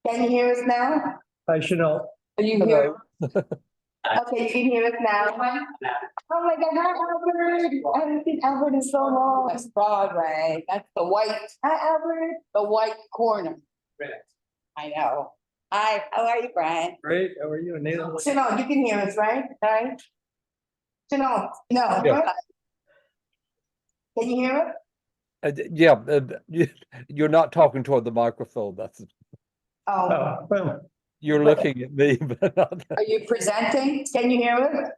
Can you hear us now? I should know. Are you here? Okay, you can hear us now. Oh my God, hi Albert. I haven't seen Albert in so long. That's Broadway. That's the white. Hi Albert. The white corner. I know. Hi, how are you, Brian? Great, how are you, Anita? Chanel, you can hear us, right? All right. Chanel, no. Yeah. Can you hear us? You're not talking toward the microphone. That's Oh, Well, you're looking at me, but not. are you presenting? Can you hear us?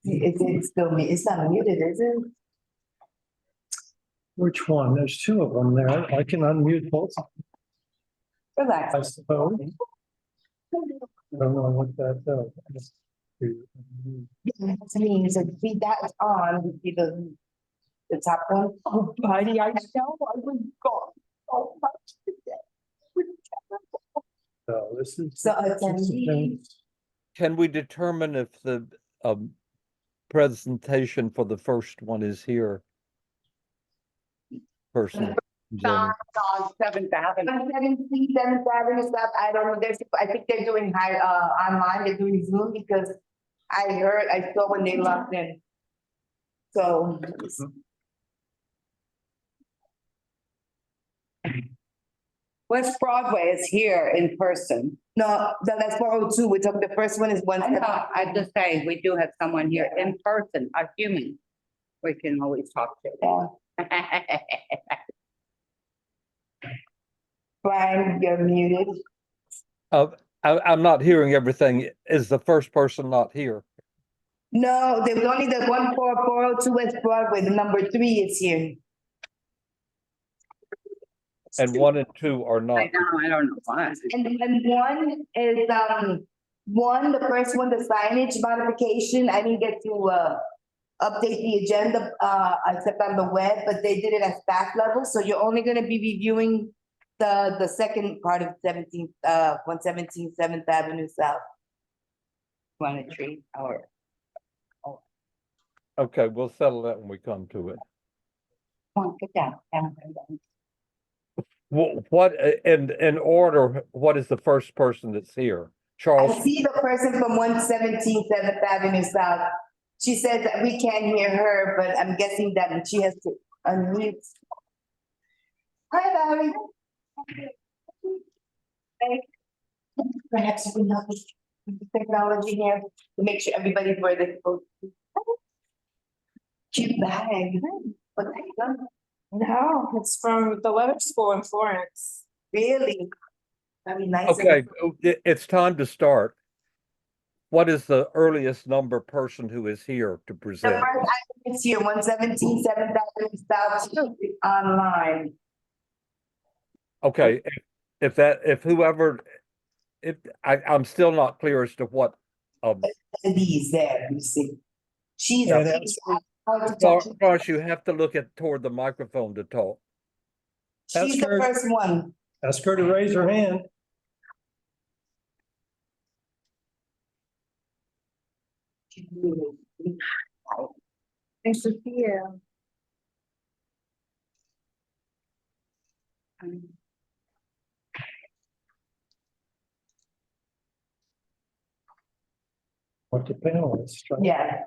It's still me. It's not muted, is it? which one? There's two of them there. I can unmute both, Relax. I suppose. I don't know what that does. I mean, so see that is on, we see the top one. Oh, buddy, I know, I was gone so much today. So this is. So attendees. Can we determine if the presentation for the first one is here? Person. On Seventh Avenue. Seventh Avenue stuff, I don't know, I think they're doing online, they're doing Zoom because I saw when they logged in. So. West Broadway is here in person. No, that's 402, we took, the first one is one. I know, I just say, we do have someone here in person, a human, we can always talk to. Brian, you're muted. I'm not hearing everything. Is the first person not here? No, there was only the 402 West Broadway, the number 3 is here. And 1 and 2 are not. I know, I don't know why. And one is, the first one, the signage modification, I didn't get to, update the agenda, except on the web, but they did it at staff level, so you're only gonna be reviewing the second part of 117 7th Avenue South. Want a treat or? Okay, we'll settle that when we come to it. Come on, get down. What in order? What is the first person that's here? I Charles. see the person from 117 7th Avenue South. She says that we can't hear her, but I'm guessing that she has to unmute. Hi, Valerie. Perhaps we can help with technology here to make sure everybody's where they're supposed to be. Cute bag. What the heck? No, it's from the weather school in Florence. Really? I mean, nice. Okay, it's time to start. What is the earliest number person who is here to The present? first item is here, 117 7th Avenue South online. Okay, I'm still not clear as to what. These there, you see. She's And a. Gosh, you have to look toward the microphone to talk. She's the first one. Ask her to raise her hand. Nice to see you. What the panelists. Yeah.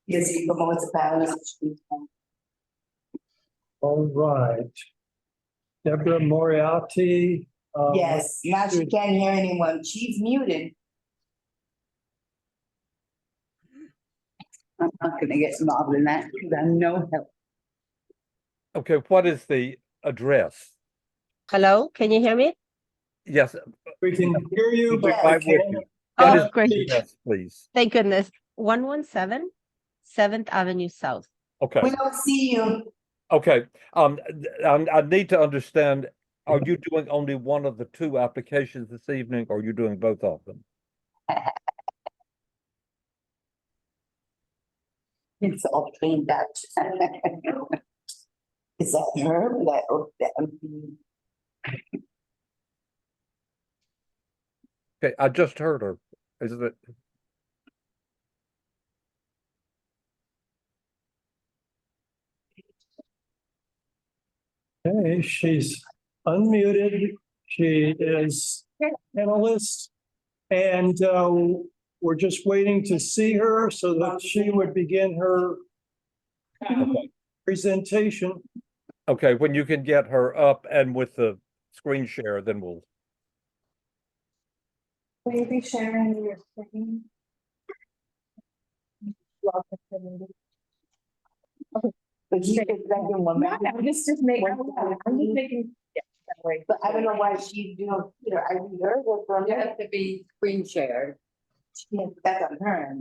Yes, you promote the balance. All right. Deborah Moriarty. Yes, now she can't hear anyone. She's muted. I'm not gonna get involved in that, because I'm no help. Okay, what is the address? Hello, can you hear me? Yes. We can hear you, but Right we with can't. you. What is Oh, great. the address, please? Thank goodness. 117 7th Avenue South. Okay, We don't see you. okay. I need to understand, are you doing only one of the 2 applications this evening, or are you doing both of them? It's all cleaned up. Is that her? Okay, I just heard her. Is it? Okay, she's unmuted. She is panelist. And we're just waiting to see her so that she would begin her presentation. Okay, when you can get her up and with the screen share, then we'll, Will you be sharing your screen? But she is second one. No, this just make, I'm just making. Yeah, that way. But I don't know why she's doing, you know, I read her, that's on It her. has to be screen shared. That's on her.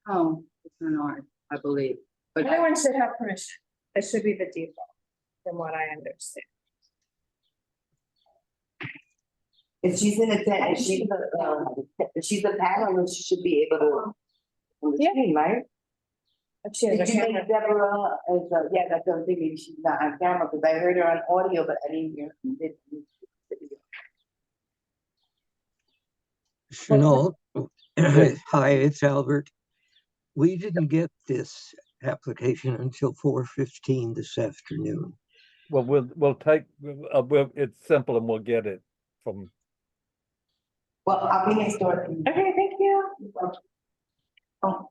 Oh, it's an art, I believe. But Everyone should have permission. It should be the default, from what I understand. If she's in a tent, if she's a panelist, she should be able to. Yeah. Right? If she has Did a you camera. make Deborah as a, yeah, that's the thing, maybe she's not on camera, because I heard her on audio, but I didn't hear. Chenault, hi, it's Albert. We didn't get this application until 4:15 this afternoon. well, we'll take, it's simple and we'll get it from, Well, I'll be next door. Okay, thank you. Oh,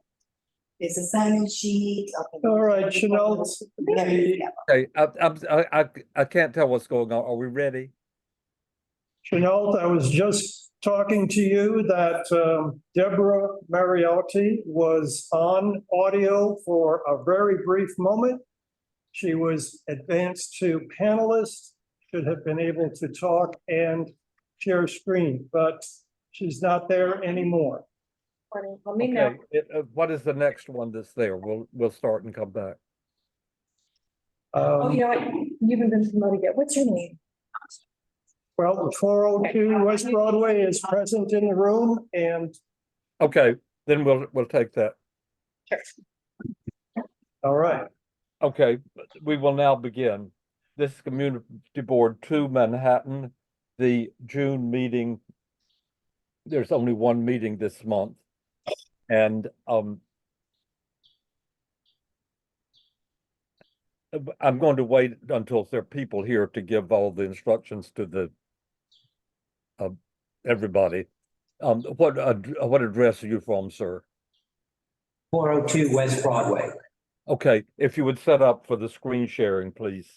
there's a sign-in sheet. Okay. All right, Chanel. Yeah. okay, I can't tell what's going on. Are we ready? Chenault, I was just talking to you that Deborah Mariotti was on audio for a very brief moment. She was advanced to panelist, should have been able to talk and share screen, but she's not there anymore. Let me know. Okay, what is the next one that's there? We'll start and come back. Oh, you know what? You haven't been promoted yet. What's your name? Well, 402 West Broadway is present in the room and, Okay, then we'll take that. all right. Okay, we will now begin. This is Community Board 2 Manhattan, the June meeting. There's only one meeting this month. And I'm going to wait until there are people here to give all the instructions to the everybody. What address are you from, sir? 402 West Broadway. Okay, if you would set up for the screen sharing, please.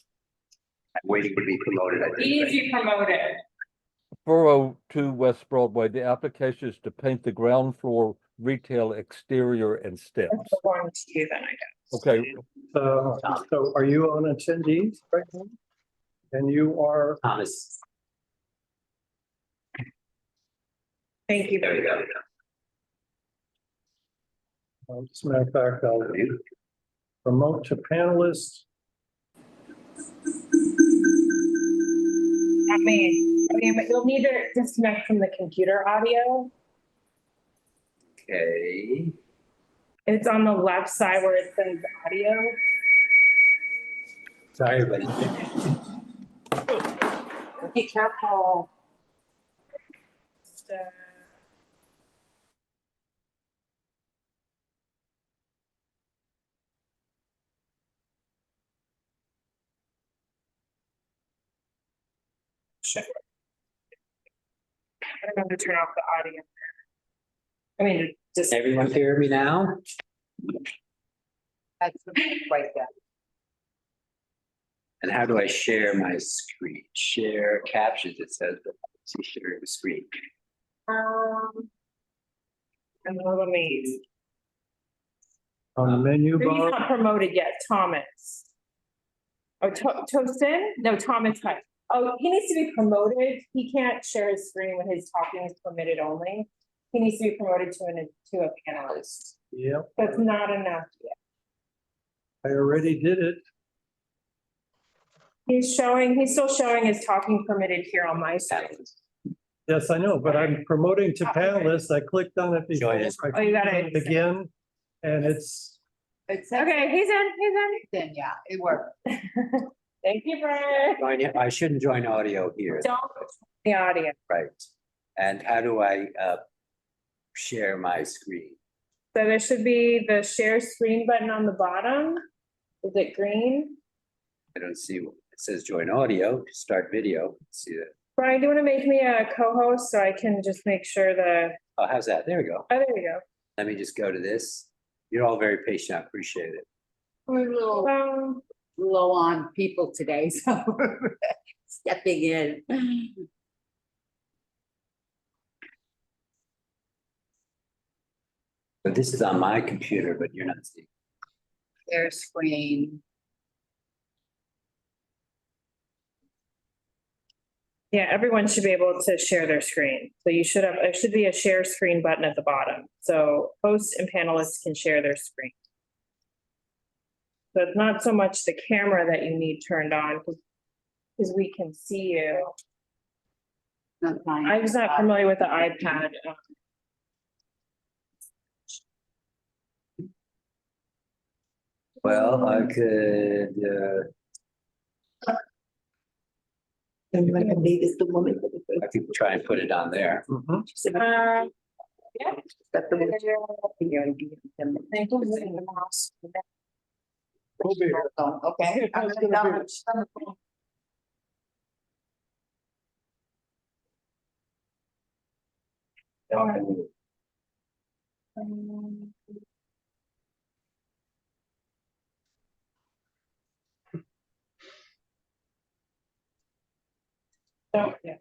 I'm waiting to be promoted. I think. Easy promoted. 402 West Broadway, the application is to paint the ground floor retail exterior and steps. One to you then, I guess. Okay, So are you on attendees right now? And you are, Thomas, Thank you. there you go. as a matter of fact, I'll promote to panelist. Not me. I mean, but you'll need to disconnect from the computer audio. Okay. It's on the left side where it says audio. Sorry, everybody. Be careful. Shit. I don't know to turn off the audio. I mean, just. Everyone hear me now? that's right there. And how do I share my screen? Share captions, it says, but see sharing the screen. And let me. On the menu He's bar, not promoted yet, Thomas. Oh, Toastin? No, Thomas Hutt. Oh, he needs to be promoted. He can't share his screen when his talking is permitted only. He needs to be promoted to a panelist. yep, That's not enough yet. I already did it. He's still showing his talking permitted here on my side. Yes, I know, but I'm promoting to panelists. I clicked on it before. Join us. I Oh, you got clicked on it. Again, and it's, It's Okay, he's in. then, yeah, it worked. Thank you, Brian. I shouldn't join audio here, Don't the audience. right? And how do I share my screen? So there should be the share screen button on the bottom. Is it green? I don't see one. It says join audio, start video. Let's see that. Brian, do you want to make me a co-host so I can just make sure the, Oh, how's that? There we go. oh, there we go. Let me just go to this. You're all very patient. I appreciate it. We're a little low on people today, so we're stepping in. But this is on my computer, but you're not seeing. Share screen. Yeah, everyone should be able to share their screen. So you should have, there should be a share screen button at the bottom. So hosts and panelists can share their screen. So it's not so much the camera that you need turned on because we can see you. Not fine. I'm just not familiar with the iPad. Well, I could, And when I made this the woman for the I could try and put it on there. Mhm. Yeah. That's the one. We'll be here. Okay. I'm It's gonna gonna be- down- So, yeah.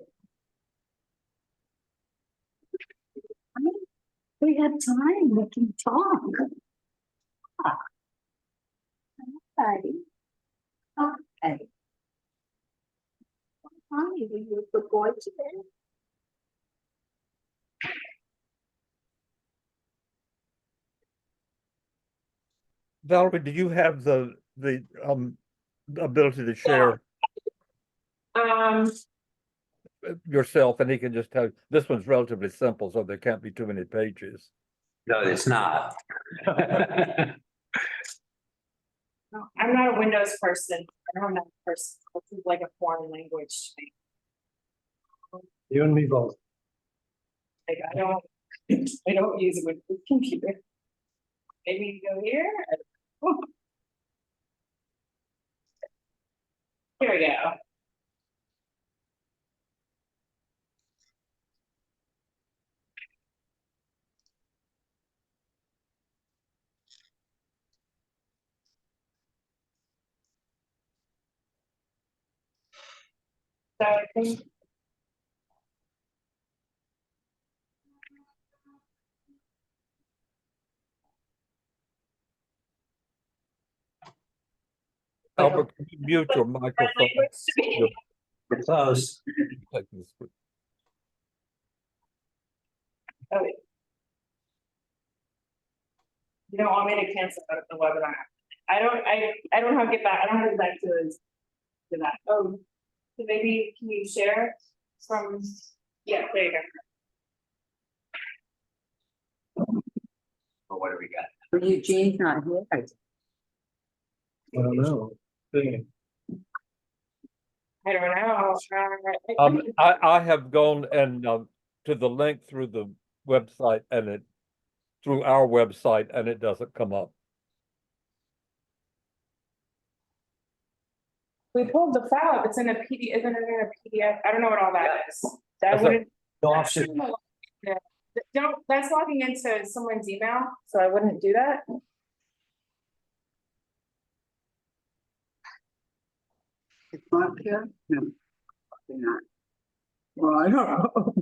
We have time, we can talk. Hi. Okay. Hi, were you a good boy today? Valerie, do you have the ability to share yourself, and he can just tell, this one's relatively simple, so there can't be too many pages. No, it's not. I'm not a Windows person. I don't know that person. This is like a foreign language to me. You and me both. Like I don't use a Windows computer. Maybe you go here. Here we go. So I think. Albert, can you mute your microphone? Language to me. We're close. Oh, wait. You don't want me to cancel out the webinar? I don't know how to get back. I don't know how to get back to that. Oh, so maybe can you share from? Yeah, there you go. Well, what do we got? Eugene's not here. I don't know. Thing. I don't know. I have gone and to the link through the website and through our website, and it doesn't come up. We pulled the file. If it's in a PDF, isn't it in a PDF? I don't know what all that is. That That's wouldn't. No that's option. not- yeah. Don't, that's logging into someone's email, so I wouldn't do that. It's not here? No. They're not. Well, I don't know.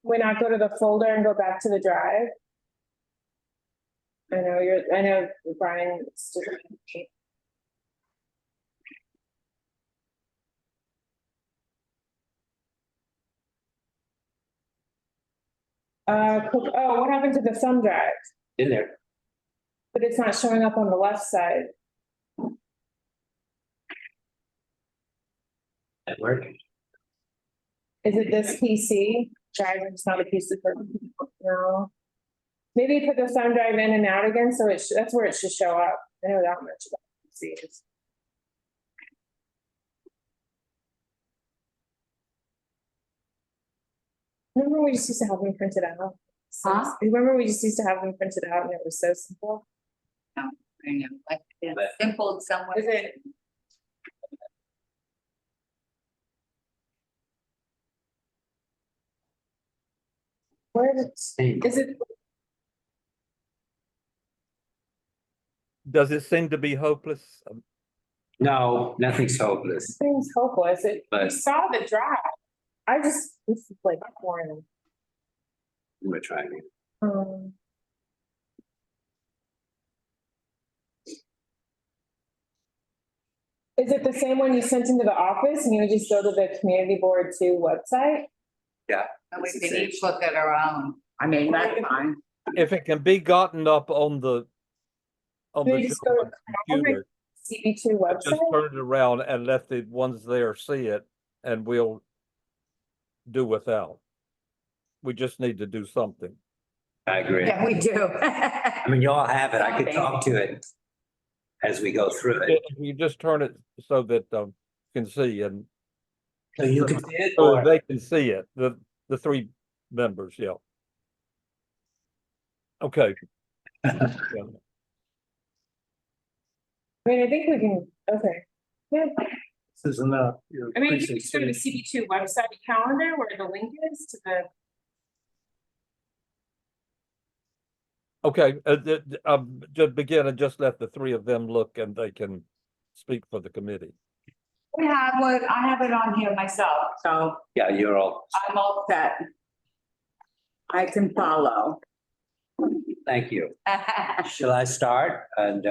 Why not go to the folder and go back to the drive? I know Brian. Oh, what happened to the thumb drive? In there. But it's not showing up on the left side. At work. Is it this PC? Drive, it's not a PC for, no. Maybe put the thumb drive in and out again, so that's where it should show up. I know that much about PCs. Remember we just used to have them printed out? Huh? Remember we just used to have them printed out and it was so simple? I know, like, it's simple somewhere. Is it? Where is it? Does it seem to be hopeless? No, nothing's hopeless. Seems hopeless. I But- saw the draft. This is like boring. We're trying. Is it the same one you sent into the office and you would just go to the community board 2 website? Yeah. And we it's the can same. each look at our own. I mean, that's fine. If it can be gotten up on the Can you just go to computer, CB2 just website? turn it around and let the ones there see it, and we'll do without. We just need to do something. I agree. Yeah, we do. I mean, you all have it. I could talk to it as we go through it. If you just turn it so that you can see, and So you can see it so or they can see it, the 3 members, yeah. Okay. Yeah. I mean, I think we can, okay. Yeah, This isn't that. your I mean, you can just go to the presentation. CB2 website calendar where the link is to the. Okay, to begin and just let the 3 of them look and they can speak for the committee. I have it on here myself, so yeah, you're all, I'm all set. I can follow. thank you. Shall I start? And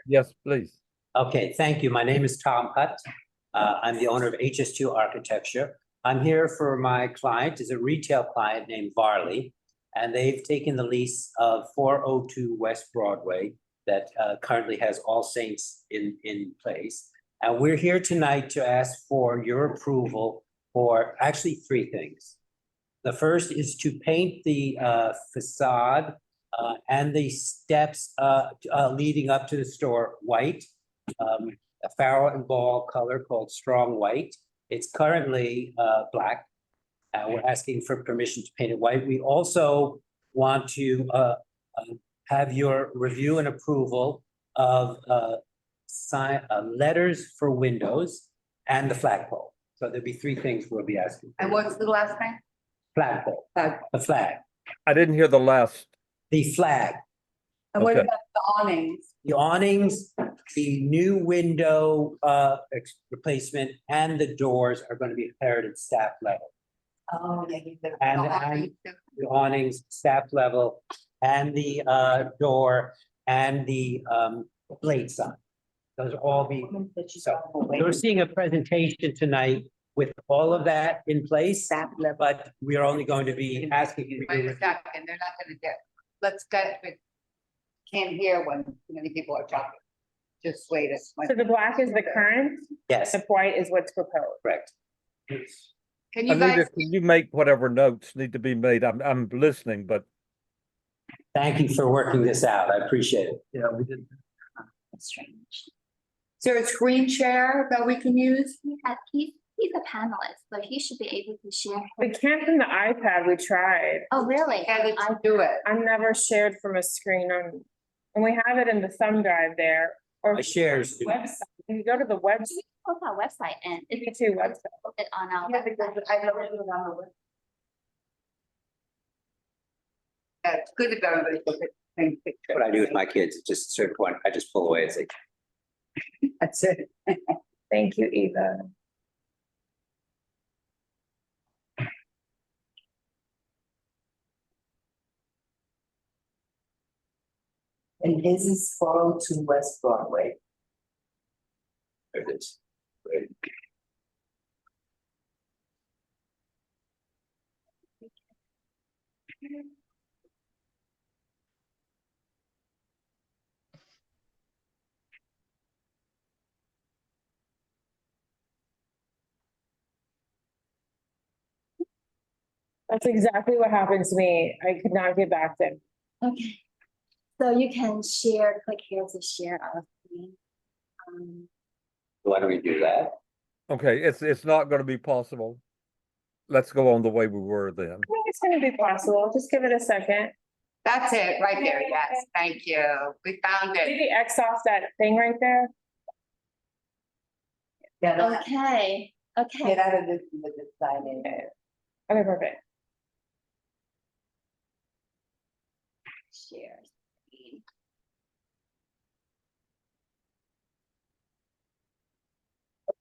Yes, please. okay, thank you. My name is Tom Hutt. I'm the owner of HS2 Architecture. I'm here for my client, is a retail client named Varley. And they've taken the lease of 402 West Broadway that currently has All Saints in place. And we're here tonight to ask for your approval for actually 3 things. The first is to paint the facade and the steps leading up to the store white, a Farrow and Ball color called Strong White. It's currently black. We're asking for permission to paint it white. We also want to have your review and approval of letters for windows and the flagpole. So there'll be 3 things we'll be asking. And what's the last name? Flagpole, the flag, I didn't hear the last. the flag, And what Okay. about the awnings? the awnings, the new window replacement, and the doors are going to be prepared at staff level. Oh, yeah. And the awnings, staff level, and the door, and the blade sign. Those are all be, so you're seeing a presentation tonight with all of that in place, but we are only going to be asking. Wait for a your- second, they're not gonna get, let's get, can't hear when too many people are talking. Just wait a So second. the black is the current, Yes, the white is what's proposed. correct. Can you Anita, guys, can you make whatever notes need to be made? I'm listening, but Thank you for working this out. I appreciate it. Yeah, we did. that's strange. Is there a screen share that we can use? He's a panelist, so he should be able to share. We can't from the iPad, we tried. Oh, really? Yeah, let's do it. I'm never shared from a screen on, and we have it in the thumb drive there, or My shares do. website. If you go to the website, Go to our website and it's CB2 website. it on our Yeah, website. because I never do it on the web. Yeah, it's good if everybody look at the same picture. What I do with my kids, it's just a certain point, I just pull away and say, That's it. Thank you, Eva. And his is 402 West Broadway. there it is. Great. That's exactly what happened to me. I could not get back to. Okay. So you can share, click here to share our screen. Why don't we do that? okay, it's not going to be possible. let's go on the way we were then. I think it's gonna be possible. Just give it a second. That's it, right there, yes, thank you, we found it. Maybe X off that thing right there. Get Okay, okay. get out of this with the signage. Okay, perfect. Share screen.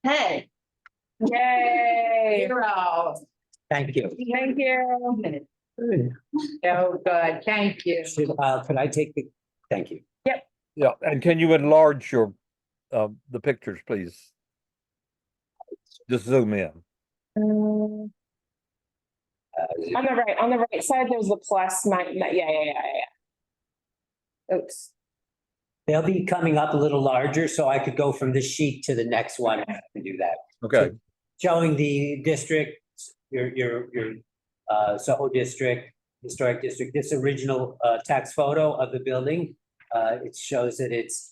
Hey, Yay. Zero. Thank you. Thank you. Minutes. So good, thank you. Could I take the, thank you. Yeah, and can you enlarge your, the pictures, please? Just zoom in. On the right side, there's the plus, yeah. Oops. They'll be coming up a little larger, so I could go from this sheet to the next one and do that. Okay, Showing the district, your Soho district, historic district, this original tax photo of the building. It shows that it's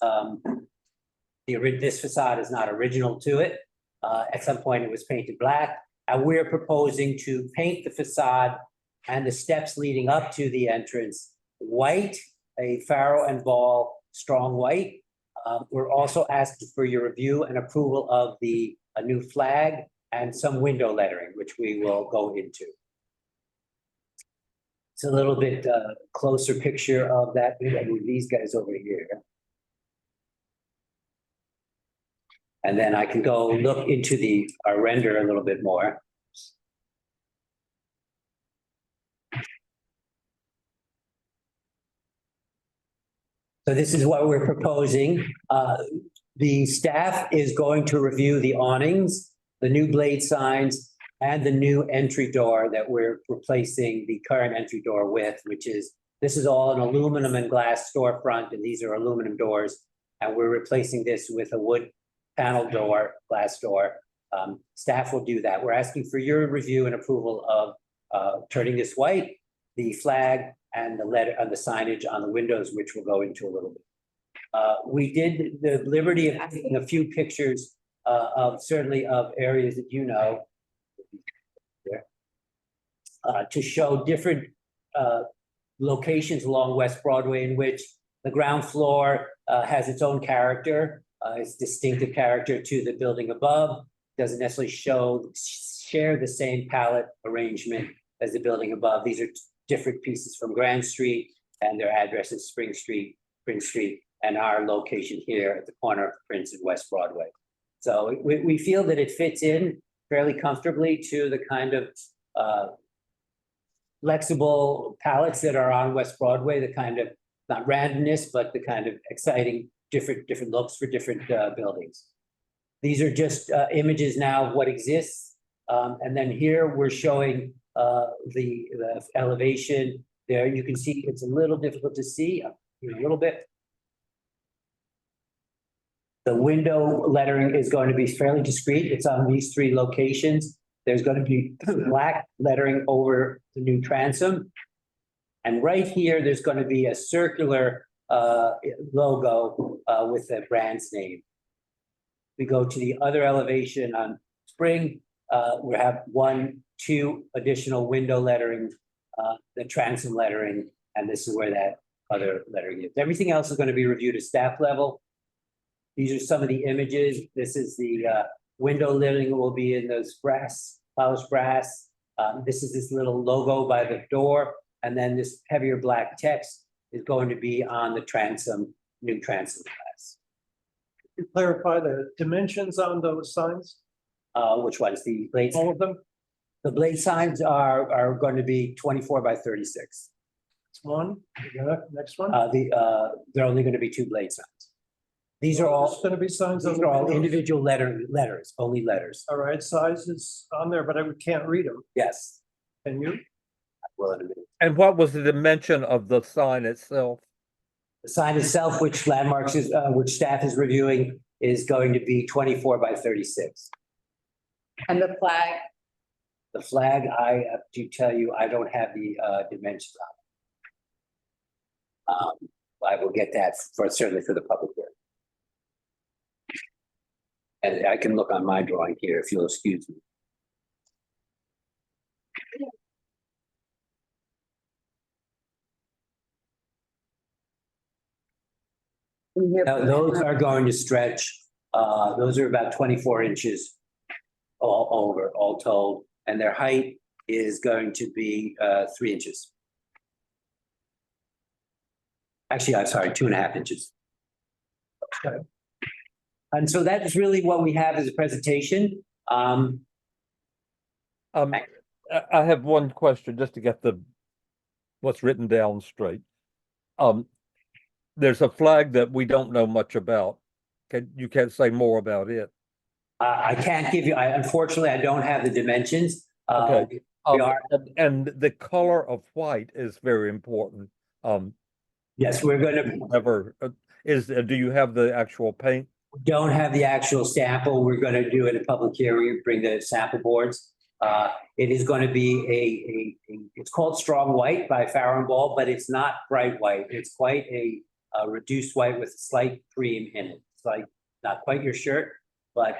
this facade is not original to it. At some point it was painted black, and we're proposing to paint the facade and the steps leading up to the entrance white, a Faro and Ball strong white. We're also asking for your review and approval of a new flag and some window lettering, which we will go into. It's a little bit closer picture of that. Maybe I move these guys over here. And then I can go look into our render a little bit more. So this is what we're proposing. The staff is going to review the awnings, the new blade signs, and the new entry door that we're replacing the current entry door with, which is, this is all an aluminum and glass storefront, and these are aluminum doors. And we're replacing this with a wood panel door, glass door. Staff will do that. We're asking for your review and approval of turning this white, the flag, and the letter on the signage on the windows, which we'll go into a little bit. We did the liberty of taking a few pictures of certainly of areas that you know. To show different locations along West Broadway in which the ground floor has its own character, its distinctive character to the building above, doesn't necessarily share the same palette arrangement as the building above. These are different pieces from Grand Street, and their address is Spring Street, Prince Street, and our location here at the corner of Prince and West Broadway. So we feel that it fits in fairly comfortably to the kind of flexible palettes that are on West Broadway, the kind of, not randomness, but the kind of exciting, different looks for different buildings. These are just images now of what exists. And then here we're showing the elevation. There you can see it's a little difficult to see, a little bit. The window lettering is going to be fairly discreet. It's on these three locations. There's going to be black lettering over the new transom. And right here, there's going to be a circular logo with the brand's name. We go to the other elevation on Spring. We have 1, 2 additional window lettering, the transom lettering, and this is where that other lettering is. Everything else is going to be reviewed at staff level. These are some of the images. This is the window lettering will be in those polished brass. This is this little logo by the door. And then this heavier black text is going to be on the transom, new transom glass. Could you clarify the dimensions on those signs? Which ones? The blade? All of them? The blade signs are going to be 24 by 36. It's one. Yeah, next one. They're only going to be 2 blade signs. These are all Going to be signs. These are all individual letters, only letters. All right, size is on there, but I can't read them. Yes. Can you? Well, in a minute. and what was the dimension of the sign itself? The sign itself, which landmarks is, which staff is reviewing, is going to be 24 by 36. And the flag, The flag, I have to tell you, I don't have the dimensions on it. I will get that certainly for the public hearing. And I can look on my drawing here if you'll excuse me. Now, those are going to stretch, those are about 24 inches all over, all told, and their height is going to be 3 inches. Actually, I'm sorry, 2.5 inches. Okay. And so that is really what we have as a presentation. I have one question just to get what's written down straight. There's a flag that we don't know much about. You can't say more about it. I can't give you, unfortunately, I don't have the dimensions. Okay. We are, And the color of white is very important. yes, we're gonna, Do you have the actual paint? don't have the actual sample. We're gonna do it in a public hearing, bring the sample boards. It is gonna be it's called strong white by Farrow and Ball, but it's not bright white. It's quite a reduced white with a slight cream in it. It's like, not quite your shirt, but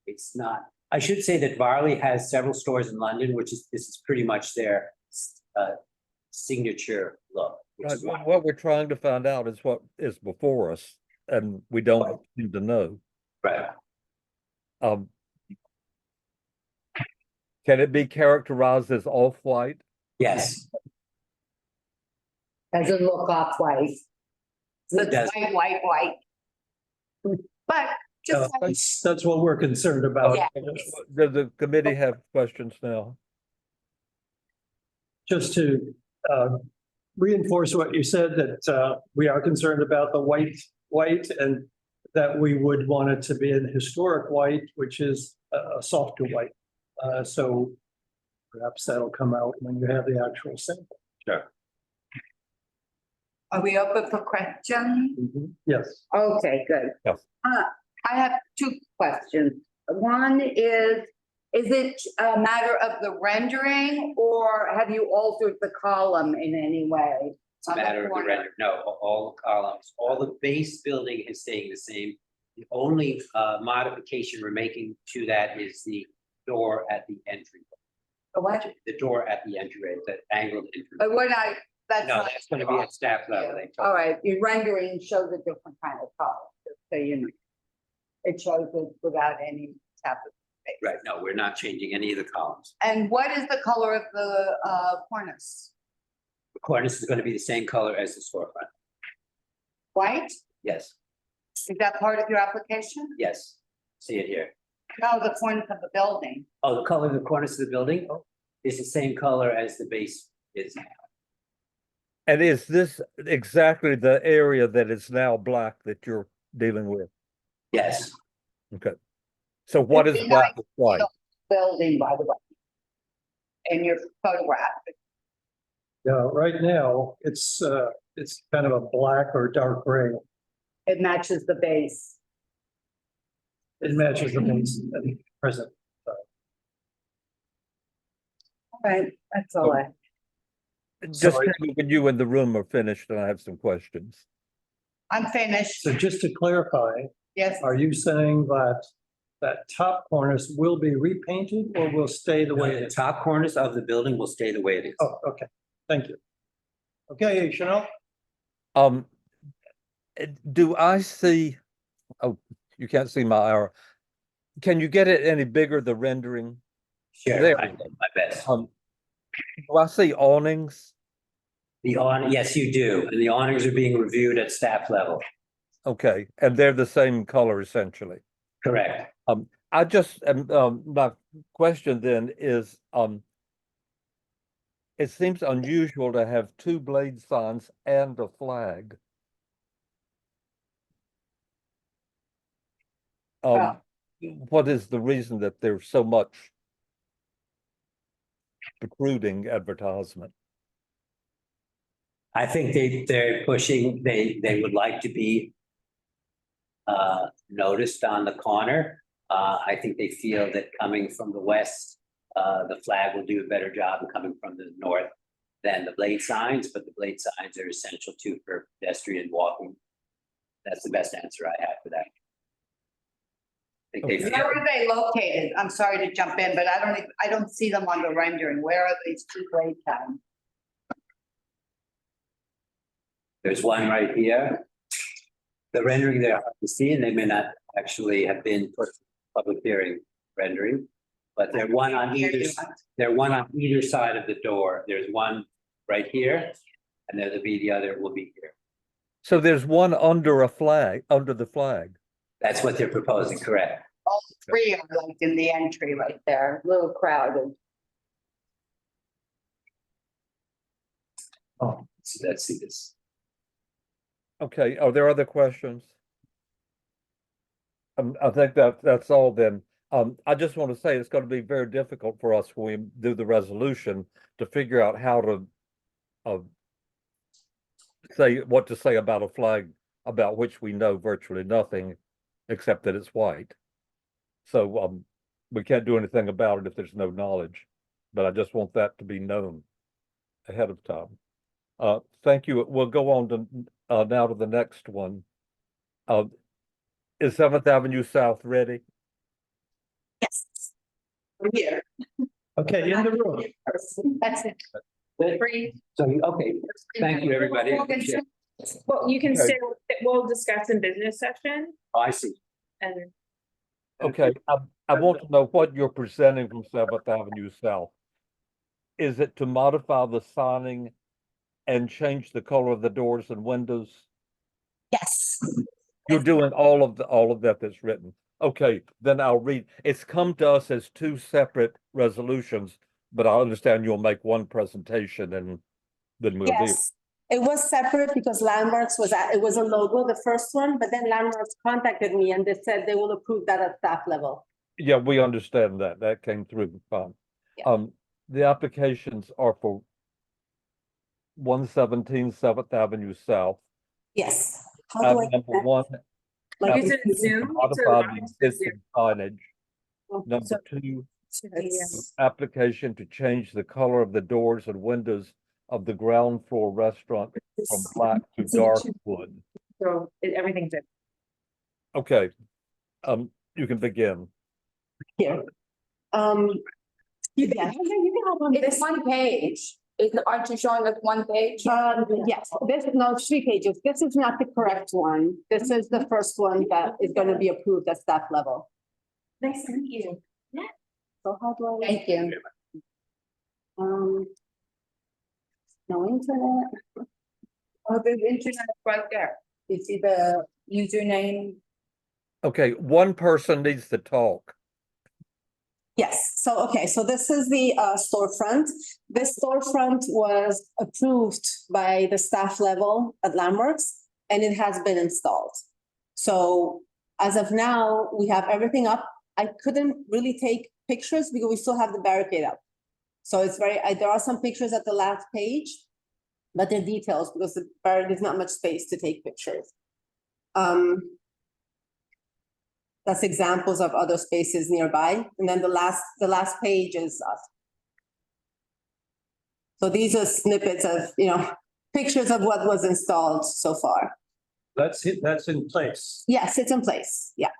it's not. I should say that Varley has several stores in London, this is pretty much their signature look. Which is why. What we're trying to find out is what is before us, and we don't seem to know. Right. Can it be characterized as off-white? Yes. Doesn't look off white. Looks does. white. But just like, That's what we're concerned about. Yeah. Does the committee have questions now? Just to reinforce what you said, that we are concerned about the white and that we would want it to be an historic white, which is a softer white. So perhaps that'll come out when you have the actual sample. Sure. are we open for questions? Yes. Okay, good. Yes. I have two questions. One is it a matter of the rendering or have you altered the column in any way? It's a matter of the render. No, all the columns, all the base building is staying the same. The only modification we're making to that is the door at the entry. What? The door at the entryway, that angled entry. But we're not, that's No, not. that's gonna be at staff level. They told All me. right, your rendering shows a different kind of color, just so you know. It shows it without any tap of space. Right, no, we're not changing any of the columns. And what is the color of the cornice? The cornice is gonna be the same color as the storefront. White? Yes, Is that part of your application? yes. See it here. No, the cornice of the building. Oh, the color of the cornice of the building is the same color as the base is now. And is this exactly the area that is now black that you're dealing with? Yes, Okay. So what is It'd be black nice with white? Building, by the way. In your photograph. Yeah, right now, it's kind of a black or dark gray. It matches the base. It matches the base at the present. Right, that's all I. Just Sorry. tell me when you and the room are finished, and I have some questions. I'm finished. So just to clarify, Yes, are you saying that that top cornice will be repainted or will stay the way it the is? top cornice of the building will stay the way it is. Oh, okay, thank you. Okay, Chanel? Do I see, oh, you can't see my arrow. Can you get it any bigger, the rendering? Sure, There. I did my best. Do I see awnings? The awning, yes, you do, and the awnings are being reviewed at staff level. Okay, and they're the same color essentially. Correct. I just, my question then is, it seems unusual to have two blade signs and a flag. Yeah. What is the reason that there's so much protruding advertisement? I think they're pushing, they would like to be noticed on the corner. I think they feel that coming from the west, the flag will do a better job of coming from the north than the blade signs, but the blade signs are essential too for pedestrian walking. That's the best answer I have for that. I think they feel, where are they located? I'm sorry to jump in, but I don't see them on the rendering. Where are these two blade signs? there's one right here. The rendering they're hard to see, and they may not actually have been put public hearing rendering. But they're one on either side of the door. There's one right here, and there'll be the other will be here. So there's one under a flag, under the flag. That's what they're proposing, correct? All three are like in the entry right there, a little crowded. Oh, so let's see this. Okay, are there other questions? I think that's all then. I just want to say it's going to be very difficult for us when we do the resolution to figure out how to say what to say about a flag about which we know virtually nothing except that it's white. So we can't do anything about it if there's no knowledge, but I just want that to be known ahead of time. Thank you. We'll go on to now to the next one. Is 7th Avenue South ready? Yes. We're here. Okay, in the room. That's it. Free. So, okay, thank you, everybody. Well, you can Okay. stay, we'll discuss in business session Oh, I see. and Okay, I want to know what you're presenting from 7th Avenue South. Is it to modify the signing and change the color of the doors and windows? Yes. You're doing all of that that's written. Okay, then I'll read. It's come to us as two separate resolutions, but I understand you'll make one presentation and then we'll do. Yes, it was separate because Landmarks it was a logo, the first one, but then Landmarks contacted me and they said they will approve that at staff level. Yeah, we understand that. That came through fine. Yeah. The applications are for 117 7th Avenue South. Yes. How do I Number do that? one, Like, Use it in application to Zoom, so modify live the to existing signage. Number so two, it's- application to change the color of the doors and windows of the ground floor restaurant from black to dark wood. so everything's good. Okay, you can begin. Here. Yeah. It's one page. Aren't you showing us one page? Yes, this, no, 3 pages. This is not the correct one. This is the first one that is gonna be approved at staff level. Nice to meet you. So how do I? Thank you. No internet. Oh, the internet right there. You see the username? Okay, one person needs to talk. Yes, so, okay, so this is the storefront. This storefront was approved by the staff level at Landmarks, and it has been installed. So as of now, we have everything up. I couldn't really take pictures because we still have the barricade up. So it's there are some pictures at the last page, but they're details because there's not much space to take pictures. That's examples of other spaces nearby. And then the last page is us. So these are snippets of, pictures of what was installed so far. That's in place. Yes, it's in place, yeah.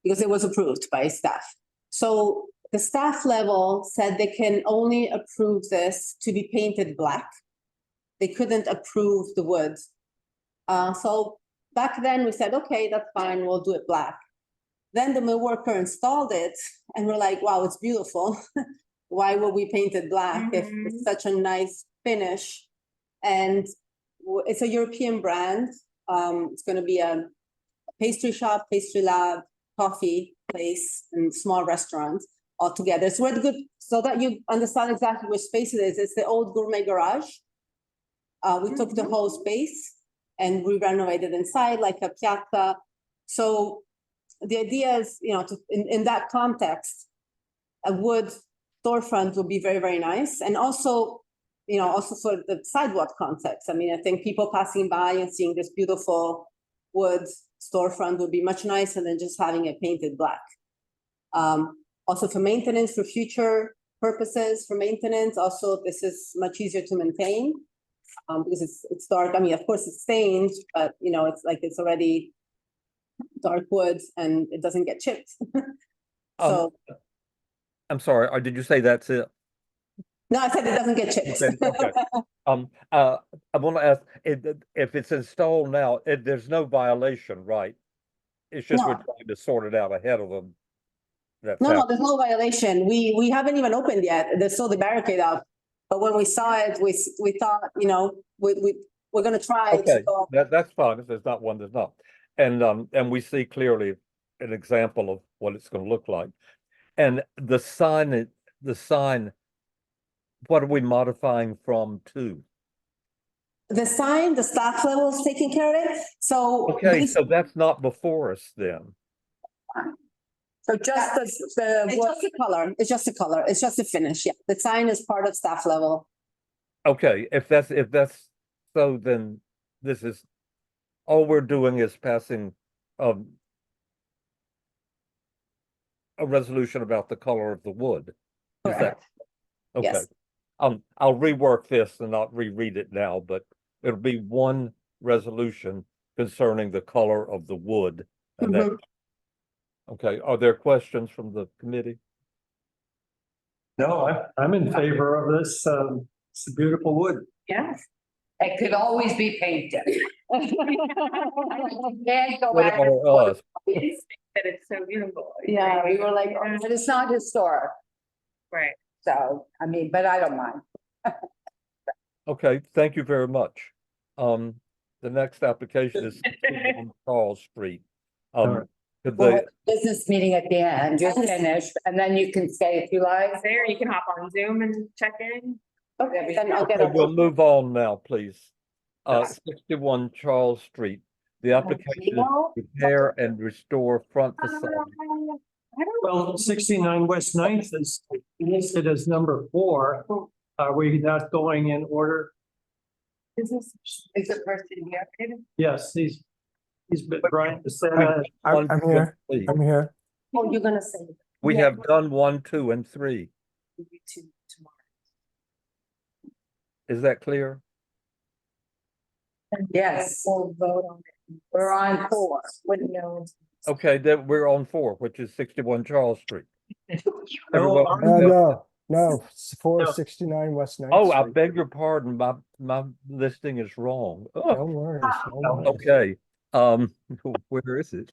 Because it was approved by staff. So the staff level said they can only approve this to be painted black. They couldn't approve the wood. So back then we said, okay, that's fine, we'll do it black. Then the mill worker installed it and we're like, wow, it's beautiful. Why would we paint it black if it's such a nice finish? And it's a European brand. It's going to be a pastry shop, pastry lab, coffee place, and small restaurant all together. So we're good, so that you understand exactly which space it is. It's the old gourmet garage. We took the whole space and we renovated inside like a piazza. So the idea is, in that context, a wood storefront would be very, very nice. And also, also for the sidewalk context. I mean, I think people passing by and seeing this beautiful wood storefront would be much nicer than just having it painted black. Also for maintenance, for future purposes, for maintenance, also this is much easier to maintain because it's dark. I mean, of course it's stained, but it's like it's already dark wood and it doesn't get chipped. So I'm sorry, or did you say that's it? No, I said it doesn't get chipped. Okay. I want to ask, if it's installed now, there's no violation, right? It's just we're No. trying to sort it out ahead of them. That's No, how, there's no violation. We haven't even opened yet. There's still the barricade up. But when we saw it, we thought, we're gonna try to okay, go. that's fine. If there's not one, there's not. And we see clearly an example of what it's gonna look like. And the sign, what are we modifying from to? The sign, the staff level is taking care of it. So. Okay, so that's not before us then. So just it's just the color. It's just the color. It's just the finish. Yeah, the sign is part of staff level. Okay, if that's so, then this is, all we're doing is passing a resolution about the color of the wood. Is that? Correct. Okay. Yes. I'll rework this and not reread it now, but it'll be one resolution concerning the color of the wood. And that, okay, are there questions from the committee? No, I'm in favor of this. It's a beautiful wood. Yes. It could always be painted. Can't go What back. about us? That it's so beautiful. Yeah, we were like, oh, but it's not historic, Right. so, I mean, but I don't mind. Okay, thank you very much. The next application is 61 Charles Street. right. Could We'll they, have a business meeting at the end, just finish, and then you can stay if you like. There, you can hop on Zoom and check in. Okay, then I'll get okay, we'll a. move on now, please. 61 Charles Street. The application is repair and restore front facade. Well, 69 West 9th is listed as number 4. Are we not going in order? Is the person here? Yes, he's been Brian Pacetta. One, I'm two, here. and three. I'm here. Oh, you're gonna say. We have done 1, 2, and 3. Is that clear? Yes. We'll vote on it. We're on 4. Wouldn't know. Okay, then we're on 4, which is 61 Charles Street. Oh, Everyone- No, it's 469 West 9th Oh, I Street. beg your pardon, my listing is wrong. Oh, Don't worry. don't worry. okay, where is it?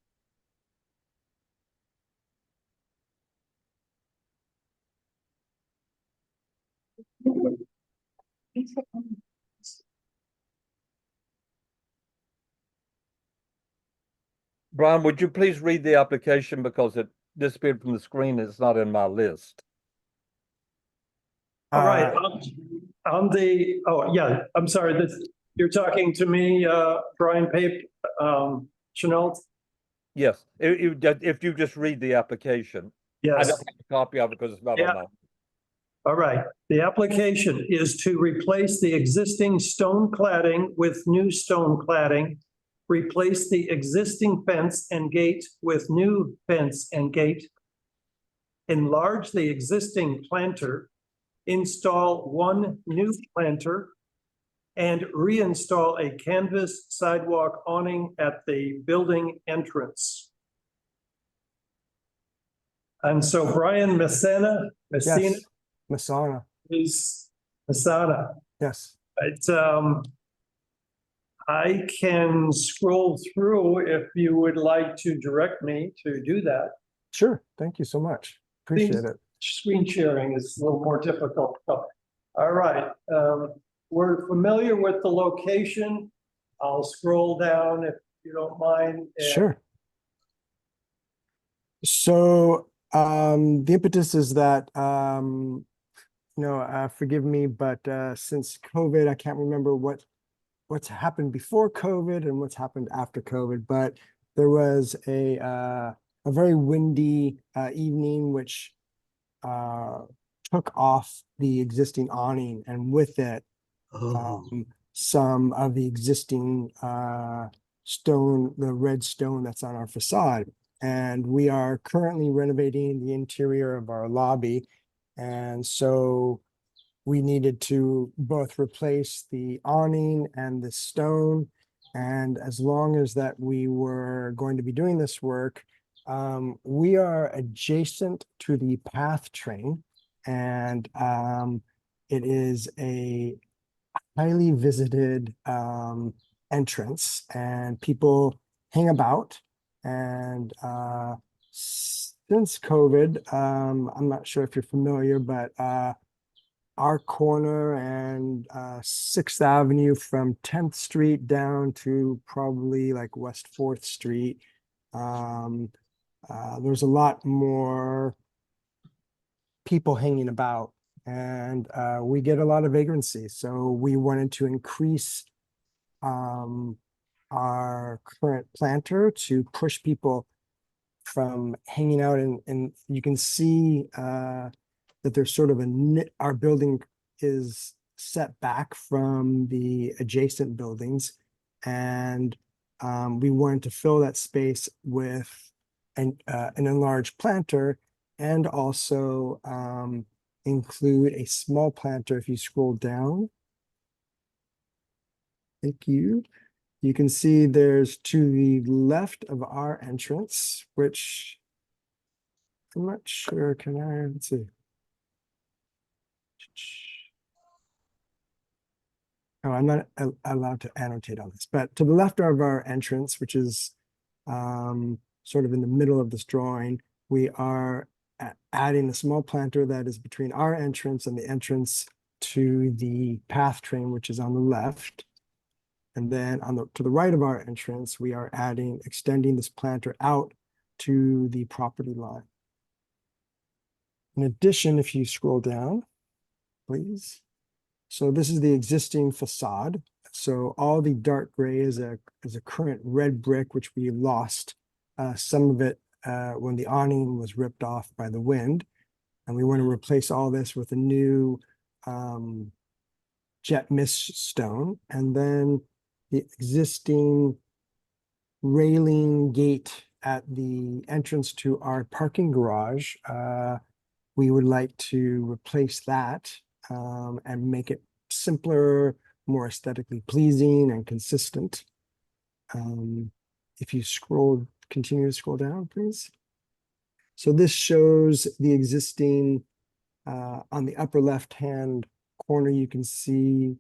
Brian, would you please read the application because it disappeared from the screen, it's not in my list. All right, I'm sorry, you're talking to me, Brian Pape, Chenault? Yes, if you just read the application. I Yes, don't have a copy of it because it's not Yeah. on my. all right. The application is to replace the existing stone cladding with new stone cladding, replace the existing fence and gate with new fence and gate, enlarge the existing planter, install one new planter, and reinstall a canvas sidewalk awning at the building entrance. And so Brian Messina Yes, Masana. is Messana. Yes. It's, I can scroll through if you would like to direct me to do that. Sure. Thank you so much. Appreciate it. Screen sharing is a little more difficult. All right, we're familiar with the location. I'll scroll down if you don't mind. Sure. So the impetus is that forgive me, but since COVID, I can't remember what's happened before COVID and what's happened after COVID, but there was a very windy evening which took off the existing awning, and with it some of the existing stone, the red stone that's on our facade. And we are currently renovating the interior of our lobby. And so we needed to both replace the awning and the stone. And as long as that we were going to be doing this work, we are adjacent to the PATH train. And it is a highly visited entrance, and people hang about. And since COVID, I'm not sure if you're familiar, but our corner and 6th Avenue from 10th Street down to probably like West 4th Street, there's a lot more people hanging about, and we get a lot of vagrancy. So we wanted to increase our current planter to push people from hanging out, and you can see that there's sort of our building is set back from the adjacent buildings, and we wanted to fill that space with an enlarged planter, and also include a small planter. If you scroll down, thank you. You can see there's to the left of our entrance, which I'm not sure, let's see. Oh, I'm not allowed to annotate on this, but to the left of our entrance, which is sort of in the middle of this drawing, we are adding a small planter that is between our entrance and the entrance to the path train, which is on the left. And then to the right of our entrance, we are extending this planter out to the property line. In addition, if you scroll down, please. So this is the existing facade. So all the dark gray is a current red brick, which we lost some of it when the awning was ripped off by the wind. And we want to replace all this with a new jet mist stone. And then the existing railing gate at the entrance to our parking garage, we would like to replace that and make it simpler, more aesthetically pleasing and consistent. If you continue to scroll down, please. So this shows the existing, on the upper left-hand corner, you can see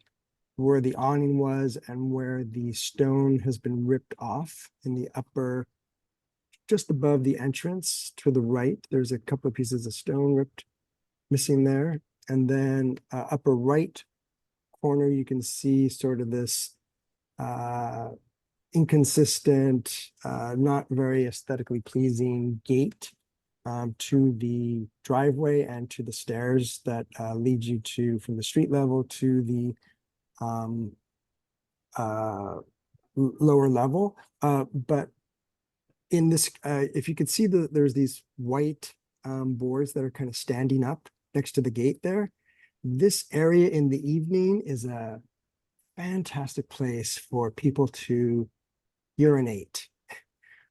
where the awning was and where the stone has been ripped off in the upper, just above the entrance to the right. There's a couple of pieces of stone missing there. And then upper right corner, you can see sort of this inconsistent, not very aesthetically pleasing gate to the driveway and to the stairs that lead you from the street level to the lower level. But in this, if you could see there's these white boards that are kind of standing up next to the gate there. This area in the evening is a fantastic place for people to urinate.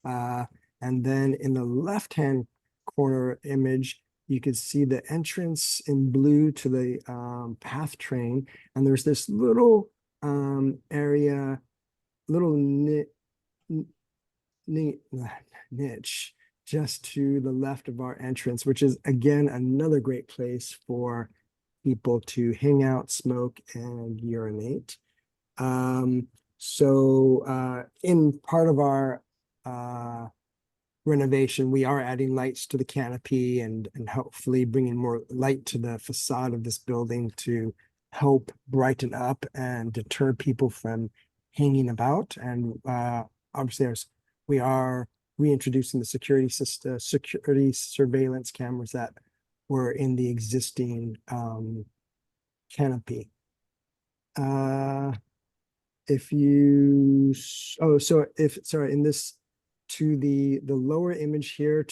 And then in the left-hand corner image, you can see the entrance in blue to the path train. And there's this little area, little niche just to the left of our entrance, which is again another great place for people to hang out, smoke, and urinate. So in part of our renovation, we are adding lights to the canopy and hopefully bringing more light to the facade of this building to help brighten up and deter people from hanging about. And obviously we are reintroducing the security surveillance cameras that were in the existing canopy. In this, to the lower image here,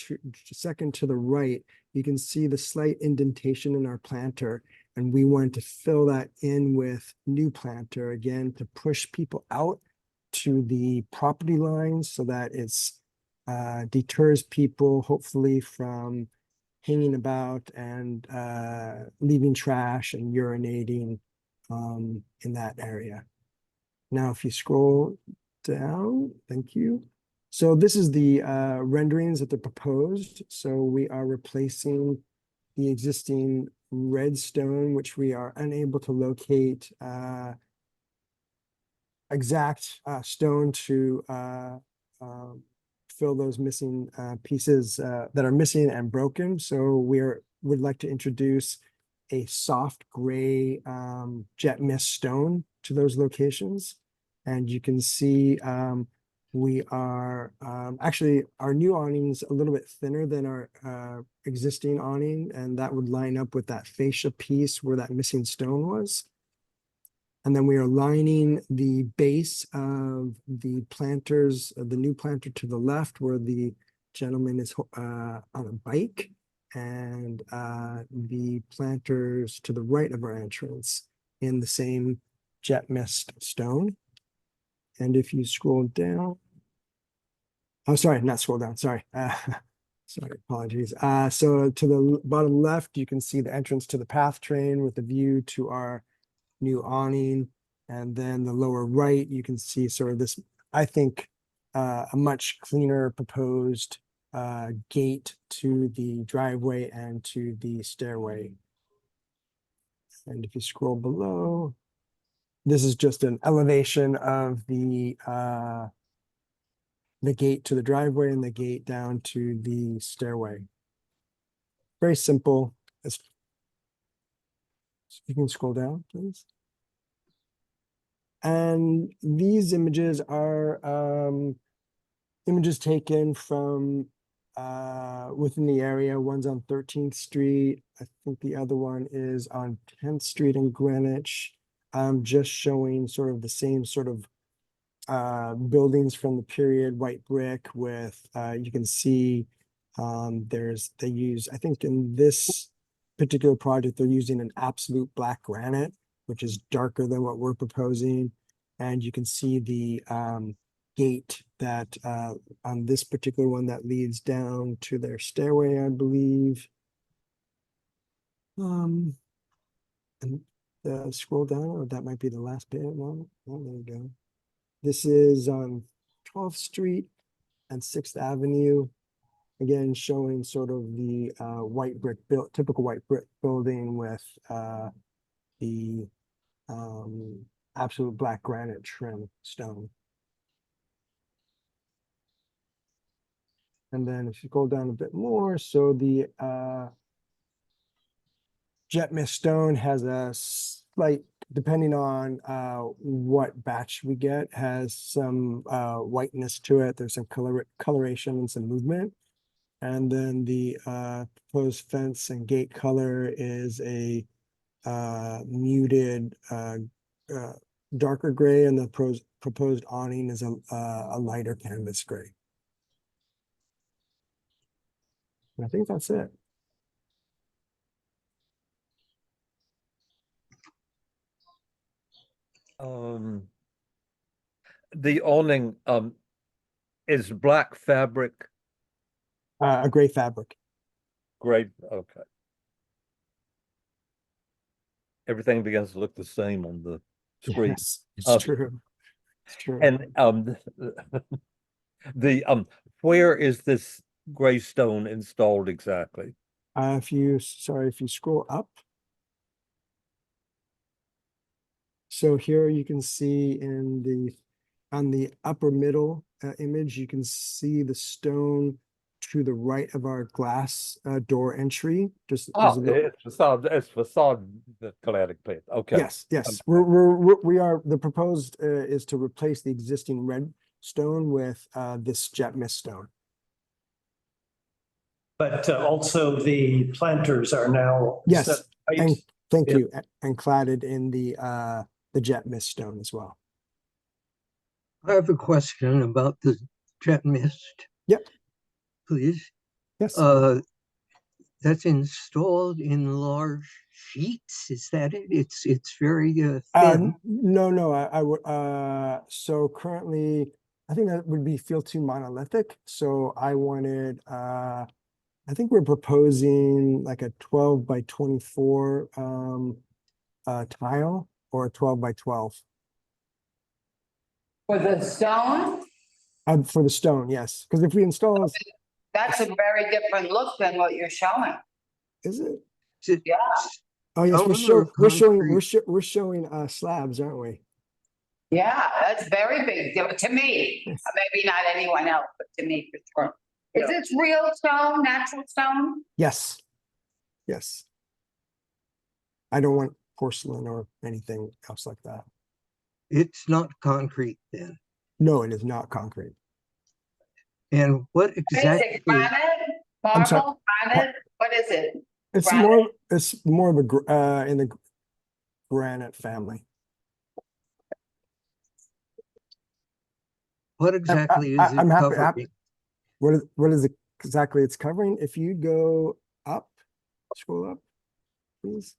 second to the right, you can see the slight indentation in our planter, and we want to fill that in with new planter, again, to push people out to the property lines so that it's deters people, hopefully, from hanging about and leaving trash and urinating in that area. Now, if you scroll down, thank you. So this is the renderings that are proposed. So we are replacing the existing red stone, which we are unable to locate exact stone to fill those missing pieces that are missing and broken. So would like to introduce a soft gray jet mist stone to those locations. And you can see we are actually, our new awning's a little bit thinner than our existing awning, and that would line up with that fascia piece where that missing stone was. And then we are lining the base of the planters, the new planter to the left where the gentleman is on a bike, and the planters to the right of our entrance in the same jet mist stone. And if you scroll down, oh, sorry, not scroll down, sorry. Sorry, apologies. So to the bottom left, you can see the entrance to the path train with the view to our new awning. And then the lower right, you can see sort of this, I think, a much cleaner proposed gate to the driveway and to the stairway. And if you scroll below, this is just an elevation of the gate to the driveway and the gate down to the stairway. Very simple. If you can scroll down, please. And these images are images taken from within the area. One's on 13th Street. I think the other one is on 10th Street in Greenwich. Just showing sort of the same sort of buildings from the period, white brick with, you can see they use, I think in this particular project, they're using an absolute black granite, which is darker than what we're proposing. And you can see the gate that on this particular one that leads down to their stairway, I believe. And scroll down, or that might be the last bit. No, oh, there we go. This is on 12th Street and 6th Avenue. Again, showing sort of the white brick typical white brick building with the absolute black granite trim stone. And then if you go down a bit more, so the jet mist stone has a slight, depending on what batch we get, has some whiteness to it. There's some coloration and some movement. And then the proposed fence and gate color is a muted darker gray, and the proposed awning is a lighter canvas gray. And I think that's it. The awning is black fabric. A gray fabric. Great, okay. Everything begins to look the same on the screen. Yes, it's true. It's true. And where is this gray stone installed exactly? If you scroll up. So here you can see on the upper middle image, you can see the stone to the right of our glass door entry. Just it's facade, the cladding plate. Okay. Yes, yes. The proposed is to replace the existing red stone with this jet mist stone. But also the planters are now. Yes, and thank you, and cladded in the jet mist stone as well. I have a question about the jet mist. Yep. Please. Yes. That's installed in large sheets. Is that it? It's very thin. No, I would so currently I think that would feel too monolithic. So I wanted I think we're proposing like a 12 by 24 tile or a 12 by 12. For the stone, For the stone, yes. Because if we install, that's a very different look than what you're showing. is it? Yeah. Oh, yes, Stone or concrete? we're showing slabs, aren't we? Yeah, that's very big to me. Maybe not anyone else, but to me for sure. Is this real stone, natural stone? Yes. Yes. I don't want porcelain or anything else like that. It's not concrete then. No, it is not concrete. And what What is it, exactly, granite, I'm sorry. marble, granite? What is it? It's Granite? more of a in the granite family. what exactly is it I'm happy. covering? What is it exactly it's covering? If you go up, scroll up, please.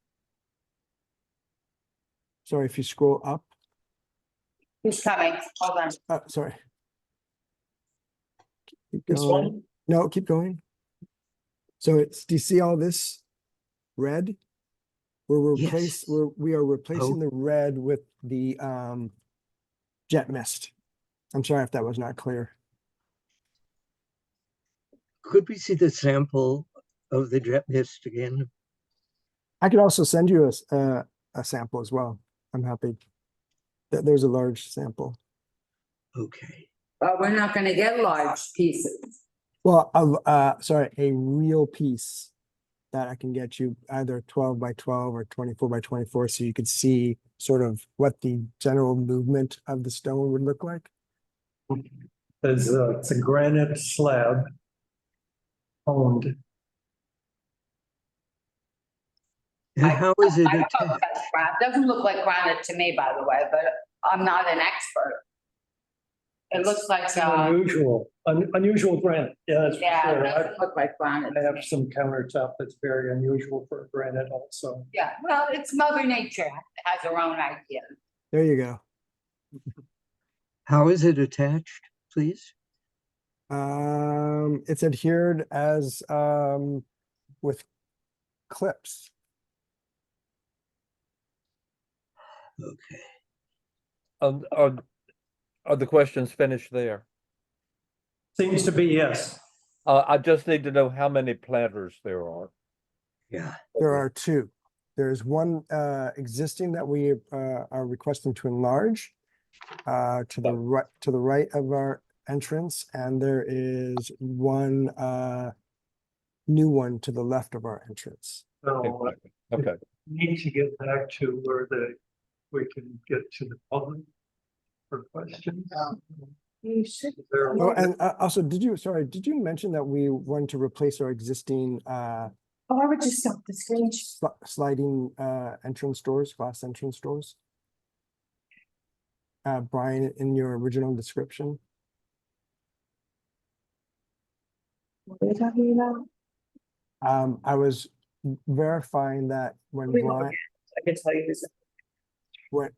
Sorry, if you scroll up. Who's coming? Hold on. Sorry. Keep This going. one? No, keep going. So do you see all this red? Yes. We are replacing the red with the jet mist. I'm sorry if that was not clear. Could we see the sample of the jet mist again? I could also send you a sample as well. I'm happy. There's a large sample. Okay. But we're not gonna get large pieces. Well, sorry, a real piece that I can get you either 12 by 12 or 24 by 24, so you could see sort of what the general movement of the stone would look like. It's a granite slab. Honed. And how is it I don't know if attached? that's granite. Doesn't look like granite to me, by the way, but I'm not an expert. It looks like, Unusual granite, yeah, that's for yeah, it sure. doesn't look like granite. I have some countertop that's very unusual for granite also. Yeah, well, it's Mother Nature has her own ideas. There you go. How is it attached, please? It's adhered as with clips. Okay. Are the questions finished there? Seems to be, yes. I just need to know how many planters there are. Yeah. There are two. There's one existing that we are requesting to enlarge to the right of our entrance, and there is one new one to the left of our entrance. So Okay, need to get back to where we can get to the public for questions. You should. Is there a- Oh, and also, did you mention that we want to replace our existing Oh, I would just stop the screen. sliding entrance doors, glass entrance doors? Brian, in your original description? What are you talking about? I was verifying that when We look Brian, at it. I can tell you who's.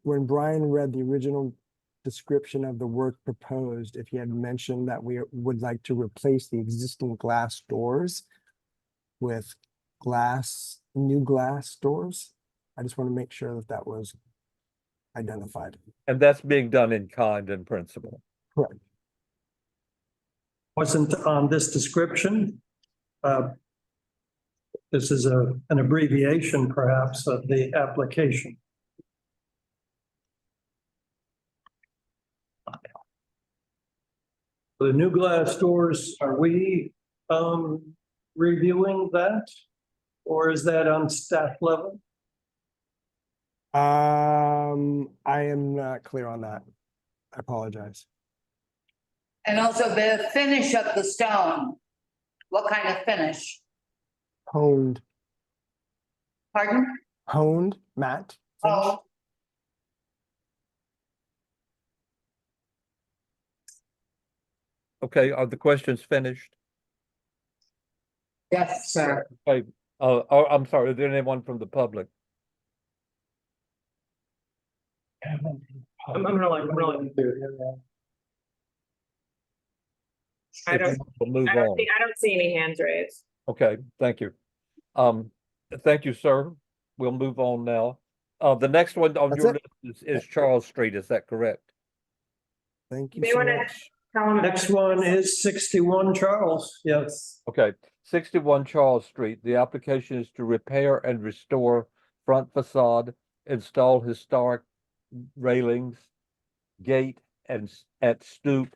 when Brian read the original description of the work proposed, if he had mentioned that we would like to replace the existing glass doors with new glass doors. I just want to make sure that that was identified. and that's being done in kind and principle. Correct. Wasn't on this description. This is an abbreviation perhaps of the application. The new glass doors, are we reviewing that? Or is that on staff level? I am not clear on that. I apologize. And also the finish of the stone. What kind of finish? Honed, Pardon? matte. finish. Oh, Okay, are the questions finished? yes, sir. Okay, I'm sorry, is there anyone from the public? I'm rolling. I don't, We'll move on. I don't see any hands raised. Okay, thank you. Thank you, sir. We'll move on now. The next one on That's your it. list is Charles Street, is that correct? Thank you They so wanna- much. Next one is 61 Charles. Yes. Okay, 61 Charles Street. The application is to repair and restore front facade, install historic railings, gate at stoop,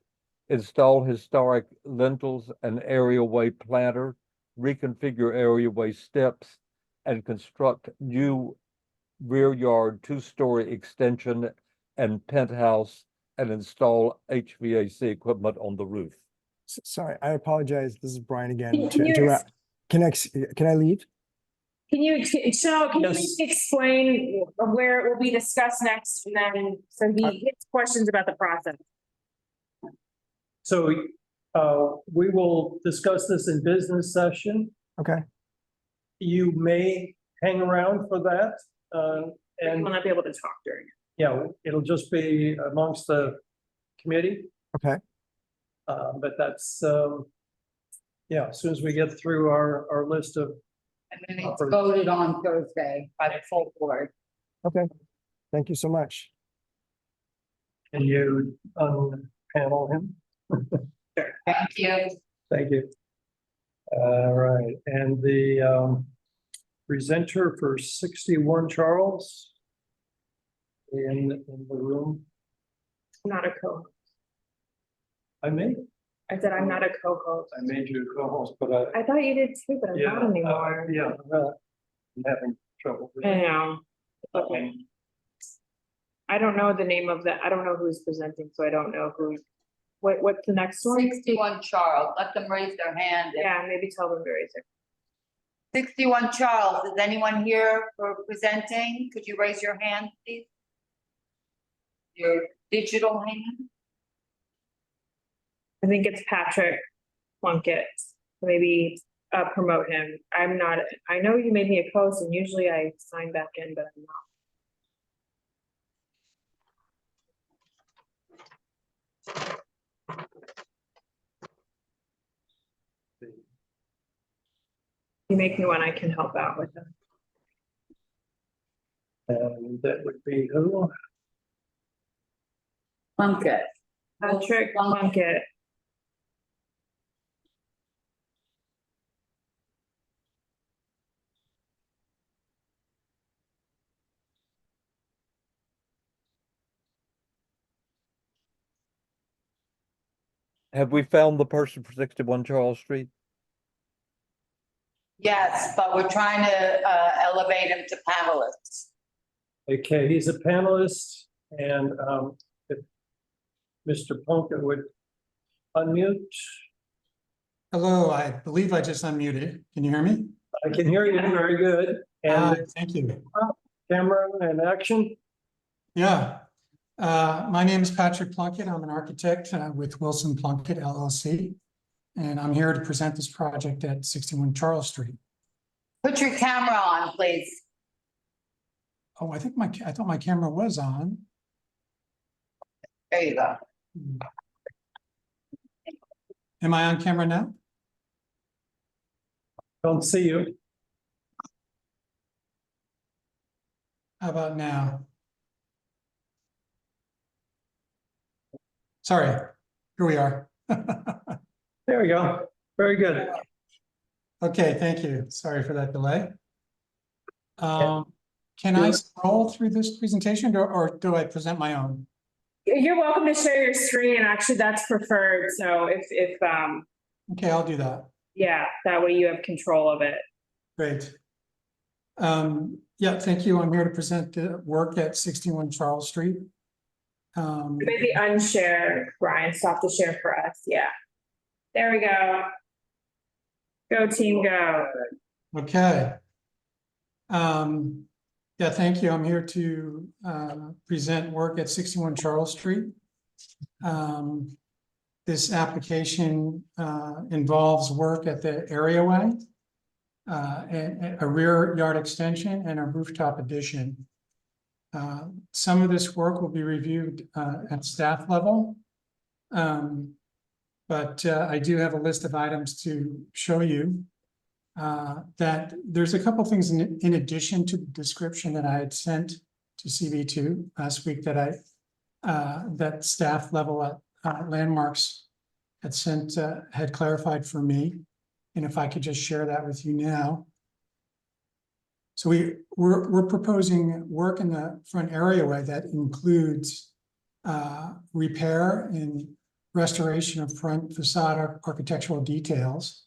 install historic lintels and areaway planter, reconfigure areaway steps, and construct new rear yard two-story extension and penthouse and install HVAC equipment on the roof. Sorry, I apologize. This is Brian again. Can you- Can I leave? Can you, Cheryl, can you Yes. please explain where it will be discussed next, and then, so he gets questions about the process. So we will discuss this in business session. Okay. You may hang around for that. And And will not be able to talk during it. yeah, it'll just be amongst the committee. Okay. But that's, yeah, as soon as we get through our list of, And then it's voted on Thursday by the full board. Okay. Thank you so much. can you unpanel him? Thank you. Thank you. All right, and the presenter for 61 Charles in the room. I'm not a co, I made I'm not a co-host. you a co-host, but I thought you did too, but I'm yeah, not anymore. yeah, I'm having trouble with I it. know. Okay. I don't know the name of I don't know who's presenting, so I don't know who, what's the next one? 61 Charles, let them raise their hand. Yeah, maybe tell them to raise it. 61 Charles, is anyone here for presenting? Could you raise your hand, please? Your digital hand? I think it's Patrick Plunkett. Maybe promote him. I'm not, I know you made me a host and usually I sign back in, but I'm not. You make me one, I can help out with them. And that would be who? Plunkett. Patrick Plunkett. Have we found the person for 61 Charles Street? Yes, but we're trying to elevate him to panelists. Okay, he's a panelist, and if Mr. Plunkett would unmute. Hello, I believe I just unmuted. Can you hear me? I can hear you very good. And Thank you. camera and action. Yeah. My name is Patrick Plunkett. I'm an architect with Wilson Plunkett LLC. And I'm here to present this project at 61 Charles Street. Put your camera on, please. Oh, I thought my camera was on. There you go. Am I on camera now? Don't see you. How about now? Sorry, here we are. There we go. Very good. Okay, thank you. Sorry for that delay. Can I scroll through this presentation or do I present my own? You're welcome to share your screen, and actually that's preferred, so if Okay, I'll do that. yeah, that way you have control of it. Great. Yeah, thank you. I'm here to present the work at 61 Charles Street. Maybe unshare, Brian, stop the share for us, yeah. There we go. Go team, go. Okay. Yeah, thank you. I'm here to present work at 61 Charles Street. This application involves work at the areaway, a rear yard extension, and a rooftop addition. Some of this work will be reviewed at staff level. But I do have a list of items to show you that there's a couple things in addition to the description that I had sent to CB2 last week that that staff level Landmarks had clarified for me. And if I could just share that with you now. So we're proposing work in the front areaway that includes repair and restoration of front facade architectural details.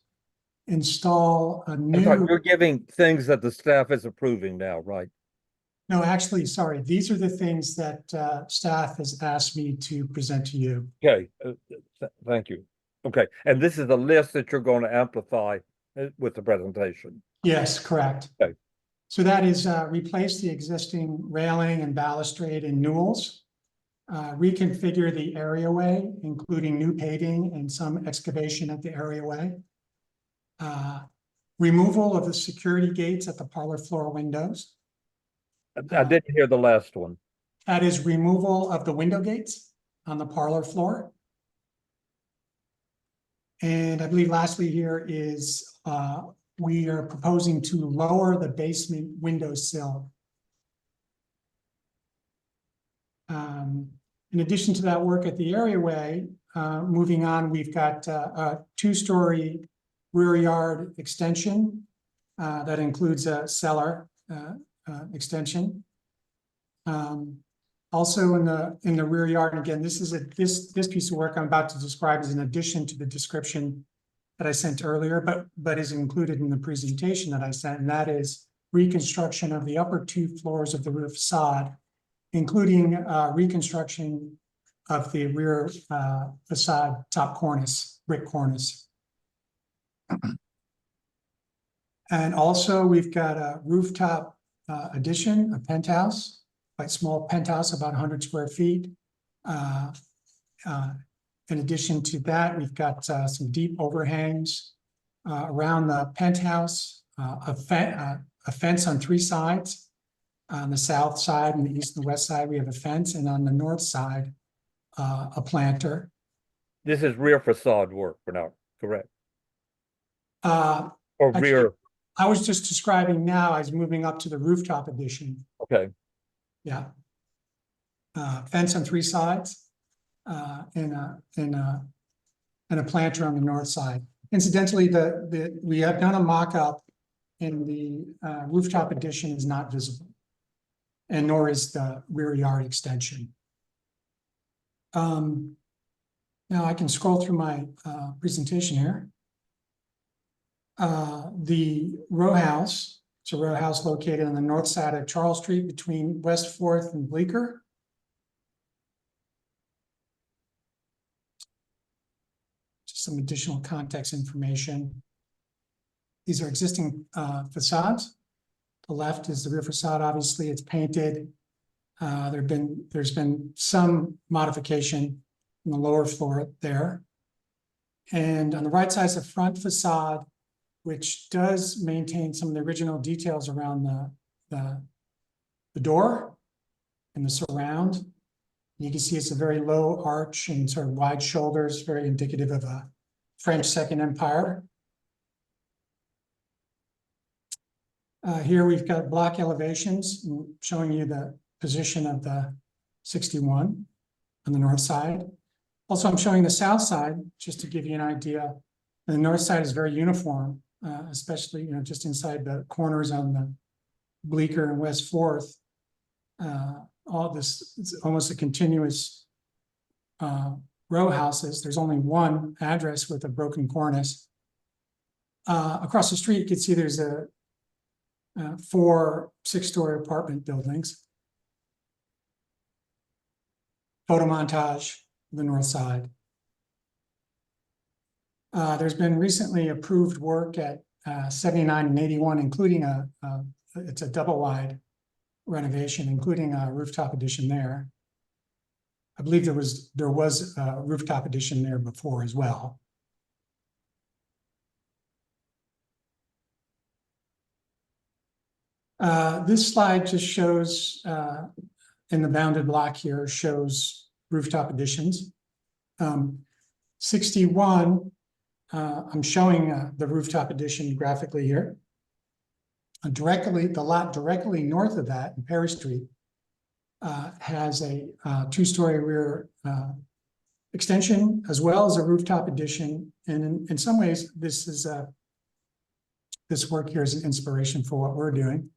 Install a I'm sorry, new, you're giving things that the staff is approving now, right? no, actually, sorry, these are the things that staff has asked me to present to you. Okay, thank you. Okay, and this is the list that you're going to amplify with the presentation. Yes, correct. Okay. So that is replace the existing railing and balustrade and newels, reconfigure the areaway, including new paving and some excavation at the areaway. Removal of the security gates at the parlor floor windows. I didn't hear the last one. That is removal of the window gates on the parlor floor. And I believe lastly here is we are proposing to lower the basement window sill. In addition to that work at the areaway, moving on, we've got a 2-story rear yard extension that includes a cellar extension. Also in the rear yard, and again, this is this piece of work I'm about to describe is in addition to the description that I sent earlier, but is included in the presentation that I sent, and that is reconstruction of the upper 2 floors of the roof facade, including reconstruction of the rear facade top cornice, brick cornice. And also we've got a rooftop addition, a penthouse, quite small penthouse, about 100 square feet. In addition to that, we've got some deep overhangs around the penthouse, a fence on 3 sides. On the south side and the east and the west side, we have a fence, and on the north side, a planter. This is rear facade work for now, correct? Or Actually, rear, I was just describing now, I was moving up to the rooftop addition. okay. Yeah. Fence on 3 sides, and a planter on the north side. Incidentally, we have done a mock-up, and the rooftop addition is not visible, and nor is the rear yard extension. Now I can scroll through my presentation here. The row house, it's a row house located on the north side of Charles Street between West 4th and Bleecker. Just some additional context information. These are existing facades. The left is the rear facade. Obviously, it's painted. There's been some modification in the lower floor there. And on the right side is the front facade, which does maintain some of the original details around the door and the surround. You can see it's a very low arch and sort of wide shoulders, very indicative of a French Second Empire. Here we've got block elevations showing you the position of the 61 on the north side. Also, I'm showing the south side just to give you an idea. The north side is very uniform, especially just inside the corners on the Bleecker and West 4th. All this, it's almost a continuous row houses. There's only one address with a broken cornice. Across the street, you can see there's 4 6-story apartment buildings. Photo montage, the north side. There's been recently approved work at 79 and 81, including it's a double wide renovation, including a rooftop addition there. I believe there was a rooftop addition there before as well. This slide just shows in the bounded block here shows rooftop additions. 61, I'm showing the rooftop addition graphically here. The lot directly north of that in Perry Street has a 2-story rear extension as well as a rooftop addition. And in some ways, this work here is an inspiration for what we're doing.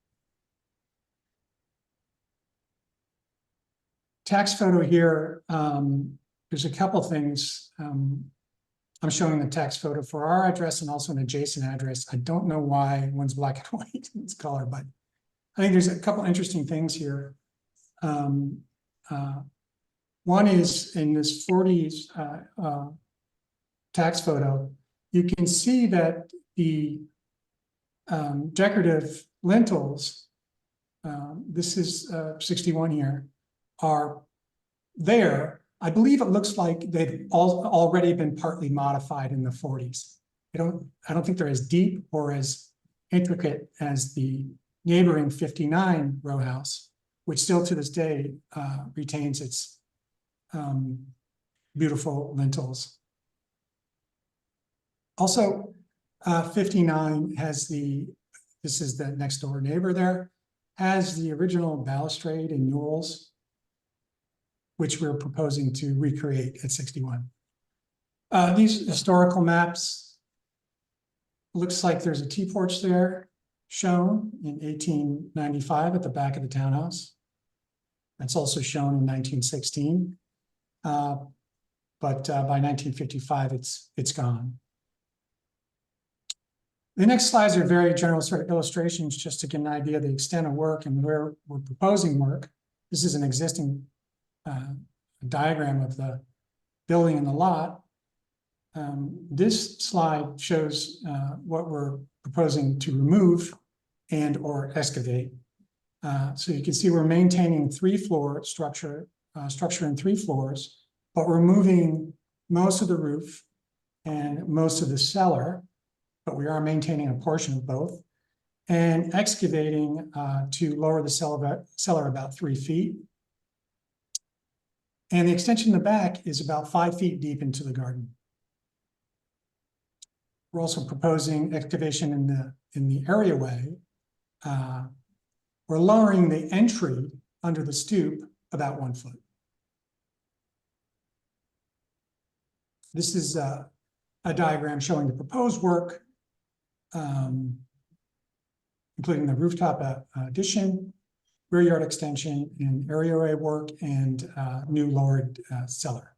Tax photo here, there's a couple things. I'm showing the tax photo for our address and also an adjacent address. I don't know why one's black and white and it's color, but I think there's a couple interesting things here. One is in this 40s tax photo, you can see that the decorative lintels, this is 61 here, are there. I believe it looks like they've already been partly modified in the 40s. I don't think they're as deep or as intricate as the neighboring 59 row house, which still to this day retains its beautiful lintels. Also, 59 has this is the next door neighbor there, has the original balustrade and murals, which we're proposing to recreate at 61. These historical maps, looks like there's a T-porch there shown in 1895 at the back of the townhouse. That's also shown in 1916. But by 1955, it's gone. The next slides are very general sort of illustrations just to get an idea of the extent of work and where we're proposing work. This is an existing diagram of the building and the lot. This slide shows what we're proposing to remove and or excavate. So you can see we're maintaining 3-floor structure in 3 floors, but we're moving most of the roof and most of the cellar, but we are maintaining a portion of both, and excavating to lower the cellar about 3 feet. And the extension in the back is about 5 feet deep into the garden. We're also proposing excavation in the areaway. We're lowering the entry under the stoop about 1 foot. This is a diagram showing the proposed work, including the rooftop addition, rear yard extension, and areaway work, and new lowered cellar.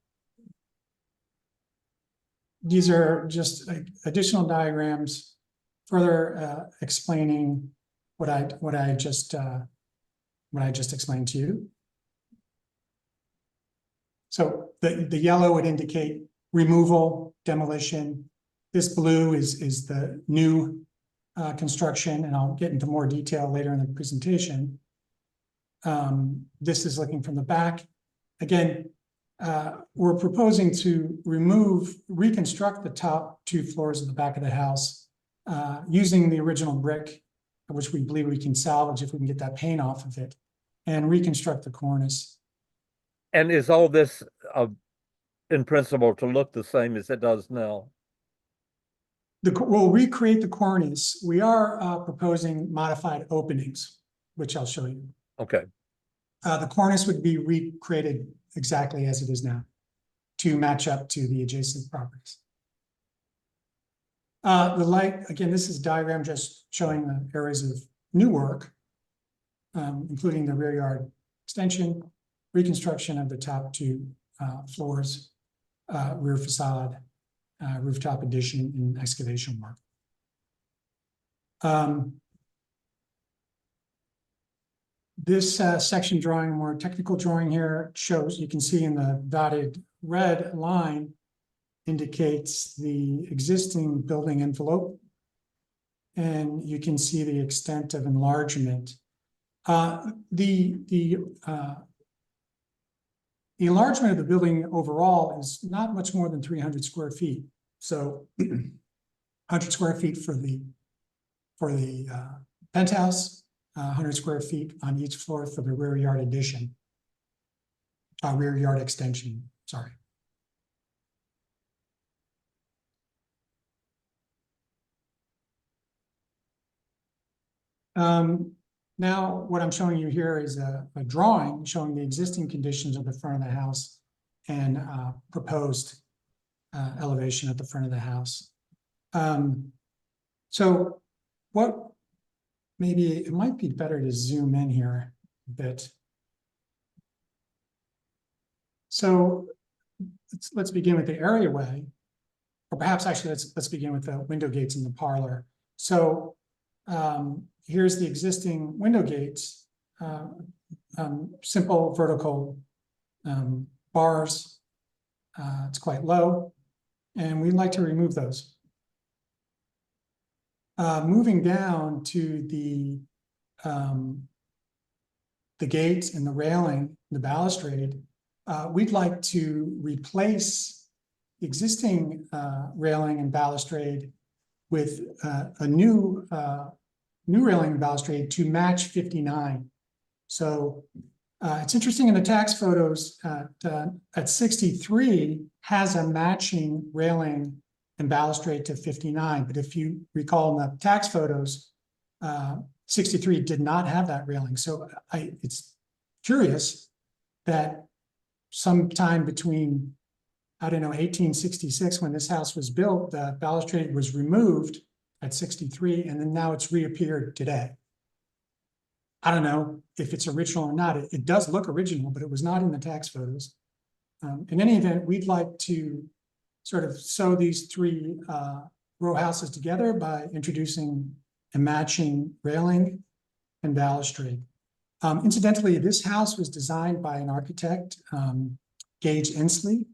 These are just additional diagrams further explaining what I just explained to you. So the yellow would indicate removal, demolition. This blue is the new construction, and I'll get into more detail later in the presentation. This is looking from the back. Again, we're proposing to reconstruct the top 2 floors of the back of the house using the original brick, which we believe we can salvage if we can get that paint off of it, and reconstruct the cornice. And is all this in principle to look the same as it does now? We'll recreate the cornice. We are proposing modified openings, which I'll show you. Okay. The cornice would be recreated exactly as it is now to match up to the adjacent properties. The light, again, this is a diagram just showing the areas of new work, including the rear yard extension, reconstruction of the top 2 floors, rear facade, rooftop addition, and excavation work. This section drawing, a more technical drawing here, shows, you can see in the dotted red line, indicates the existing building envelope, and you can see the extent of enlargement. The enlargement of the building overall is not much more than 300 square feet. So 100 square feet for the penthouse, 100 square feet on each floor for the rear yard addition, rear yard extension, sorry. Now, what I'm showing you here is a drawing showing the existing conditions of the front of the house and proposed elevation at the front of the house. So what, maybe it might be better to zoom in here a bit. So let's begin with the areaway, or perhaps actually let's begin with the window gates in the parlor. So here's the existing window gates, simple vertical bars. It's quite low, and we'd like to remove those. Moving down to the gates and the railing, the balustrade, we'd like to replace the existing railing and balustrade with a new railing and balustrade to match 59. So it's interesting, in the tax photos at 63 has a matching railing and balustrade to 59. But if you recall in the tax photos, 63 did not have that railing. So it's curious that sometime between, I don't know, 1866, when this house was built, the balustrade was removed at 63, and then now it's reappeared today. I don't know if it's original or not. It does look original, but it was not in the tax photos. In any event, we'd like to sort of sew these three row houses together by introducing a matching railing and balustrade. Incidentally, this house was designed by an architect, Gage Inslee,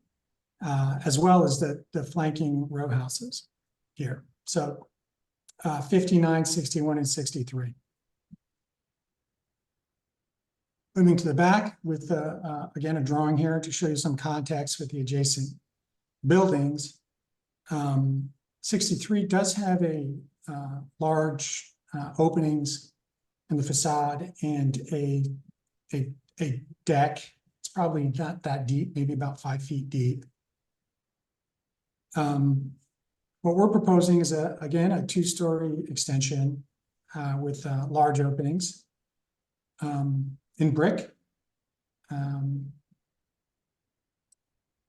as well as the flanking row houses here. So 59, 61, and 63. Moving to the back with, again, a drawing here to show you some context with the adjacent buildings. 63 does have a large openings in the facade and a deck. It's probably not that deep, maybe about 5 feet deep. What we're proposing is again a 2-story extension with large openings in brick. And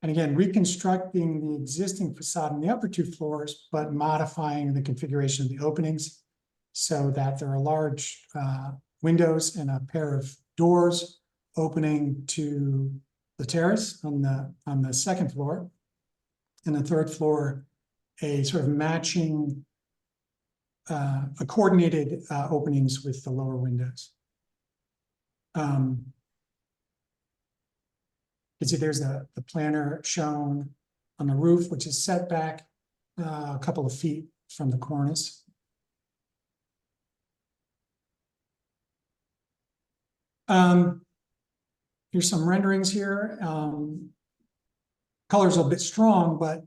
again, reconstructing the existing facade on the upper 2 floors, but modifying the configuration of the openings so that there are large windows and a pair of doors opening to the terrace on the 2nd floor. And the 3rd floor, a sort of matching, a coordinated openings with the lower windows. You can see there's the planter shown on the roof, which is set back a couple of feet from the cornice. Here's some renderings here. Color's a bit strong, but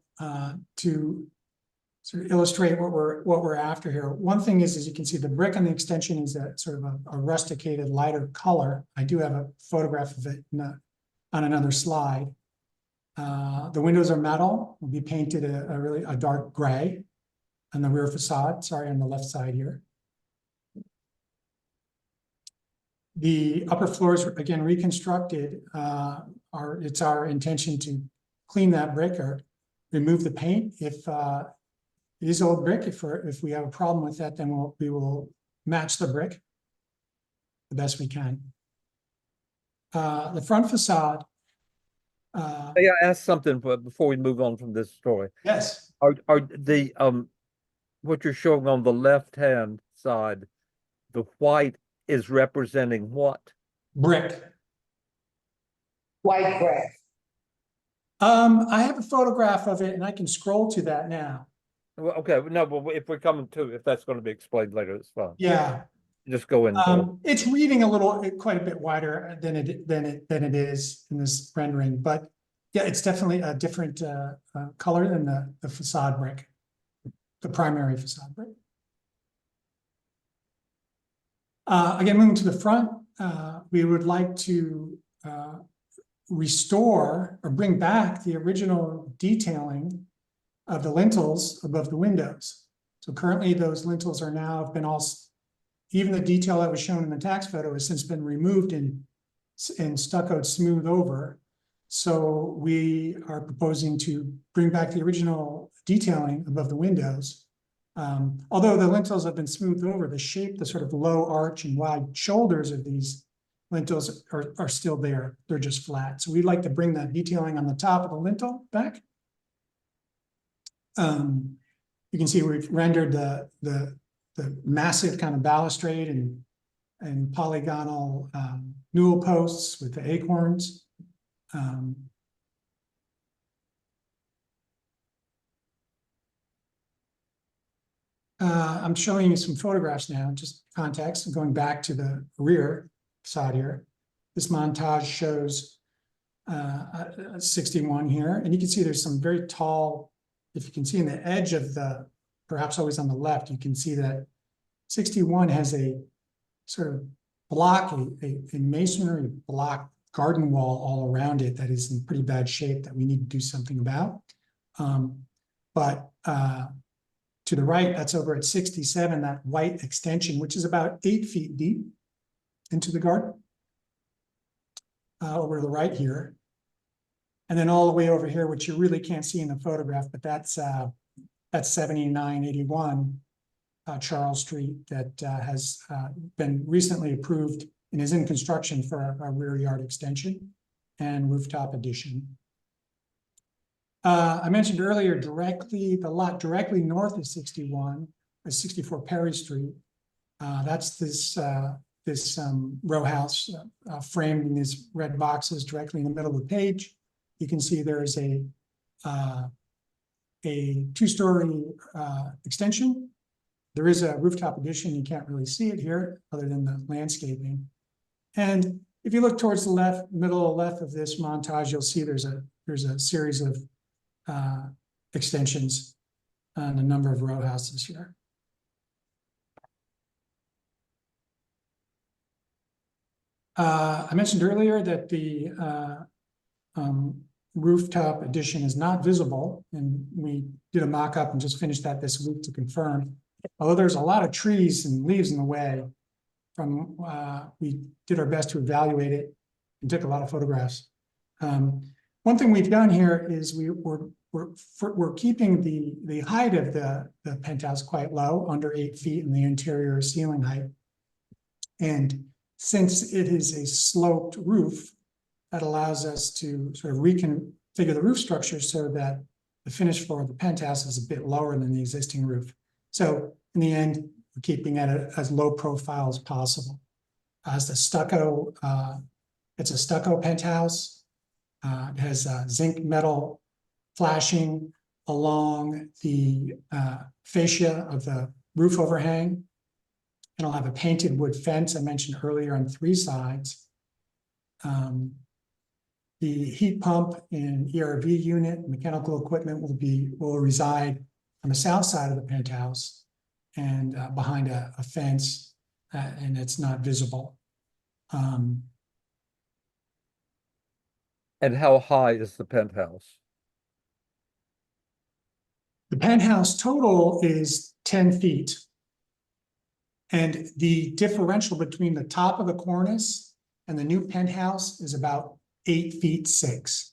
to sort of illustrate what we're after here. One thing is, as you can see, the brick on the extension is a sort of a rusticated lighter color. I do have a photograph of it on another slide. The windows are metal, will be painted a dark gray on the rear facade, sorry, on the left side here. The upper floors, again, reconstructed. It's our intention to clean that brick or remove the paint. If it is old brick, if we have a problem with that, then we will match the brick the best we can. The front facade. May I ask something before we move on from this story? Yes. Are the what you're showing on the left-hand side, the white is representing what? Brick. White brick. I have a photograph of it and I can scroll to that now. Well, okay, no, but if we're coming to, if that's going to be explained later, it's fine. Yeah. Just go in. It's reading quite a bit wider than it is in this rendering, but yeah, it's definitely a different color than the facade brick, the primary facade brick. Again, moving to the front, we would like to restore or bring back the original detailing of the lintels above the windows. So currently those lintels are now have been all, even the detail that was shown in the tax photo has since been removed and stuccoed smooth over. So we are proposing to bring back the original detailing above the windows. Although the lintels have been smoothed over, the shape, the sort of low arch and wide shoulders of these lintels are still there. They're just flat. So we'd like to bring that detailing on the top of the lintel back. You can see we've rendered the massive kind of balustrade and polygonal newel posts with the acorns. I'm showing you some photographs now, just context, and going back to the rear side here. This montage shows 61 here, and you can see there's some very tall, if you can see in the edge of the, perhaps always on the left, you can see that 61 has a sort of block, a masonry block garden wall all around it that is in pretty bad shape that we need to do something about. But to the right, that's over at 67, that white extension, which is about 8 feet deep into the garden. Over to the right here. And then all the way over here, which you really can't see in the photograph, but that's 7981 Charles Street that has been recently approved and is in construction for a rear yard extension and rooftop addition. I mentioned earlier the lot directly north of 61 is 64 Perry Street. That's this row house framed in these red boxes directly in the middle of the page. You can see there is a 2-story extension. There is a rooftop addition. You can't really see it here other than the landscaping. And if you look towards the left, middle left of this montage, you'll see there's a series of extensions on a number of row houses here. I mentioned earlier that the rooftop addition is not visible, and we did a mock-up and just finished that this week to confirm. Although there's a lot of trees and leaves in the way, we did our best to evaluate it and took a lot of photographs. One thing we've done here is we're keeping the height of the penthouse quite low, under 8 feet in the interior ceiling height. And since it is a sloped roof, that allows us to sort of reconfigure the roof structure so that the finished floor of the penthouse is a bit lower than the existing roof. So in the end, we're keeping it as low profile as possible. As the stucco, it's a stucco penthouse. It has zinc metal flashing along the fascia of the roof overhang. It'll have a painted wood fence I mentioned earlier on 3 sides. The heat pump and ERV unit, mechanical equipment will reside on the south side of the penthouse and behind a fence, and it's not visible. And how high is the penthouse? The penthouse total is 10 feet. And the differential between the top of the cornice and the new penthouse is about 8 feet 6.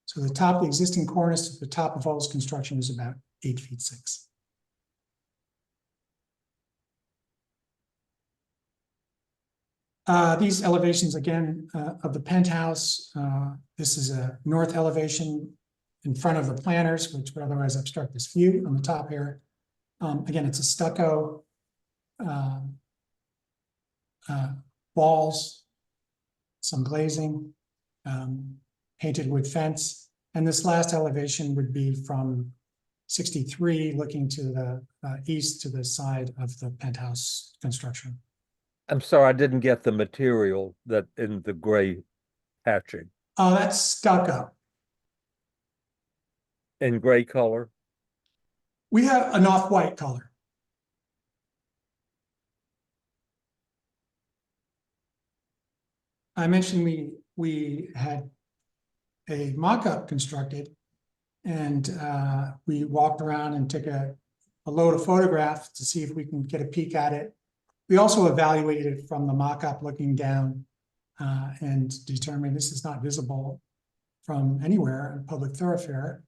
So the top of the existing cornice to the top of all this construction is about 8 feet 6. These elevations again of the penthouse. This is a north elevation in front of the planters, which would otherwise obstruct this view on the top here. Again, it's a stucco walls, some glazing, painted wood fence. And this last elevation would be from 63 looking to the east to the side of the penthouse construction. I'm sorry, I didn't get the material that in the gray hatching. That's stucco. In gray color? We have an off-white color. I mentioned we had a mock-up constructed, and we walked around and took a load of photographs to see if we can get a peek at it. We also evaluated it from the mock-up looking down and determined this is not visible from anywhere in a public thoroughfare.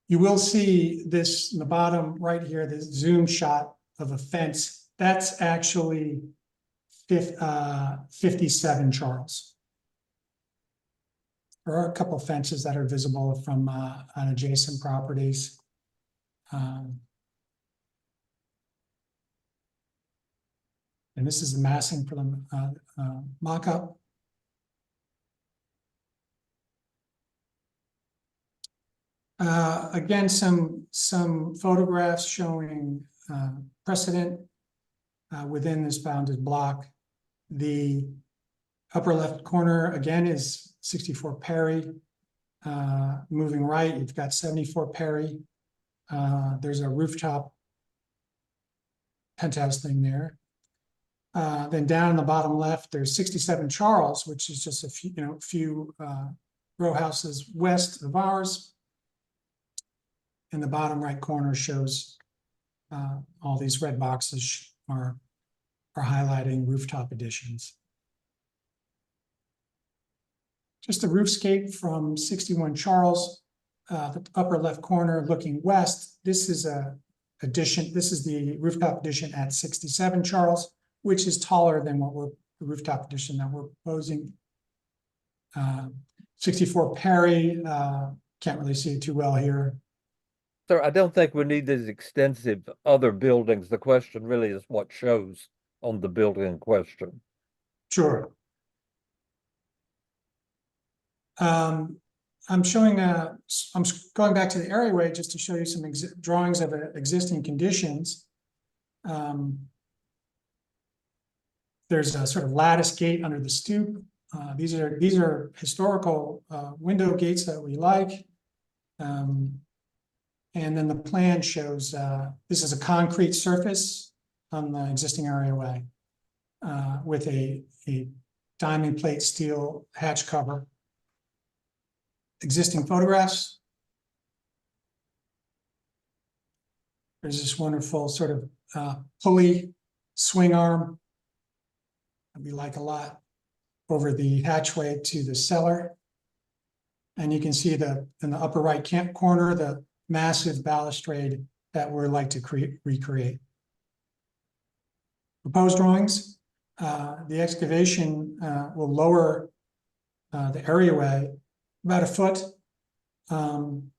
You will see this in the bottom right here, this zoom shot of a fence. That's actually 57 Charles. There are a couple of fences that are visible from on adjacent properties. And this is the massing for the mock-up. Again, some photographs showing precedent within this bounded block. The upper left corner again is 64 Perry. Moving right, you've got 74 Perry. There's a rooftop penthouse thing there. Then down in the bottom left, there's 67 Charles, which is just a few row houses west of ours. And the bottom right corner shows all these red boxes are highlighting rooftop additions. Just a roofscape from 61 Charles, the upper left corner looking west. This is a addition. This is the rooftop addition at 67 Charles, which is taller than the rooftop addition that we're proposing. 64 Perry, can't really see it too well here. Sir, I don't think we need these extensive other buildings. The question really is what shows on the building in question. Sure. I'm showing I'm going back to the areaway just to show you some drawings of existing conditions. There's a sort of lattice gate under the stoop. These are historical window gates that we like. And then the plan shows this is a concrete surface on the existing areaway with a diamond plate steel hatch cover. Existing photographs. There's this wonderful sort of pulley swing arm that we like a lot over the hatchway to the cellar. And you can see in the upper right corner, the massive balustrade that we'd like to recreate. Proposed drawings, the excavation will lower the areaway about a foot. In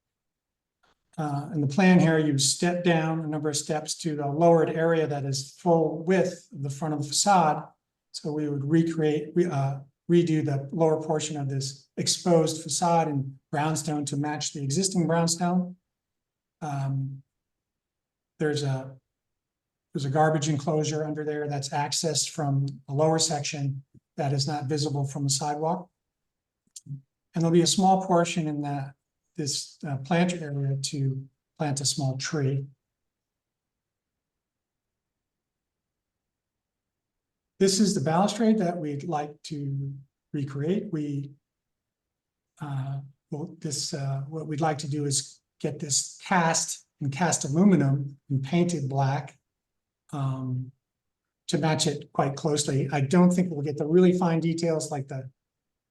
the plan here, you step down a number of steps to the lowered area that is full width of the front of the facade. So we would redo the lower portion of this exposed facade in brownstone to match the existing brownstone. There's a garbage enclosure under there that's accessed from a lower section that is not visible from the sidewalk. And there'll be a small portion in this planter area to plant a small tree. This is the balustrade that we'd like to recreate. What we'd like to do is get this cast aluminum and painted black to match it quite closely. I don't think we'll get the really fine details like the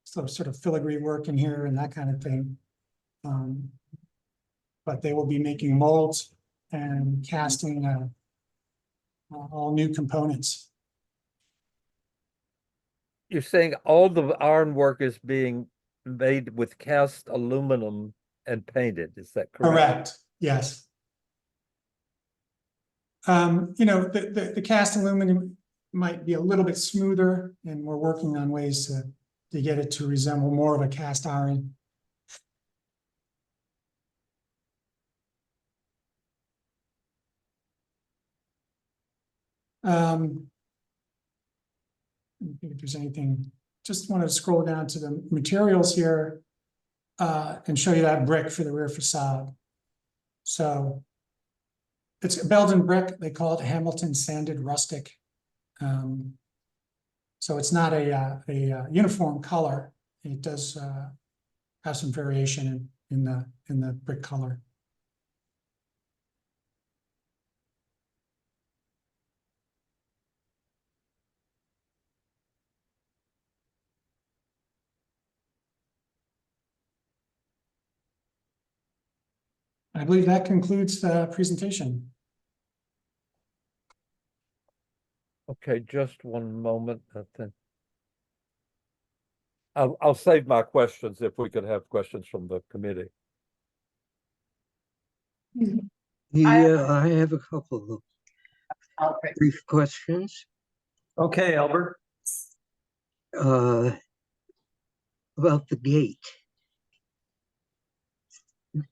sort of filigree work in here and that kind of thing. But they will be making molds and casting all new components. You're saying all the ironwork is being made with cast aluminum and painted, is that correct? Correct, yes. The cast aluminum might be a little bit smoother, and we're working on ways to get it to resemble more of a cast iron. I don't think if there's anything, just want to scroll down to the materials here and show you that brick for the rear facade. So it's a Belgian brick. They call it Hamilton sanded rustic. So it's not a uniform color. It does have some variation in the brick color. I believe that concludes the presentation. Okay, just one moment, I think. I'll save my questions if we could have questions from the committee. Yeah, I have a couple of Albert. brief questions. Okay, Albert. Uh, about the gate.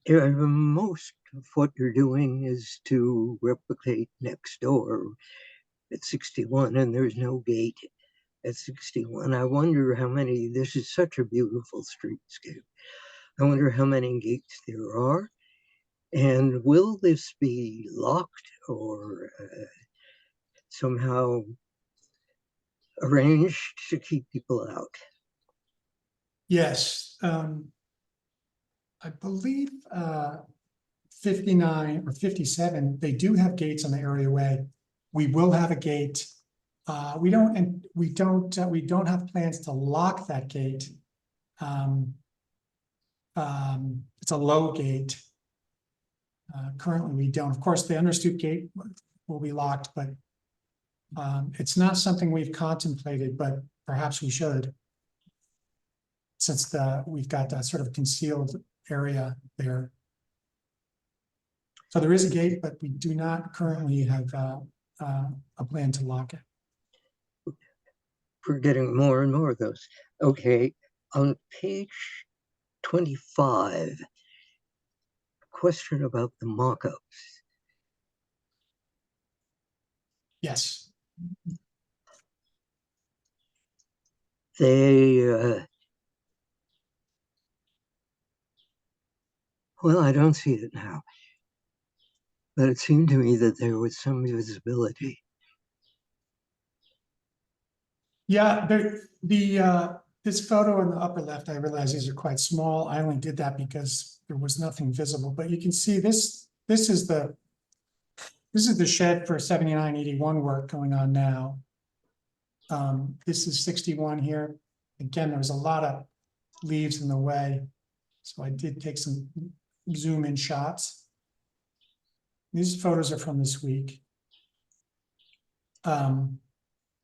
Most of what you're doing is to replicate next door at 61, and there's no gate at 61. I wonder how many, this is such a beautiful streetscape. I wonder how many gates there are. And will this be locked or somehow arranged to keep people out? Yes, I believe 59 or 57, they do have gates on the areaway. We will have a gate. We don't have plans to lock that gate. It's a low gate. Currently, we don't. Of course, the understoop gate will be locked, but it's not something we've contemplated, but perhaps we should. Since we've got that sort of concealed area there. So there is a gate, but we do not currently have a plan to lock it. We're getting more and more of those. Okay, on page 25, question about the mock-ups. Yes. They, well, I don't see it now, but it seemed to me that there was some visibility. Yeah, this photo in the upper left, I realize these are quite small. I only did that because there was nothing visible, but you can see this is the shed for 7981 work going on now. This is 61 here. Again, there's a lot of leaves in the way. So I did take some zoom in shots. These photos are from this week.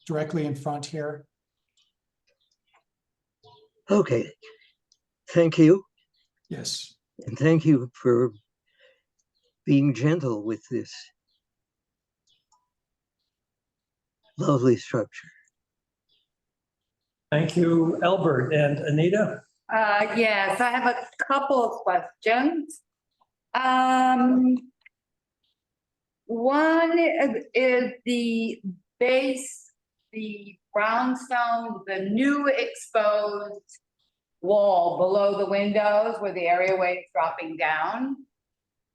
Directly in front here. Okay, thank you. Yes. And thank you for being gentle with this lovely structure. Thank you, Albert. And Anita? Yes, I have a couple of questions. One is the base, the brownstone, the new exposed wall below the windows where the areaway is dropping down.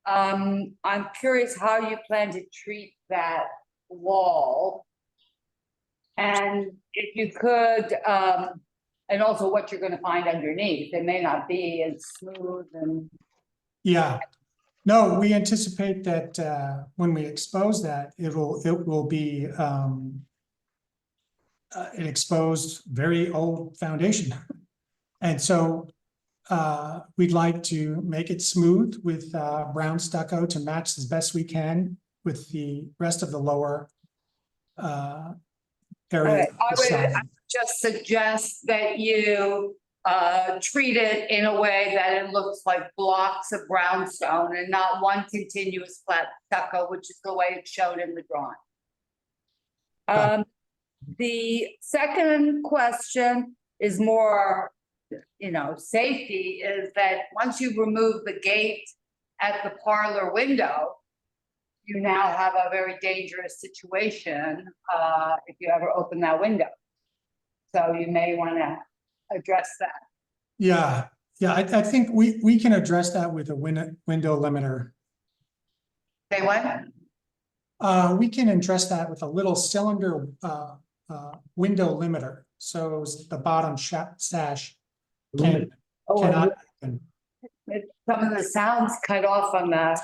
I'm curious how you plan to treat that wall. And if you could, and also what you're going to find underneath. It may not be as smooth and. Yeah. No, we anticipate that when we expose that, it will be an exposed, very old foundation. And so we'd like to make it smooth with brown stucco to match as best we can with the rest of the lower area. I would just suggest that you treat it in a way that it looks like blocks of brownstone and not one continuous flat stucco, which is the way it's shown in the drawing. The second question is more, safety, is that once you remove the gate at the parlor window, you now have a very dangerous situation if you ever open that window. So you may want to address that. Yeah, I think we can address that with a window limiter. Say what? We can address that with a little cylinder window limiter. So the bottom sash cannot open. Some of the sounds cut off on the.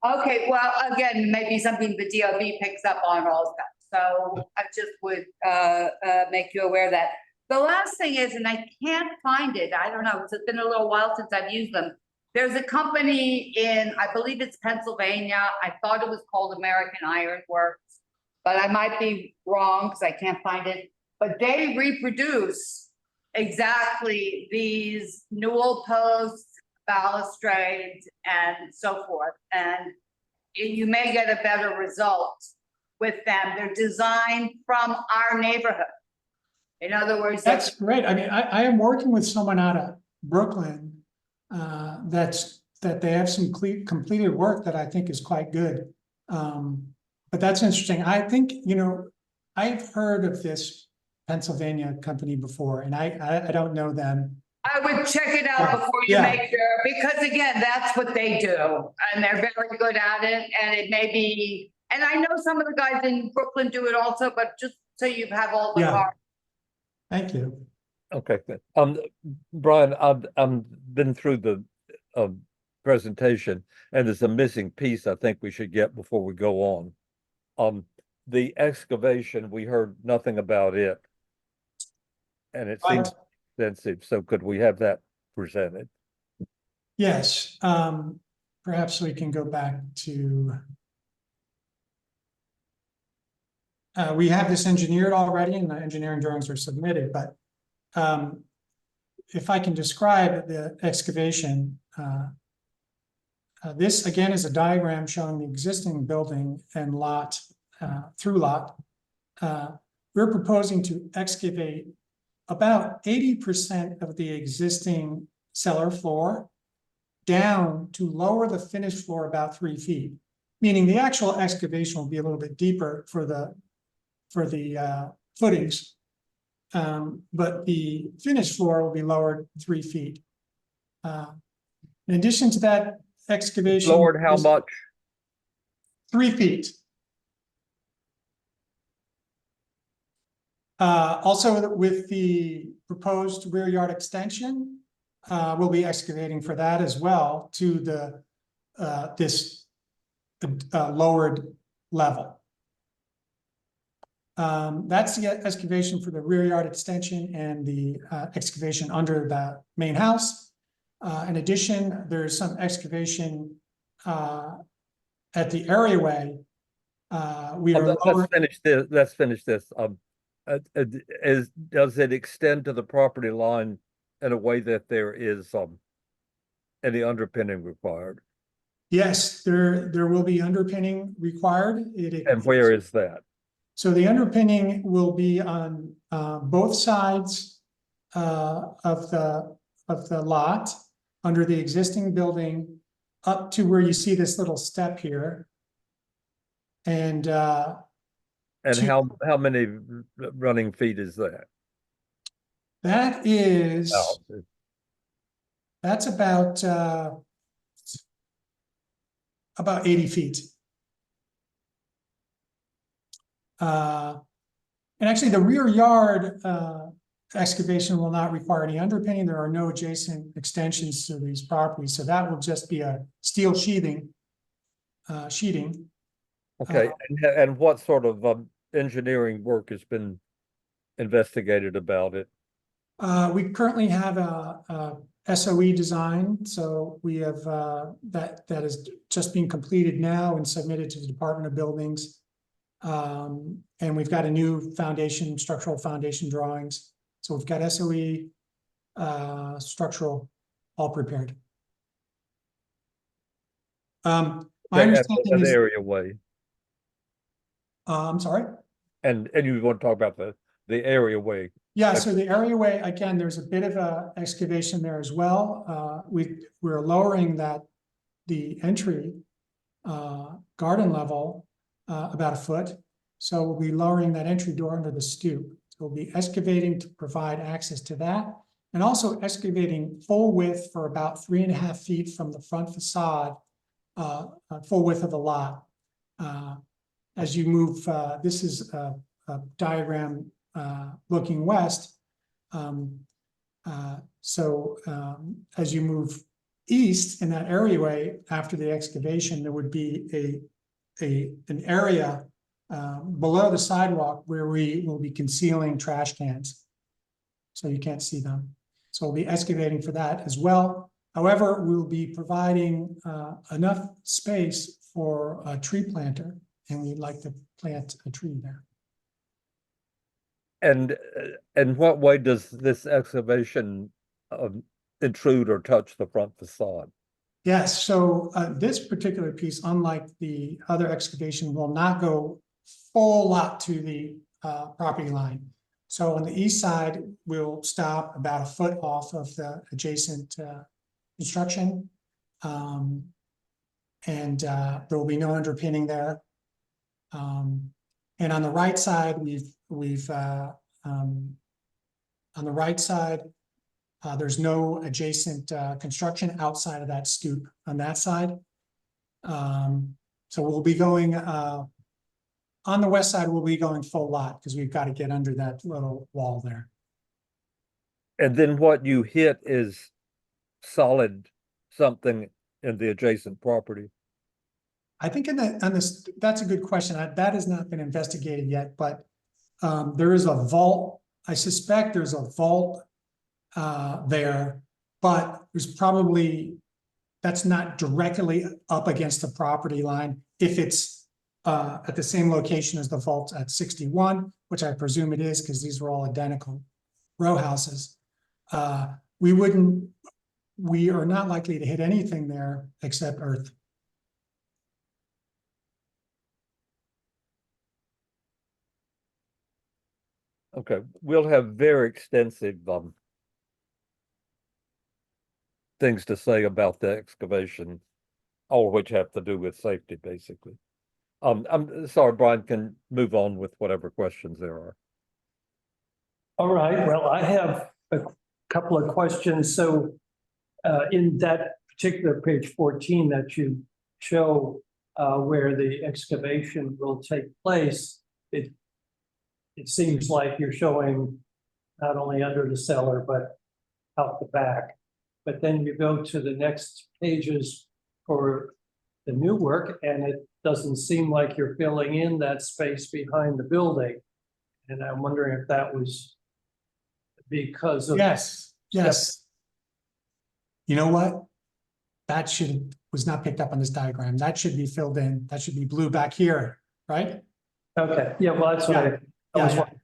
Okay, well, again, maybe something the DOB picks up on also. So I just would make you aware of that. The last thing is, and I can't find it, I don't know, it's been a little while since I've used them. there's a company in, I believe it's Pennsylvania. I thought it was called American Iron Works, but I might be wrong because I can't find it. But they reproduce exactly these newel posts, balustrades, and so forth. And you may get a better result with them. They're designed from our neighborhood. In other words, That's great. I mean, I am working with someone out of Brooklyn. That they have some completed work that I think is quite good. But that's interesting. I think, I've heard of this Pennsylvania company before, and I don't know them. I would check it out before you Yeah. make sure, because again, that's what they do, and they're very good at it, and it may be, and I know some of the guys in Brooklyn do it also, but just so you have all the Yeah. cards. Thank you. Okay, good. Brian, I've been through the presentation, and there's a missing piece I think we should get before we go on. The excavation, we heard nothing about it. And it seems extensive, so could we have that presented? Yes, perhaps we can go back to. We have this engineered already, and the engineering drawings are submitted, but if I can describe the excavation, this again is a diagram showing the existing building and lot, through lot. We're proposing to excavate about 80% of the existing cellar floor down to lower the finished floor about 3 feet, meaning the actual excavation will be a little bit deeper for the footings. But the finished floor will be lowered 3 feet. In addition to that excavation. Lowered how much? 3 feet. Also with the proposed rear yard extension, we'll be excavating for that as well to the this lowered level. That's the excavation for the rear yard extension and the excavation under the main house. In addition, there's some excavation at the areaway. Let's finish this. Does it extend to the property line in a way that there is any underpinning required? Yes, there will be underpinning required. And where is that? So the underpinning will be on both sides of the lot under the existing building up to where you see this little step here. And how many running feet is that? That is, that's about 80 feet. And actually the rear yard excavation will not require any underpinning. There are no adjacent extensions to these properties. So that will just be a steel sheeting. Okay, and what sort of engineering work has been investigated about it? We currently have a SOE design, so we have that is just being completed now and submitted to the Department of Buildings. And we've got a new structural foundation drawings. So we've got SOE, structural, all prepared. My understanding is area way. I'm sorry. And you want to talk about the area way? Yeah, so the areaway, again, there's a bit of a excavation there as well. We're lowering the entry garden level about a foot. So we'll be lowering that entry door under the stoop. So we'll be excavating to provide access to that, and also excavating full width for about 3.5 feet from the front facade, full width of the lot. As you move, this is a diagram looking west. As you move east in that areaway after the excavation, there would be an area below the sidewalk where we will be concealing trash cans, so you can't see them. So we'll be excavating for that as well. However, we'll be providing enough space for a tree planter, and we'd like to plant a tree there. And in what way does this excavation intrude or touch the front facade? Yes, so this particular piece, unlike the other excavation, will not go full lot to the property line. So on the east side, we'll stop about a foot off of the adjacent construction. And there will be no underpinning there. And on the right side, on the right side, there's no adjacent construction outside of that stoop on that side. So we'll be going on the west side, we'll be going full lot because we've got to get under that little wall there. And then what you hit is solid something in the adjacent property. I think on this, that's a good question. That has not been investigated yet, but there is a vault. I suspect there's a vault there, but there's probably, that's not directly up against the property line. If it's at the same location as the vault at 61, which I presume it is because these were all identical row houses, we are not likely to hit anything there except earth. Okay, we'll have very extensive things to say about the excavation, all of which have to do with safety, basically. I'm sorry, Brian can move on with whatever questions there are. All right, well, I have a couple of questions. So in that particular page 14 that you show where the excavation will take place, it seems like you're showing not only under the cellar, but out the back. But then you go to the next pages for the new work, and it doesn't seem like you're filling in that space behind the building. And I'm wondering if that was because of. Yes. You know what? That was not picked up on this diagram. That should be filled in. That should be blue back here, right? Okay, yeah, well, that's what I was wondering.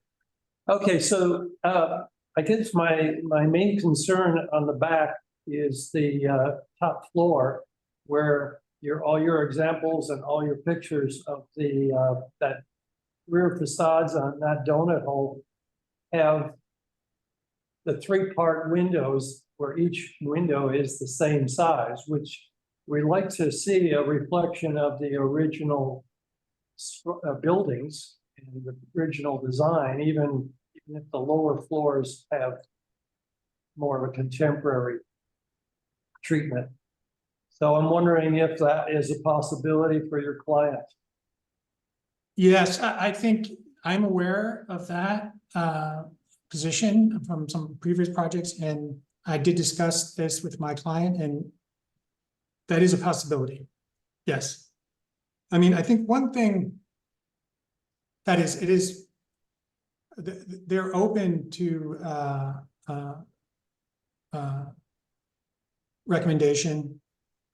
Okay, so I guess my main concern on the back is the top floor where all your examples and all your pictures of the that rear facades on that donut hole have the three-part windows where each window is the same size, which we like to see a reflection of the original buildings and the original design, even if the lower floors have more of a contemporary treatment. So I'm wondering if that is a possibility for your client. Yes, I think I'm aware of that position from some previous projects, and I did discuss this with my client, and that is a possibility. Yes. I mean, I think one thing that is, they're open to recommendation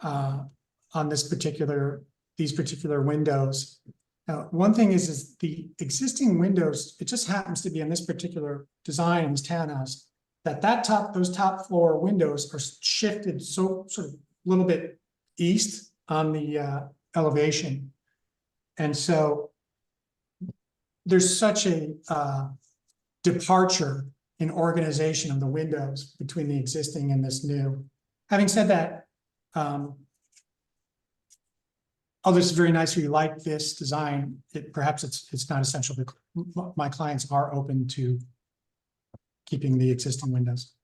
on these particular windows. Now, one thing is the existing windows, it just happens to be in this particular design in this townhouse, those top floor windows are shifted so sort of a little bit east on the elevation. And so there's such a departure in organization of the windows between the existing and this new. Having said that, this is very nice. We like this design. Perhaps it's not essential, but my clients are open to keeping the existing windows.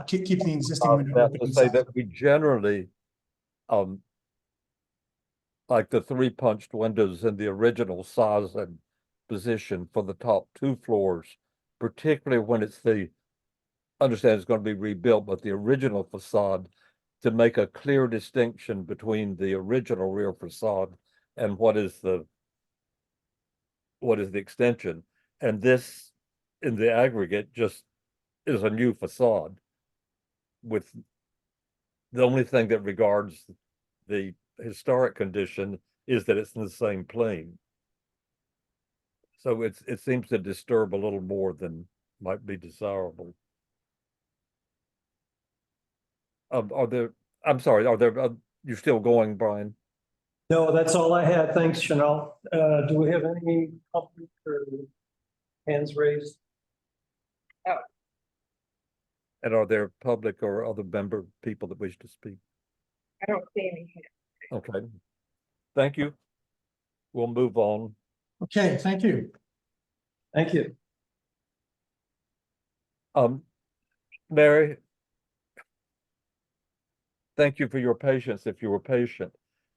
Keep the existing window. To say that we generally, like the three punched windows in the original size and position for the top two floors, particularly when it's understand it's going to be rebuilt, but the original facade, to make a clear distinction between the original rear facade and what is the extension. And this, in the aggregate, just is a new facade. with the only thing that regards the historic condition is that it's in the same plane. So it seems to disturb a little more than might be desirable. I'm sorry, you're still going, Brian? No, that's all I had. Thanks, Chanel. Do we have any public or hands raised? And are there public or other member people that wish to speak? I don't see any here. Okay. Thank you. We'll move on. Okay, thank you. Thank you. Mary, thank you for your patience, if you were patient.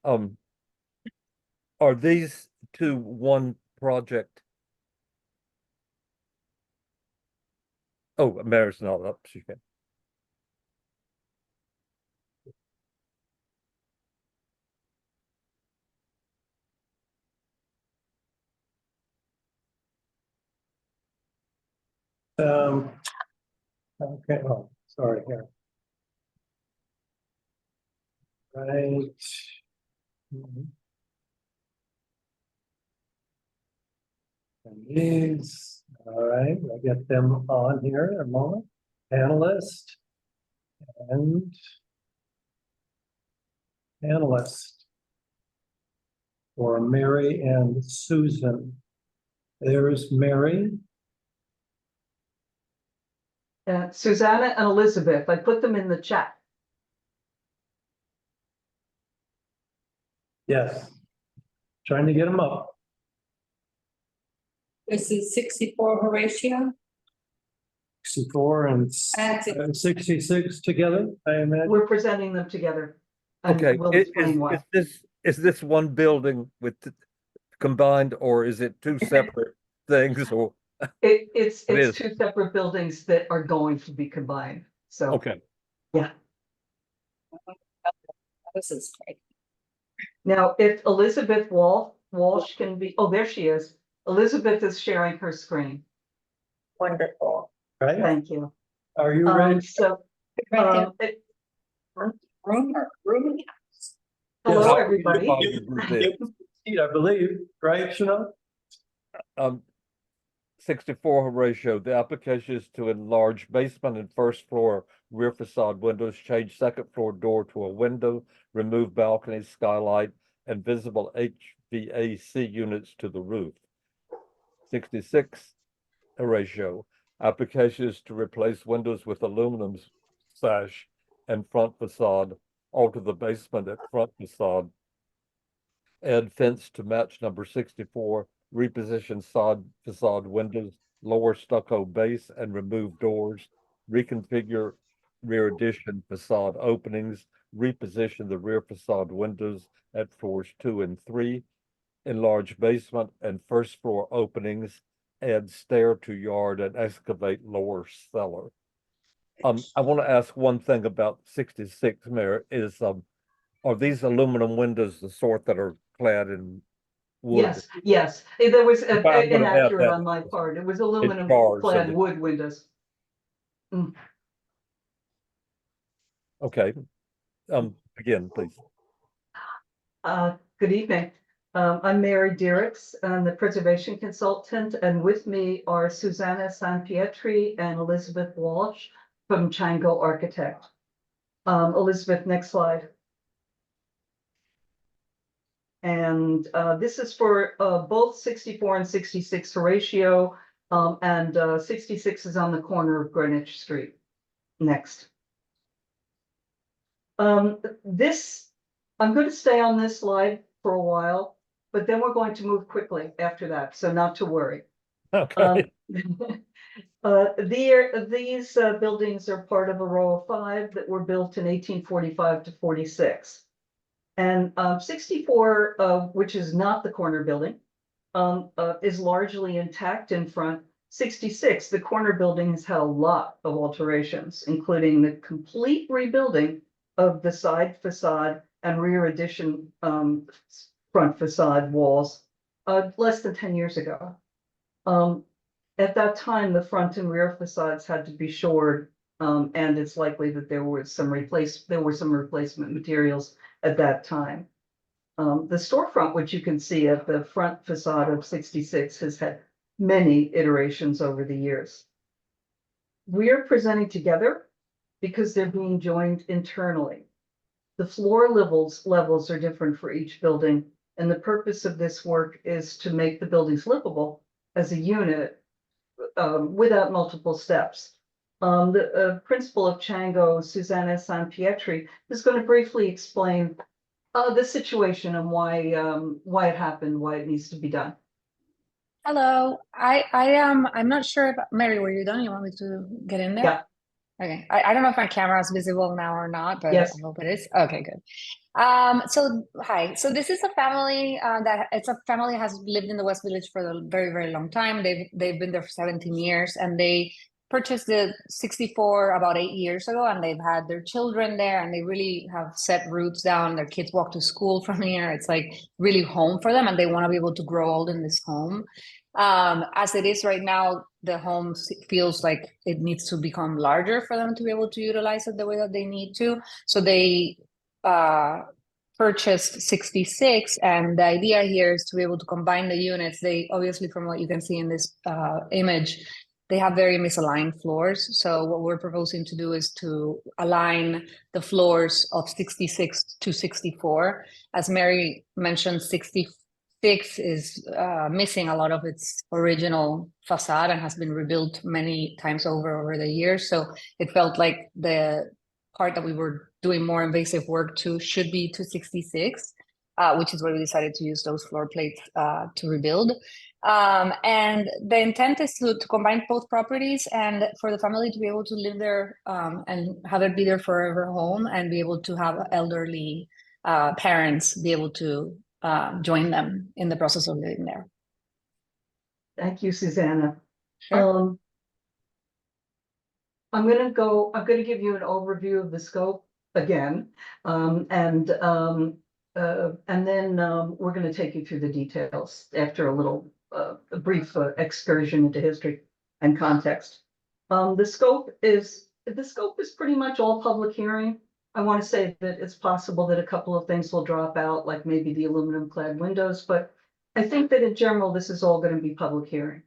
Are these two one project? Oh, Mary's not up, she can. Okay, oh, sorry, here. Right. And these, all right, I'll get them on here in a moment. Panelist. And panelist. For Mary and Susan. There's Mary. Susanna and Elizabeth, I put them in the chat. Yes. Trying to get them up. This is 64 Horatio. 64 and And 66 together, I imagine. We're presenting them together. and Okay, we'll explain why. is this one building with combined, or is it two separate things, or? It's It is. two separate buildings that are going to be combined, so. Okay, Yeah. this is great. Now, if Elizabeth Walsh can be, oh, there she is. Elizabeth is sharing her screen. Wonderful. Right? Thank you. Are you ready? So, Right there. it- Rooming house. hello, How- everybody. I believe, right, Chanel? 64 Horatio, the application is to enlarge basement and first floor rear facade windows, change second floor door to a window, remove balconies, skylight, and visible HVAC units to the roof. 66 Horatio, application is to replace windows with aluminum sash and front facade, alter the basement at front facade, add fence to match number 64, reposition facade windows, lower stucco base and remove doors, reconfigure rear addition facade openings, reposition the rear facade windows at floors 2 and 3, enlarge basement and first floor openings, add stair to yard and excavate lower cellar. I want to ask one thing about 66, Mayor, is are these aluminum windows the sort that are clad in wood? Yes, there was I'm gonna add inaccurate that. on my part. It was aluminum bars, so clad that- wood windows. Okay, again, please. Good evening. I'm Mary Diericks. I'm the preservation consultant, and with me are Susanna San Pietri and Elizabeth Walsh from Chango Architect. Elizabeth, next slide. And this is for both 64 and 66 Horatio, and 66 is on the corner of Greenwich Street. Next. I'm going to stay on this slide for a while, but then we're going to move quickly after that, so not to worry. Okay. These buildings are part of a row of 5 that were built in 1845 to 46. And 64, which is not the corner building, is largely intact in front. 66, the corner building has had a lot of alterations, including the complete rebuilding of the side facade and rear addition front facade walls less than 10 years ago. At that time, the front and rear facades had to be shored And it's likely that there were some replacement materials at that time. The storefront, which you can see at the front facade of 66, has had many iterations over the years. We are presenting together because they're being joined internally. The floor levels are different for each building, and the purpose of this work is to make the buildings livable as a unit without multiple steps. The principal of Chango, Susanna San Pietri, is going to briefly explain the situation and why it happened, why it needs to be done. Hello, I'm not sure if, Mary, were you done? You want me to get in there? Yeah. Okay, I don't know if my camera is visible now or not, but Yes. I hope it is. Okay, good. So hi, so this is a family it's a family that has lived in the West Village for a very, very long time. They've been there for 17 years, and they purchased the 64 about 8 years ago, and they've had their children there, and they really have set roots down. Their kids walk to school from here. It's like really home for them, and they want to be able to grow old in this home. As it is right now, the home feels like it needs to become larger for them to be able to utilize it the way that they need to. So they purchased 66, and the idea here is to be able to combine the units. They obviously, from what you can see in this image, they have very misaligned floors. So what we're proposing to do is to align the floors of 66 to 64. As Mary mentioned, 66 is missing a lot of its original facade and has been rebuilt many times over the years. So it felt like the part that we were doing more invasive work to should be to 66, which is why we decided to use those floor plates to rebuild. And the intent is to combine both properties and for the family to be able to live there and have it be their forever home, and be able to have elderly parents be able to join them in the process of living there. Thank you, Susanna. Sure. I'm gonna give you an overview of the scope again, and then we're gonna take you through the details after a brief excursion into history and context. The scope is pretty much all public hearing. I want to say that it's possible that a couple of things will drop out, like maybe the aluminum clad windows, but I think that in general, this is all going to be public hearing.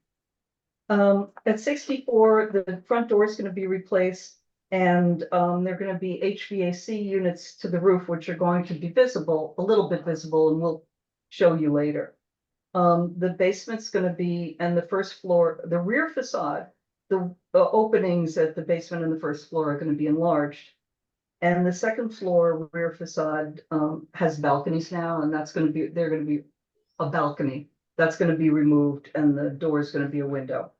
At 64, the front door is going to be replaced, and there are going to be HVAC units to the roof, which are going to be visible, a little bit visible, and we'll show you later. The basement's going to be, and the first floor, the rear facade, the openings at the basement and the first floor are going to be enlarged. And the second floor rear facade has balconies now, and they're going to be a balcony. That's going to be removed, and the door is going to be a window.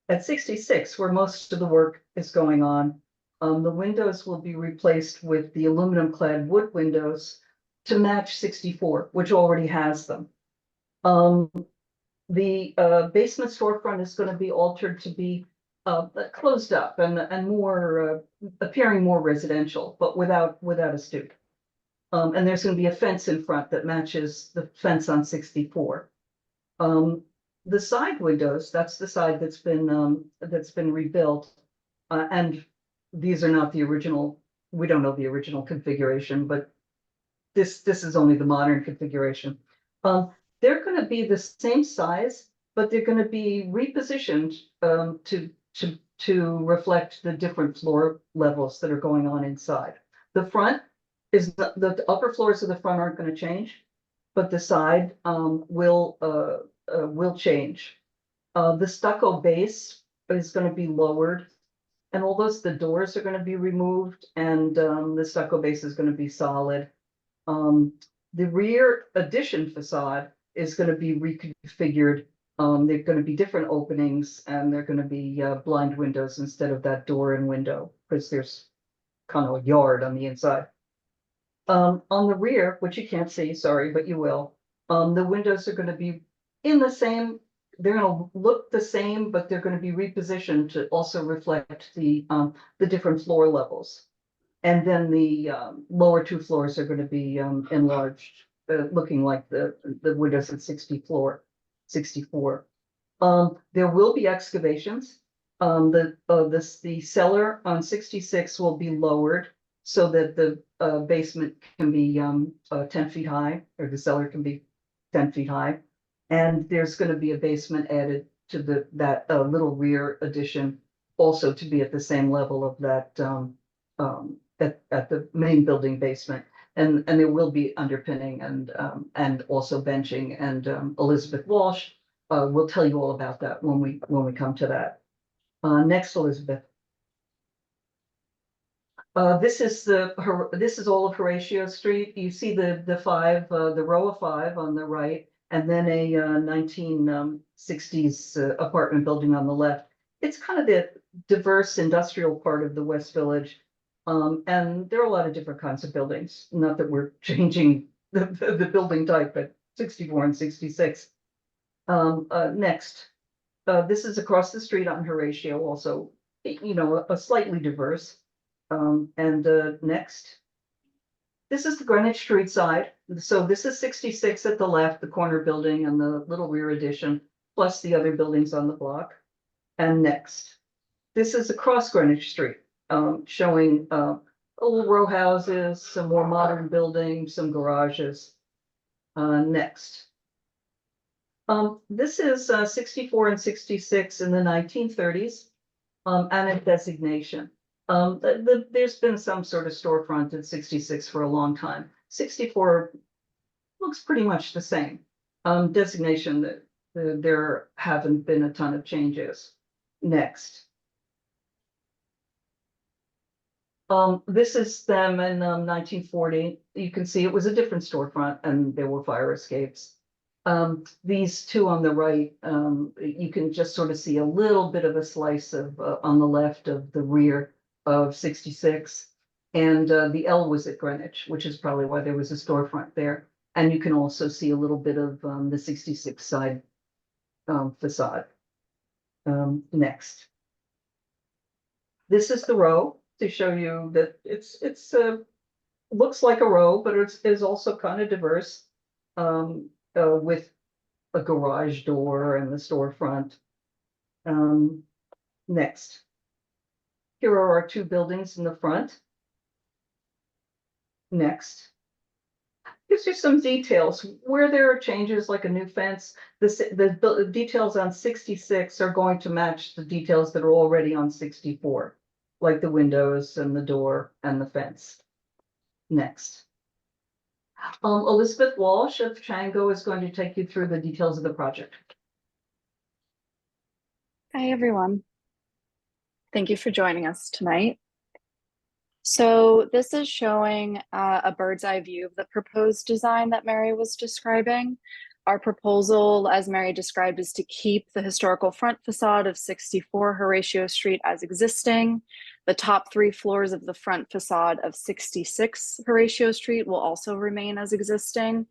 At 66, where most of the work is going on, the windows will be replaced with the aluminum clad wood windows to match 64, which already has them. The basement storefront is going to be altered to be closed up and more appearing more residential, but without a stoop. And there's going to be a fence in front that matches the fence on 64. The side windows, that's the side that's been rebuilt, and these are not the original. We don't know the original configuration, but this is only the modern configuration. They're going to be the same size, but they're going to be repositioned to reflect the different floor levels that are going on inside. The front is the upper floors of the front aren't going to change, but the side will change. The stucco base is going to be lowered, and although the doors are going to be removed, and the stucco base is going to be solid. The rear addition facade is going to be reconfigured. They're going to be different openings, and they're going to be blind windows instead of that door and window, because there's kind of a yard on the inside. On the rear, which you can't see, sorry, but you will, the windows are going to be in the same, they're going to look the same, but they're going to be repositioned to also reflect the different floor levels. And then the lower two floors are going to be enlarged, looking like the windows at 64. There will be excavations. The cellar on 66 will be lowered so that the basement can be 10 feet high, or the cellar can be 10 feet high. And there's gonna be a basement added to that little rear addition, also to be at the same level of that at the main building basement. And there will be underpinning and also benching, and Elizabeth Walsh will tell you all about that when we come to that. Next, Elizabeth. This is all of Horatio Street. You see the row of 5 on the right, and then a 1960s apartment building on the left. It's kind of the diverse industrial part of the West Village. And there are a lot of different kinds of buildings. Not that we're changing the building type, but 64 and 66. Next. This is across the street on Horatio, also, you know, a slightly diverse. Next. This is the Greenwich Street side. So this is 66 at the left, the corner building and the little rear addition, plus the other buildings on the block. And next. This is across Greenwich Street, showing little row houses, some more modern buildings, some garages. Next. This is 64 and 66 in the 1930s, and a designation. There's been some sort of storefront at 66 for a long time. 64 looks pretty much the same. Designation that there haven't been a ton of changes. Next. This is them in 1940. You can see it was a different storefront and there were fire escapes. These two on the right, you can just sort of see a little bit of a slice of on the left of the rear of 66. And the L was at Greenwich, which is probably why there was a storefront there. And you can also see a little bit of the 66 side facade. Next. This is the row to show you that it's looks like a row, but it's also kind of diverse. With a garage door and the storefront. Next. Here are our 2 buildings in the front. Next. Gives you some details where there are changes, like a new fence. The details on 66 are going to match the details that are already on 64, like the windows and the door and the fence. Next. Elizabeth Walsh of Chango is going to take you through the details of the project. Hi, everyone. Thank you for joining us tonight. So this is showing a bird's eye view of the proposed design that Mary was describing. Our proposal, as Mary described, is to keep the historical front facade of 64 Horatio Street as existing. The top 3 floors of the front facade of 66 Horatio Street will also remain as existing.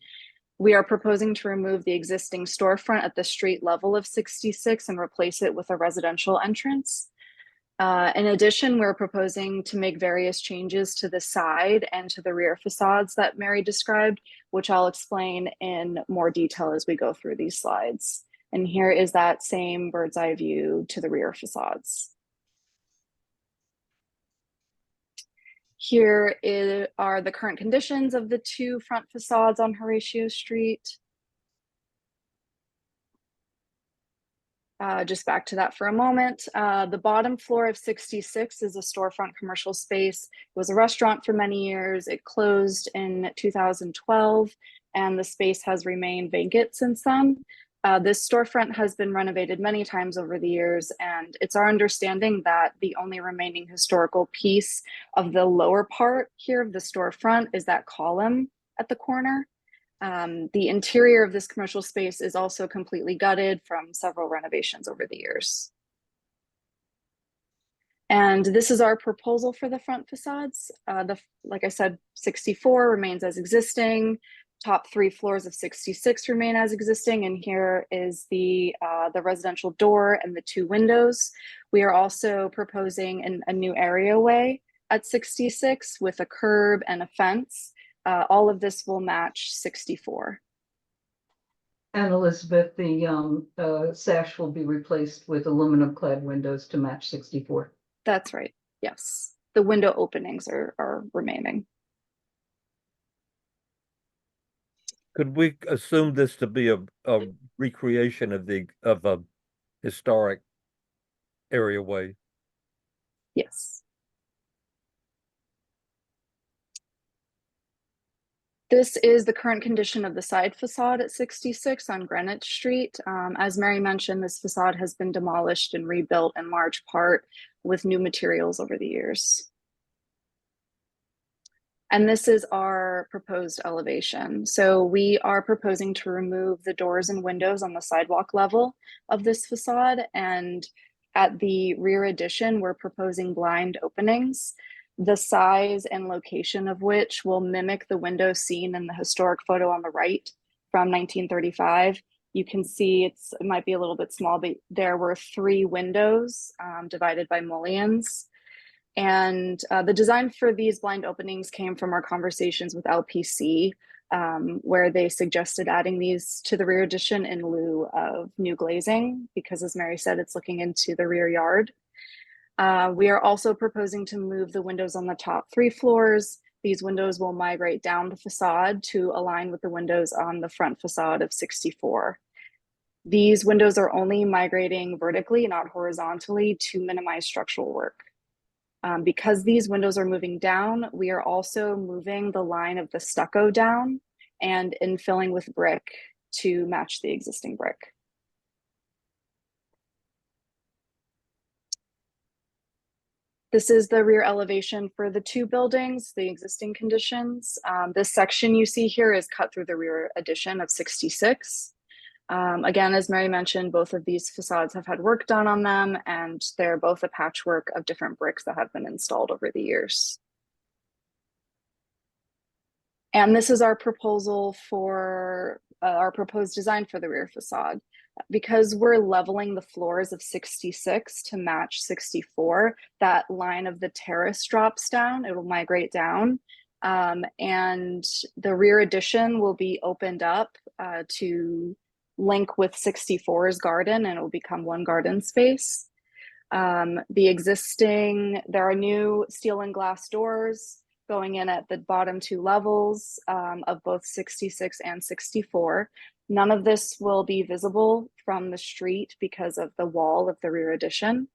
We are proposing to remove the existing storefront at the street level of 66 and replace it with a residential entrance. In addition, we're proposing to make various changes to the side and to the rear facades that Mary described, which I'll explain in more detail as we go through these slides. And here is that same bird's eye view to the rear facades. Here are the current conditions of the 2 front facades on Horatio Street. Just back to that for a moment. The bottom floor of 66 is a storefront commercial space. It was a restaurant for many years. It closed in 2012, and the space has remained vacant since then. This storefront has been renovated many times over the years, and it's our understanding that the only remaining historical piece of the lower part here of the storefront is that column at the corner. The interior of this commercial space is also completely gutted from several renovations over the years. And this is our proposal for the front facades. Like I said, 64 remains as existing. Top 3 floors of 66 remain as existing, and here is the residential door and the 2 windows. We are also proposing a new areaway at 66 with a curb and a fence. All of this will match 64. And Elizabeth, the sash will be replaced with aluminum clad windows to match 64. That's right. Yes. The window openings are remaining. Could we assume this to be a recreation of a historic areaway? Yes. This is the current condition of the side facade at 66 on Greenwich Street. As Mary mentioned, this facade has been demolished and rebuilt in large part with new materials over the years. And this is our proposed elevation. So we are proposing to remove the doors and windows on the sidewalk level of this facade. And at the rear addition, we're proposing blind openings, the size and location of which will mimic the window seen in the historic photo on the right from 1935. You can see it might be a little bit small, but there were 3 windows divided by mullions. And the design for these blind openings came from our conversations with LPC, where they suggested adding these to the rear addition in lieu of new glazing, because as Mary said, it's looking into the rear yard. We are also proposing to move the windows on the top 3 floors. These windows will migrate down the facade to align with the windows on the front facade of 64. These windows are only migrating vertically, not horizontally, to minimize structural work. Because these windows are moving down, we are also moving the line of the stucco down and infilling with brick to match the existing brick. This is the rear elevation for the 2 buildings, the existing conditions. This section you see here is cut through the rear addition of 66. Again, as Mary mentioned, both of these facades have had work done on them, and they're both a patchwork of different bricks that have been installed over the years. And this is our proposal for our proposed design for the rear facade. Because we're leveling the floors of 66 to match 64, that line of the terrace drops down, it will migrate down. And the rear addition will be opened up to link with 64's garden, and it will become one garden space. There are new steel and glass doors going in at the bottom 2 levels of both 66 and 64. None of this will be visible from the street because of the wall of the rear addition.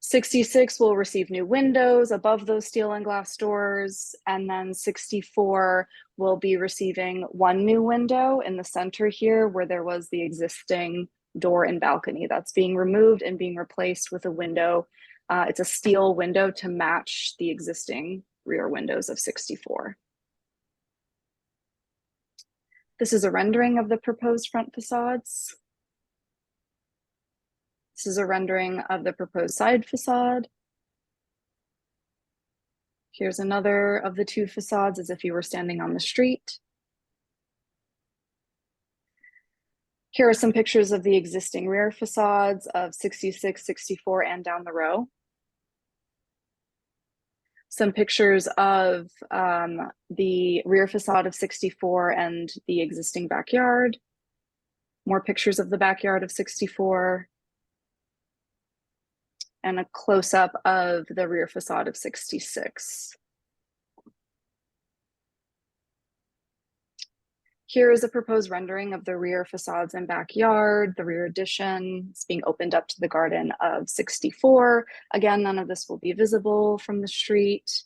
66 will receive new windows above those steel and glass doors, and then 64 will be receiving 1 new window in the center here where there was the existing door and balcony. That's being removed and being replaced with a window. It's a steel window to match the existing rear windows of 64. This is a rendering of the proposed front facades. This is a rendering of the proposed side facade. Here's another of the 2 facades as if you were standing on the street. Here are some pictures of the existing rear facades of 66, 64, and down the row. Some pictures of the rear facade of 64 and the existing backyard. More pictures of the backyard of 64. And a close-up of the rear facade of 66. Here is a proposed rendering of the rear facades and backyard, the rear addition. It's being opened up to the garden of 64. Again, none of this will be visible from the street.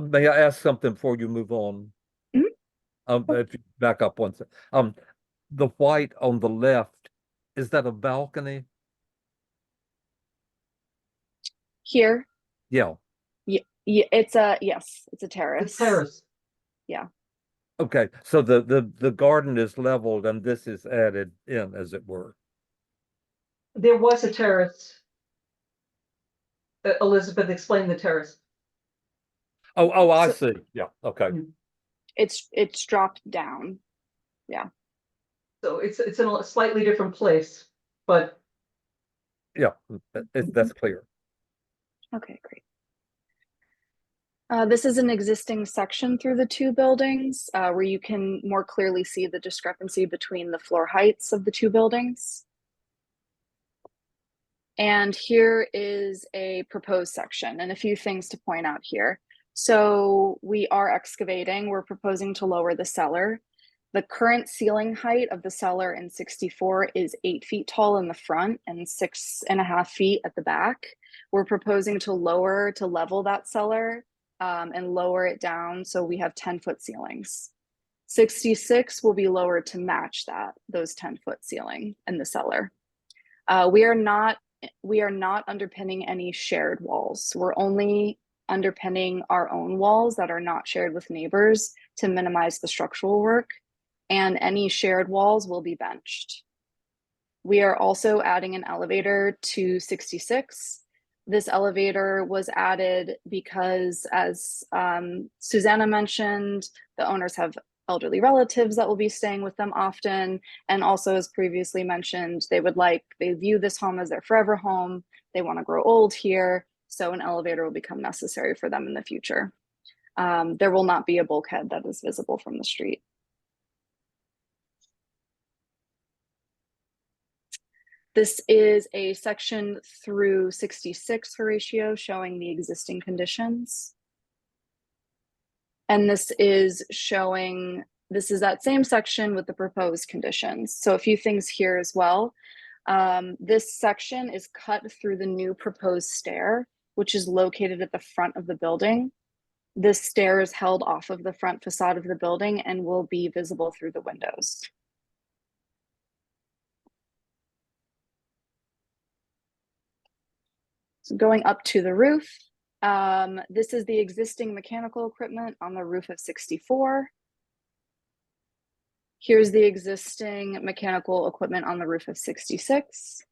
May I ask something before you move on? If you back up one second. The white on the left, is that a balcony? Here? Yeah. Yeah, it's a terrace. It's terrace. Yeah. Okay, so the garden is leveled and this is added in, as it were. There was a terrace. Elizabeth, explain the terrace. Oh, I see. Yeah, okay. It's dropped down. Yeah. So it's in a slightly different place, but Yeah, that's clear. Okay, great. This is an existing section through the two buildings, where you can more clearly see the discrepancy between the floor heights of the two buildings. And here is a proposed section and a few things to point out here. So we are excavating, we're proposing to lower the cellar. The current ceiling height of the cellar in 64 is 8 feet tall in the front and 6.5 feet at the back. We're proposing to level that cellar and lower it down so we have 10-foot ceilings. 66 will be lowered to match those 10-foot ceiling in the cellar. We are not underpinning any shared walls. We're only underpinning our own walls that are not shared with neighbors to minimize the structural work, and any shared walls will be benched. We are also adding an elevator to 66. This elevator was added because, as Susanna mentioned, the owners have elderly relatives that will be staying with them often. And also, as previously mentioned, they view this home as their forever home. They want to grow old here. So an elevator will become necessary for them in the future. There will not be a bulkhead that is visible from the street. This is a section through 66, Horatio, showing the existing conditions. And this is that same section with the proposed conditions. So a few things here as well. This section is cut through the new proposed stair, which is located at the front of the building. This stair is held off of the front facade of the building and will be visible through the windows. So going up to the roof, this is the existing mechanical equipment on the roof of 64. Here's the existing mechanical equipment on the roof of 66.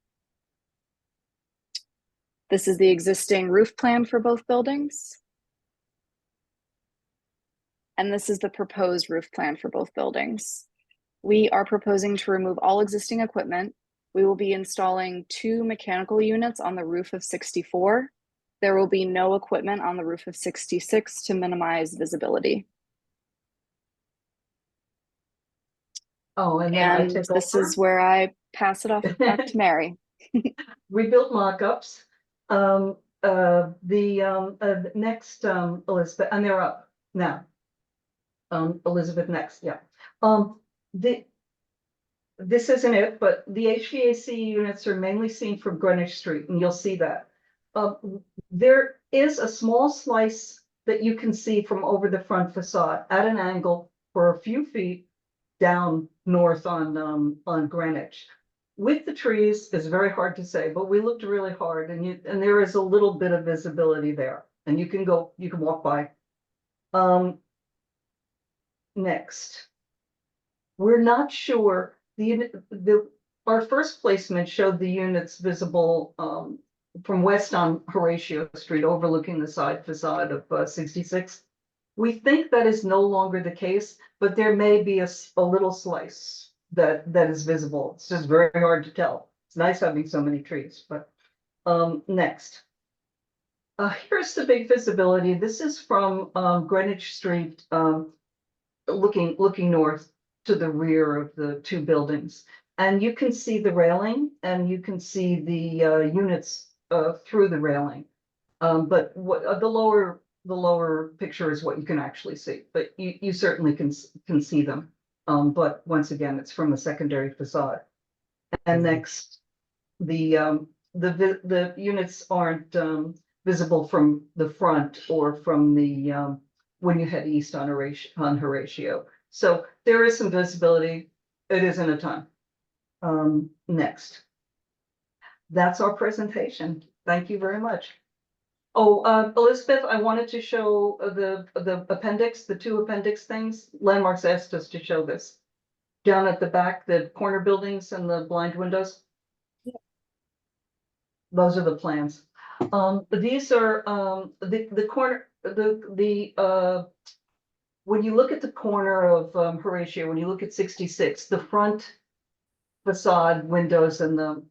This is the existing roof plan for both buildings. And this is the proposed roof plan for both buildings. We are proposing to remove all existing equipment. We will be installing 2 mechanical units on the roof of 64. There will be no equipment on the roof of 66 to minimize visibility. Oh, and this is where I pass it off back to Mary. We built mock-ups. Next, Elizabeth, and they're up now. Elizabeth next, yeah. This isn't it, but the HVAC units are mainly seen from Greenwich Street, and you'll see that. There is a small slice that you can see from over the front facade at an angle for a few feet down north on Greenwich. With the trees, it's very hard to say, but we looked really hard, and there is a little bit of visibility there, and you can walk by. Next, we're not sure. Our first placement showed the units visible from west on Horatio Street, overlooking the side facade of 66. We think that is no longer the case, but there may be a little slice that is visible. It's just very hard to tell. It's nice having so many trees, but next. Here's the big visibility. This is from Greenwich Street, looking north to the rear of the 2 buildings. And you can see the railing and you can see the units through the railing. But what the lower picture is what you can actually see, but you certainly can see them. But once again, it's from a secondary facade. And next, the units aren't visible from the front or from the when you head east on Horatio. So there is some visibility. It isn't a ton. Next. That's our presentation. Thank you very much. Oh, Elizabeth, I wanted to show the appendix, the 2 appendix things. Landmarks asked us to show this. Down at the back, the corner buildings and the blind windows. Those are the plans. These are the corner, when you look at the corner of Horatio, when you look at 66, the front facade windows and the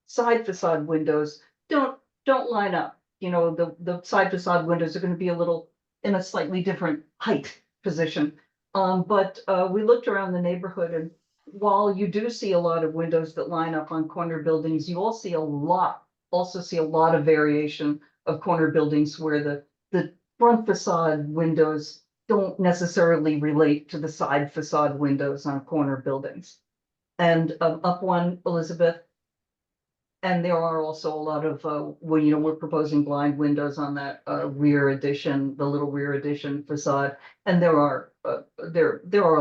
side facade windows don't line up. You know, the side facade windows are going to be a little in a slightly different height position. But we looked around the neighborhood, and while you do see a lot of windows that line up on corner buildings, you also see a lot of variation of corner buildings where the front facade windows don't necessarily relate to the side facade windows on corner buildings. And up one, Elizabeth. And there are also a lot of, we're proposing blind windows on that rear addition, the little rear addition facade. And there are a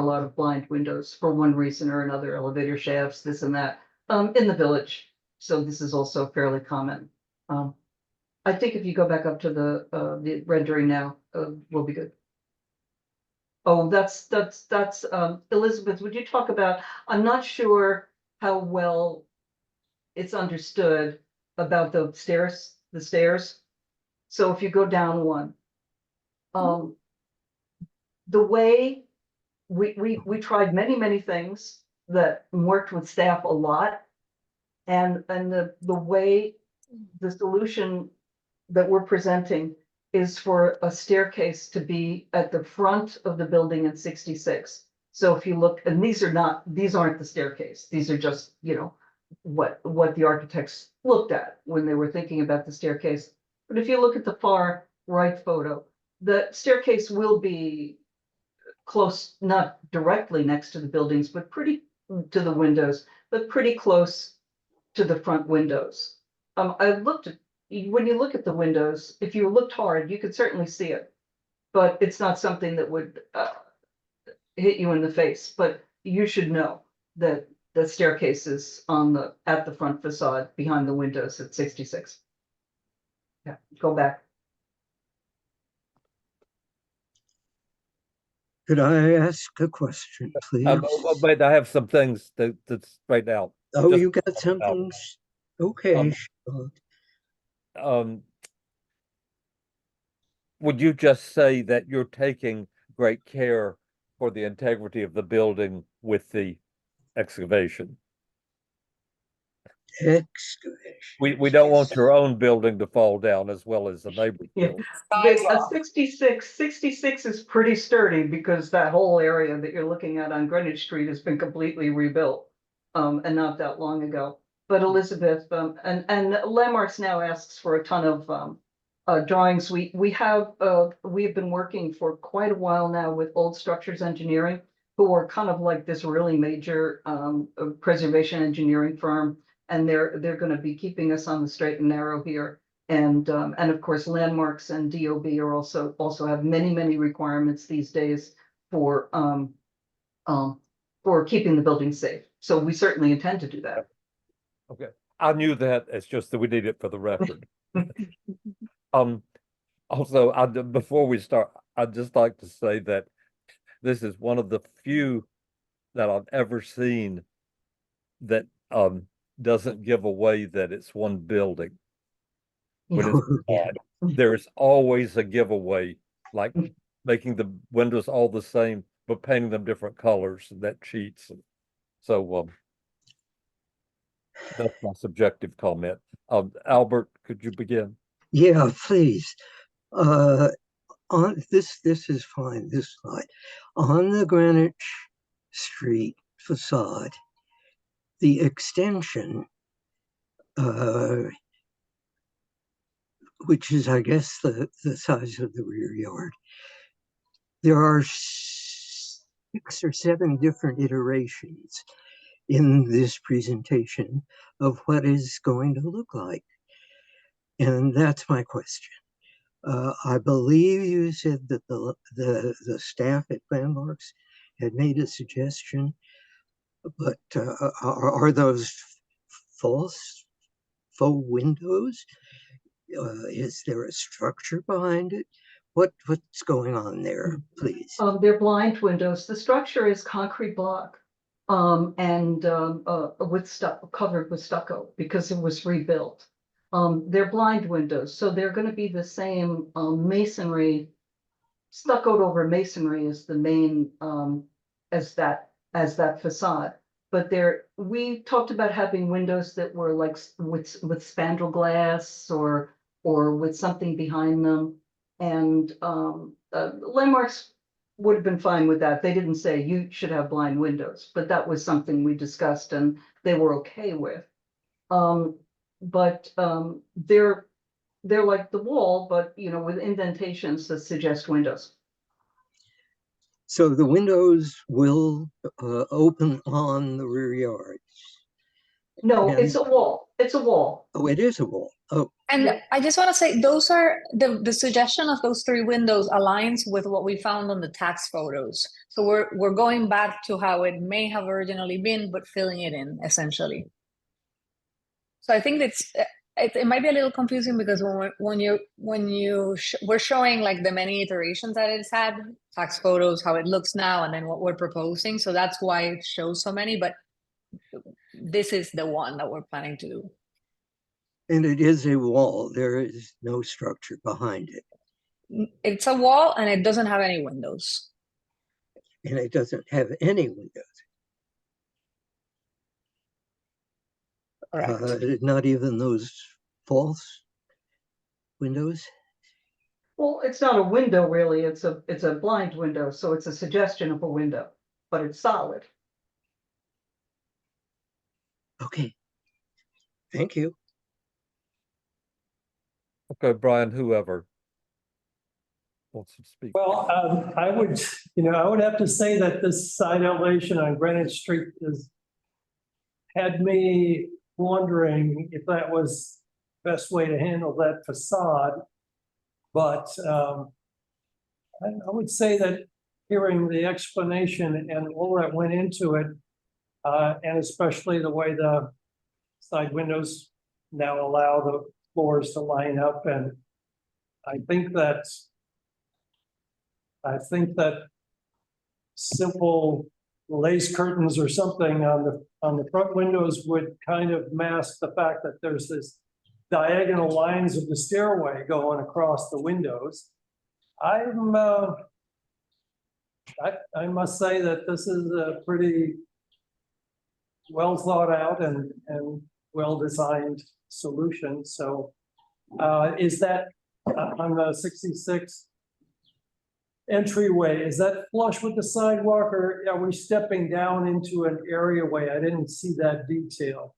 lot of blind windows for one reason or another, elevator shafts, this and that, in the village. So this is also fairly common. I think if you go back up to the rendering now, we'll be good. Oh, that's Elizabeth, would you talk about, I'm not sure how well it's understood about the stairs. So if you go down one, the way we tried many things that worked with staff a lot. And the way the solution that we're presenting is for a staircase to be at the front of the building at 66. So if you look, and these aren't the staircase, these are just, what the architects looked at when they were thinking about the staircase. But if you look at the far right photo, the staircase will be close, not directly next to the buildings, but pretty to the windows, but pretty close to the front windows. When you look at the windows, if you looked hard, you could certainly see it, but it's not something that would hit you in the face. But you should know that the staircase is at the front facade behind the windows at 66. Yeah, go back. Could I ask a question, please? But I have some things to straighten out. Oh, Just you got something? Okay. Would you just say that you're taking great care for the integrity of the building with the excavation? Excavation. We don't want your own building to fall down as well as the neighbor's building. 66 is pretty sturdy because that whole area that you're looking at on Greenwich Street has been completely rebuilt, and not that long ago. But Elizabeth, and Landmarks now asks for a ton of drawings. We have been working for quite a while now with Old Structures Engineering, who are kind of like this really major preservation engineering firm. And they're going to be keeping us on the straight and narrow here. And of course, Landmarks and DOB are also have many requirements these days for keeping the building safe. So we certainly intend to do that. Okay, I knew that. It's just that we need it for the record. Also, before we start, I'd just like to say that this is one of the few that I've ever seen that doesn't give away that it's one building. When it's there's always a giveaway, like making the windows all the same, but painting them different colors, and that cheats. So that's my subjective comment. Albert, could you begin? Yeah, please. On this is fine, this slide. On the Greenwich Street facade, the extension, which is, I guess, the size of the rear yard, there are 6 or 7 different iterations in this presentation of what is going to look like. And that's my question. I believe you said that the staff at Landmarks had made a suggestion, but are those faux windows? Is there a structure behind it? What's going on there, please? They're blind windows. The structure is concrete block, and covered with stucco because it was rebuilt. They're blind windows, so they're going to be the same masonry, stuccoed over masonry is the main as that facade. But we talked about having windows that were like with spandrel glass or with something behind them, and Landmarks would have been fine with that. They didn't say you should have blind windows, but that was something we discussed and they were okay with. But they're like the wall, but you know, with indentations that suggest windows. So the windows will open on the rear yard. No, And- it's a wall. It's a wall. Oh, it is a wall. Oh, And Yeah. I just want to say those are the suggestion of those 3 windows aligns with what we found on the tax photos. So we're going back to how it may have originally been, but filling it in essentially. So I think it might be a little confusing because we're showing like the many iterations that it's had, tax photos, how it looks now, and then what we're proposing. So that's why it shows so many, but this is the one that we're planning to do. and it is a wall. There is no structure behind it. It's a wall and it doesn't have any windows. And it doesn't have any windows. Not even those false windows. Well, it's not a window really. It's a blind window, so it's a suggestion of a window, but it's solid. Okay. Thank you. Okay, Brian, whoever wants to speak. Well, I would have to say that this side elevation on Greenwich Street had me wondering if that was the best way to handle that facade. But I would say that hearing the explanation and all that went into it, and especially the way the side windows now allow the floors to line up, and I think that simple lace curtains or something on the front windows would kind of mask the fact that there's this diagonal lines of the stairway going across the windows. I must say that this is a pretty well thought out and well designed solution. So is that on the 66 entryway, is that flush with the sidewalk, or are we stepping down into an areaway? I didn't see that detail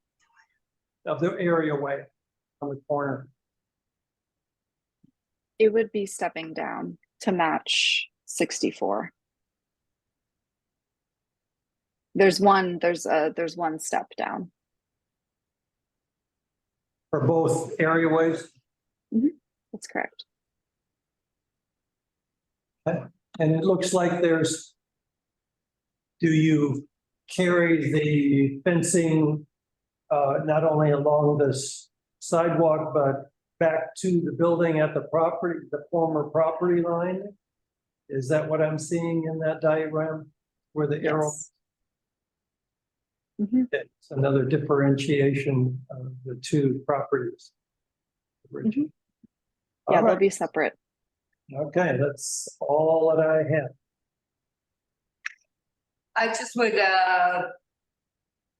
of the areaway on the corner. It would be stepping down to match 64. There's one step down. For both areaways? That's correct. And it looks like do you carry the fencing not only along this sidewalk, but back to the building at the former property line? Is that what I'm seeing in that diagram where the arrow? It's another differentiation of the two properties. Yeah, they'll be separate. Okay, that's all that I have. I just would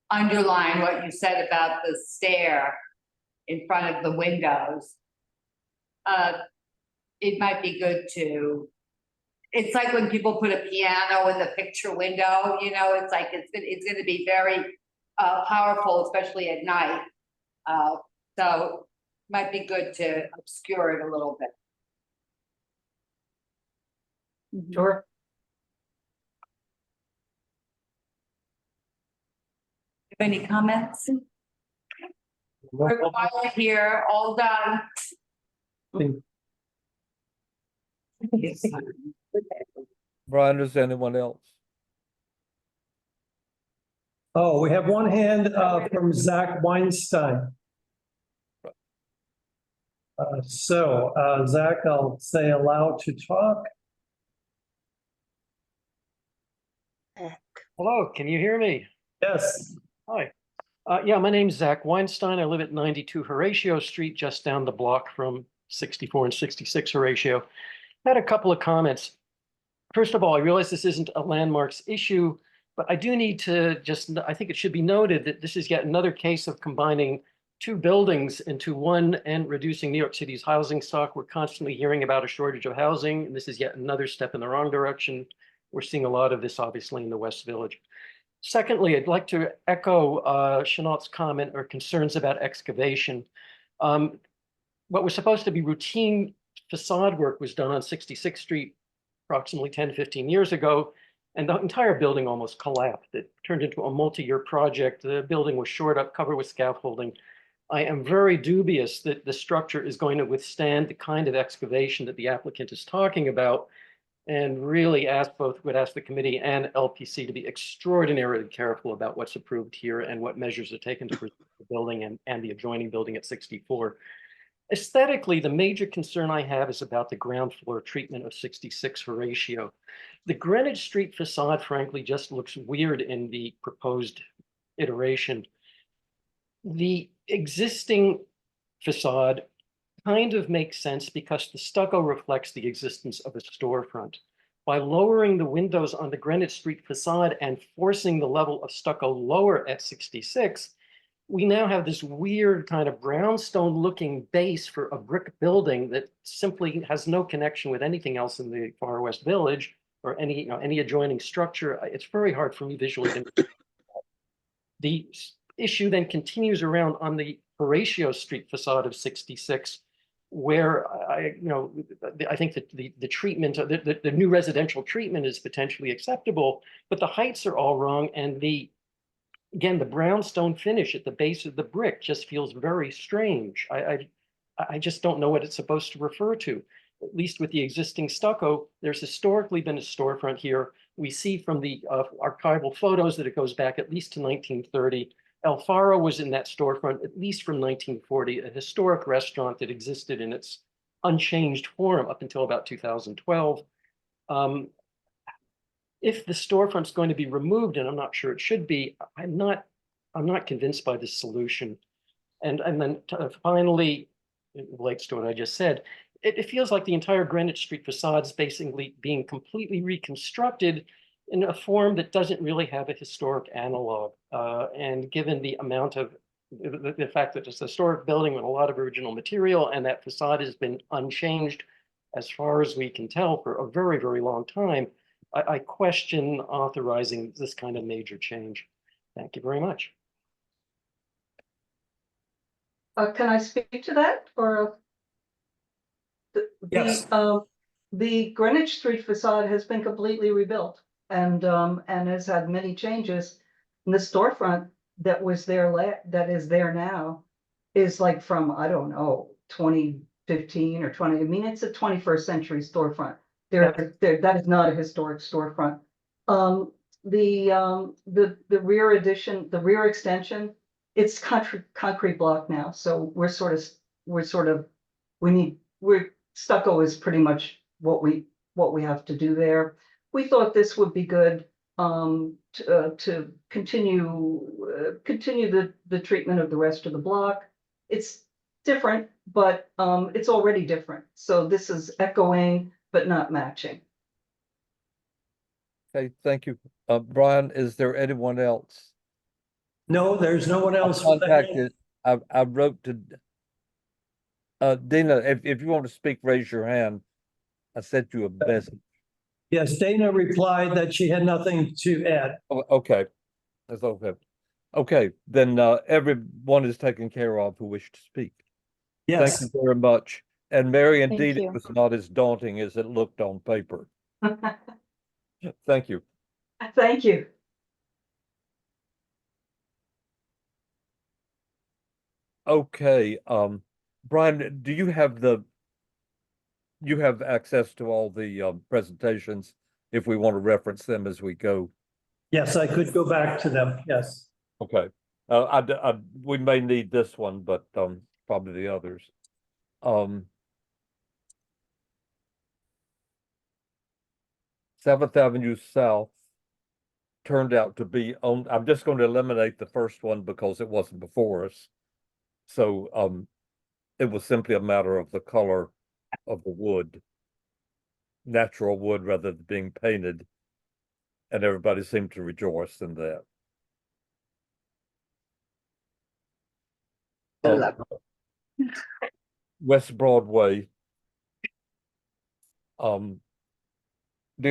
underline what you said about the stair in front of the windows. It might be good it's like when people put a piano in the picture window, it's like it's gonna be very powerful, especially at night. So might be good to obscure it a little bit. Sure. Any comments? We're quiet here, all done. Brian, is anyone else? Oh, we have one hand from Zach Weinstein. Zach, I'll say allowed to talk. Hello, can you hear me? Yes. Hi. Yeah, my name's Zach Weinstein. I live at 92 Horatio Street, just down the block from 64 and 66 Horatio. I had a couple of comments. First of all, I realize this isn't a landmarks issue, but I do need to I think it should be noted that this is yet another case of combining two buildings into one and reducing New York City's housing stock. We're constantly hearing about a shortage of housing, and this is yet another step in the wrong direction. We're seeing a lot of this, obviously, in the West Village. Secondly, I'd like to echo Chenault's comment or concerns about excavation. What was supposed to be routine facade work was done on 66th Street approximately 10, 15 years ago, and the entire building almost collapsed. It turned into a multi-year project. The building was shored up, covered with scaffolding. I am very dubious that the structure is going to withstand the kind of excavation that the applicant is talking about, and really would ask the committee and LPC to be extraordinarily careful about what's approved here and what measures are taken to preserve the building and the adjoining building at 64. Aesthetically, the major concern I have is about the ground floor treatment of 66 Horatio. The Greenwich Street facade, frankly, just looks weird in the proposed iteration. The existing facade kind of makes sense because the stucco reflects the existence of a storefront. By lowering the windows on the Greenwich Street facade and forcing the level of stucco lower at 66, we now have this weird kind of brownstone looking base for a brick building that simply has no connection with anything else in the Far West Village or any adjoining structure. It's very hard for me visually to. The issue then continues around on the Horatio Street facade of 66, where I think that the treatment, the new residential treatment is potentially acceptable, but the heights are all wrong, and again, the brownstone finish at the base of the brick just feels very strange. I just don't know what it's supposed to refer to. At least with the existing stucco, there's historically been a storefront here. We see from the archival photos that it goes back at least to 1930. El Faro was in that storefront at least from 1940, a historic restaurant that existed in its unchanged form up until about 2012. If the storefront's going to be removed, and I'm not sure it should be, I'm not convinced by this solution. And then finally, it relates to what I just said. It feels like the entire Greenwich Street facade is basically being completely reconstructed in a form that doesn't really have a historic analog. And given the amount of the fact that it's a historic building with a lot of original material and that facade has been unchanged as far as we can tell for a very, very long time, I question authorizing this kind of major change. Thank you very much. Can I speak to that or? Yes. The Greenwich Street facade has been completely rebuilt and has had many changes. And the storefront that was there, that is there now, is like from, I don't know, 2015 or 20, I mean, it's a 21st century storefront. That is not a historic storefront. The rear addition, the rear extension, it's concrete block now. So we're stucco is pretty much what we have to do there. We thought this would be good to continue the treatment of the rest of the block. It's different, but it's already different. So this is echoing, but not matching. Okay, thank you. Brian, is there anyone else? No, there's no one else. I wrote to Dina, if you want to speak, raise your hand. I sent you a message. Yes, Dana replied that she had nothing to add. Oh, okay, that's okay. Okay, then everyone is taken care of who wish to speak. Yes. Thank you very much. And Mary, indeed, Thank it was not as daunting as it looked on paper. Thank you. Thank you. Okay, Brian, do you have access to all the presentations if we want to reference them as we go? Yes, I could go back to them. Yes. Okay. We may need this one, but probably the others. 7th Avenue South turned out to be on. I'm just going to eliminate the first one because it wasn't before us. So it was simply a matter of the color of the wood, natural wood rather than being painted. And everybody seemed to rejoice in that. Good Oh. luck. West Broadway. Deal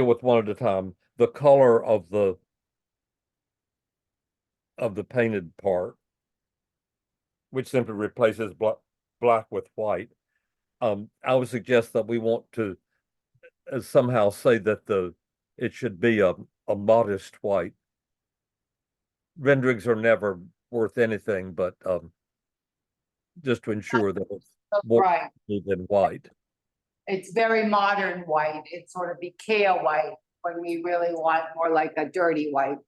with one at a time. The color of the painted part, which simply replaces black with white. I would suggest that we want to somehow say that it should be a modest white. Renderings are never worth anything, but just to ensure that it's more Right. than white. It's very modern white. It's sort of IKEA white when we really want more like a dirty white.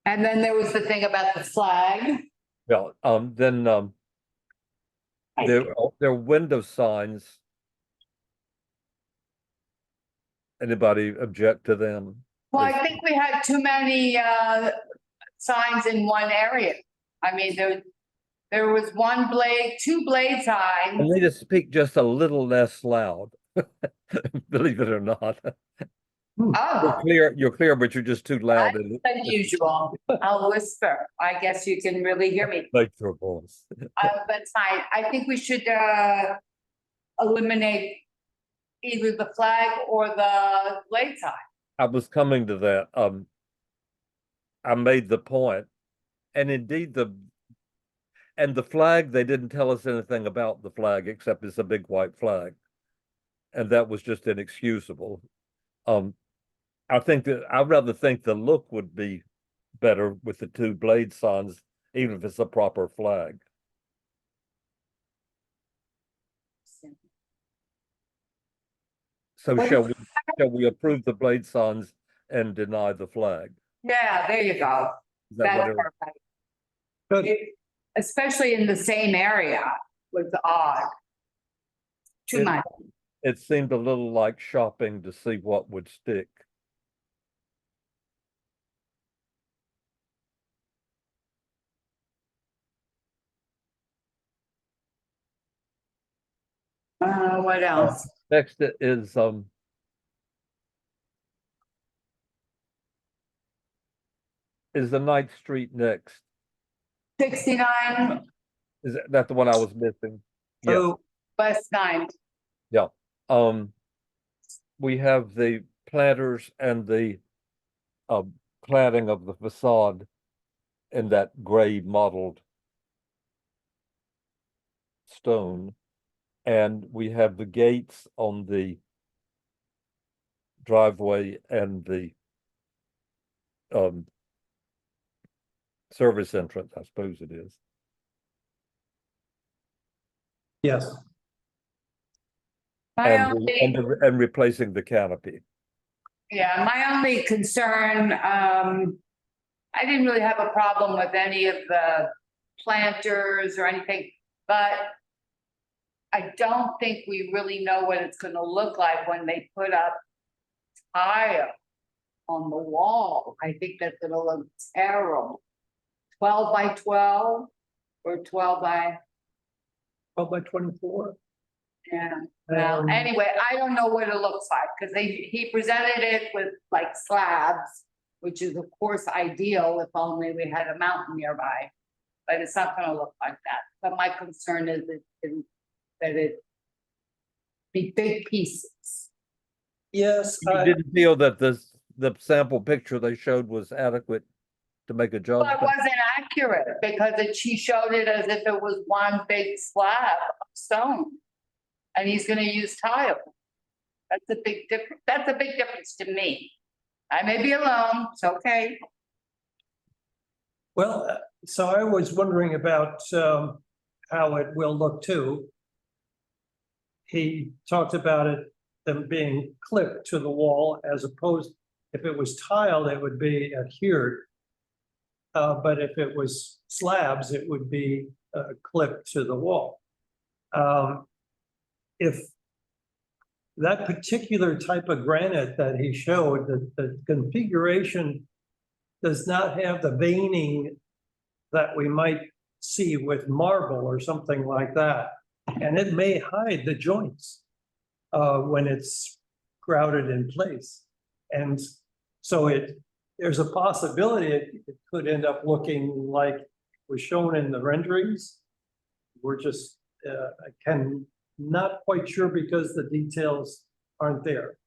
And then there was the thing about the flag. Yeah, then there are window signs. Anybody object to them? Well, I think we had too many signs in one area. I mean, there was two blade I signs. need to speak just a little less loud, believe it or not. Oh, You're clear, but you're just too loud. that's unusual. I'll whisper. I guess you can really hear me. Like your voice. That's fine. I think we should eliminate either the flag or the blade sign. I was coming to that. I made the point, and indeed the flag, they didn't tell us anything about the flag except it's a big white flag, and that was just inexcusable. I'd rather think the look would be better with the two blade signs, even if it's a proper flag. So shall we approve the blade signs and deny the flag? Yeah, there you go. Is that That's what perfect. Especially in the same area was odd. Too much. It seemed a little like shopping to see what would stick. What else? Next is the Ninth Street next. 69 Is that the one I was missing? Yeah. West 9. Yeah. We have the planters and the cladding of the facade in that gray mottled stone. And we have the gates on the driveway and the service entrance, I suppose it is. Yes. And replacing the canopy. Yeah, my only concern, I didn't really have a problem with any of the planters or anything, but I don't think we really know what it's gonna look like when they put up tile on the wall. I think that's gonna look terrible. 12 by 12 or 12 by 24. Yeah, well, anyway, I don't know what it looks like, because he presented it with like slabs, which is of course ideal if only we had a mountain nearby. But it's not gonna look like that. But my concern is that it be big pieces. Yes. You didn't feel that the sample picture they showed was adequate to make a Well, judgment? it wasn't accurate because she showed it as if it was one big slab of stone. And he's gonna use tile. That's a big difference. That's a big difference to me. I may be alone, it's okay. Well, so I was wondering about how it will look too. He talked about them being clipped to the wall as opposed, if it was tile, it would be adhered. But if it was slabs, it would be clipped to the wall. If that particular type of granite that he showed, the configuration does not have the veining that we might see with marble or something like that. And it may hide the joints when it's grouted in place. And So there's a possibility it could end up looking like was shown in the renderings. We're just, not quite sure because the details aren't there.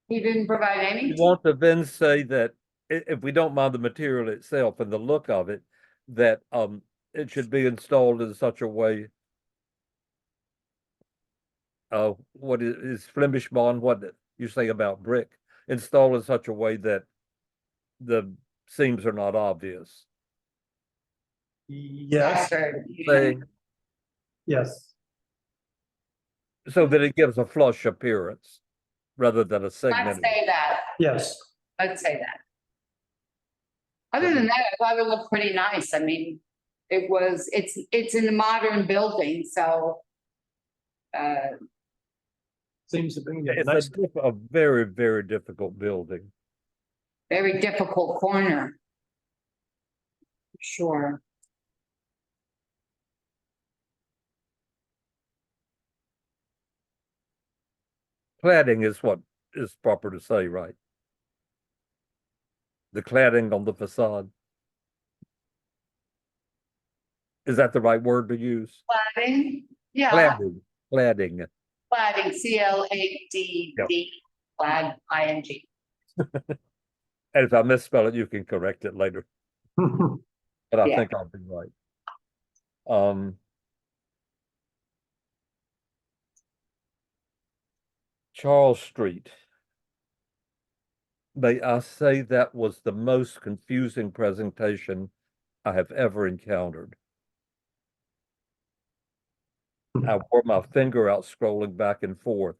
He didn't provide any. You want to then say that if we don't mind the material itself and the look of it, that it should be installed in such a way. What is Flemish bond? What you say about brick? Installed in such a way that the seams are not obvious. Yes, Saying yes. so that it gives a flush appearance rather than a Let's segment. say that. Yes. Let's say that. Other than that, I thought it looked pretty nice. I mean, it's in a modern building, so. Seems to be It's a very, very difficult building. Very difficult corner. Sure. Cladding is what is proper to say, right? The cladding on the facade. Is that the right word to use? Cladding, yeah, Cladding, cladding. cladding, CLADD, clad, ING. And if I misspell it, you can correct it later. But I Yeah. think I'll be right. Charles Street. May I say that was the most confusing presentation I have ever encountered. I wore my finger out scrolling back and forth,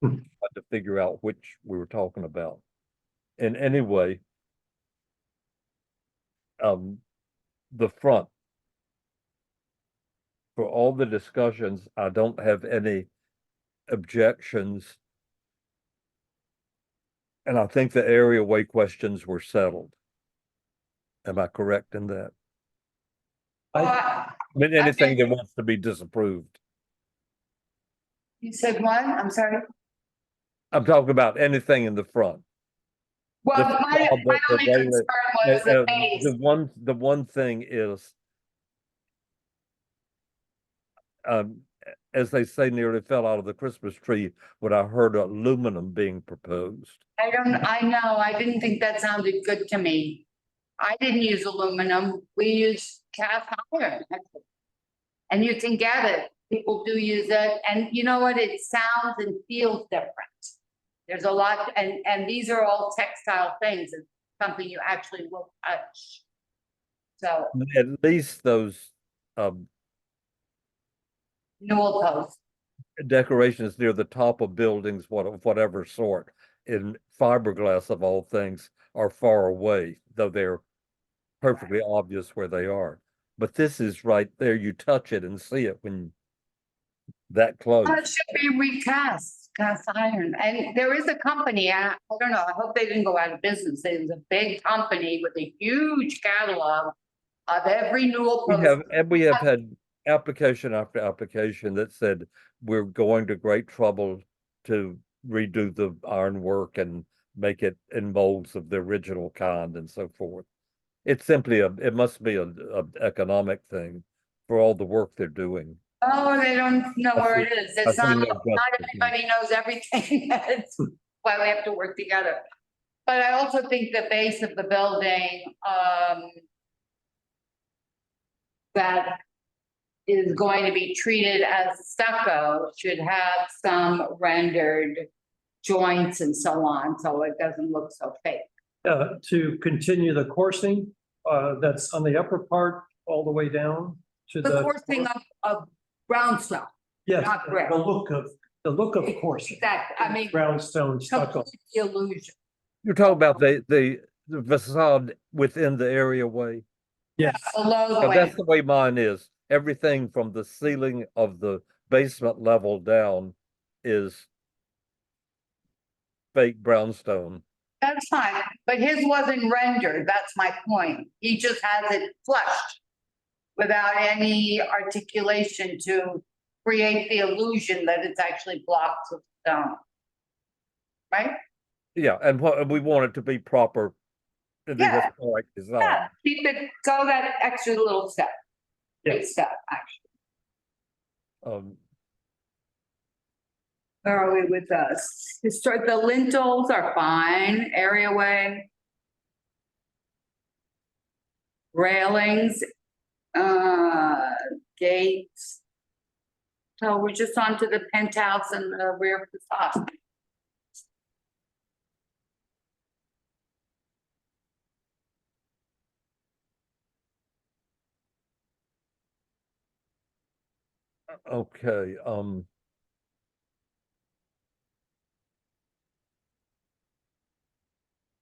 trying to figure out which we were talking about. And anyway, the front, for all the discussions, I don't have any objections. And I think the areaway questions were settled. Am I correct in that? I mean, anything that wants to be disapproved. You said what? I'm sorry. I'm talking about anything in the front. Well, my only concern was the base. The one thing is, as they say, nearly fell out of the Christmas tree when I heard aluminum being proposed. I know, I didn't think that sounded good to me. I didn't use aluminum, we use cast iron. And you can get it, people do use it, and you know what, it sounds and feels different. There's a lot, and these are all textile things, it's something you actually will touch. So. At least those Newel posts. decorations near the top of buildings, whatever sort, in fiberglass of all things, are far away, though they're perfectly obvious where they are. But this is right there, you touch it and see it when that close. It should be recast, cast iron, and there is a company, I don't know, I hope they didn't go out of business, there's a big company with a huge catalog of every Newel post. We have had application after application that said we're going to great trouble to redo the ironwork and make it in molds of the original kind and so forth. It's simply it must be a economic thing for all the work they're doing. Oh, they don't know where it is. It's not everybody knows everything. That's why we have to work together. But I also think the base of the building, that is going to be treated as stucco should have some rendered joints and so on, so it doesn't look so fake. To continue the coursing, that's on the upper part all the way down to the coursing of brownstone. Yes, not brick. the look of coursing. Exactly. I mean, brownstone stucco. The illusion. You're talking about the facade within the areaway. Yes. Below the way. That's the way mine is. Everything from the ceiling of the basement level down is fake brownstone. That's fine, but his wasn't rendered, that's my point. He just has it flushed without any articulation to create the illusion that it's actually blocks of stone. Right? Yeah, and what, we want it to be proper. To be Yeah. historic design. Yeah, keep it, go that extra little step. Big step, actually. Where are we with us? Historic, the lintels are fine, areaway. Railings, gates. So we're just on to the penthouse and the rear facade. Okay,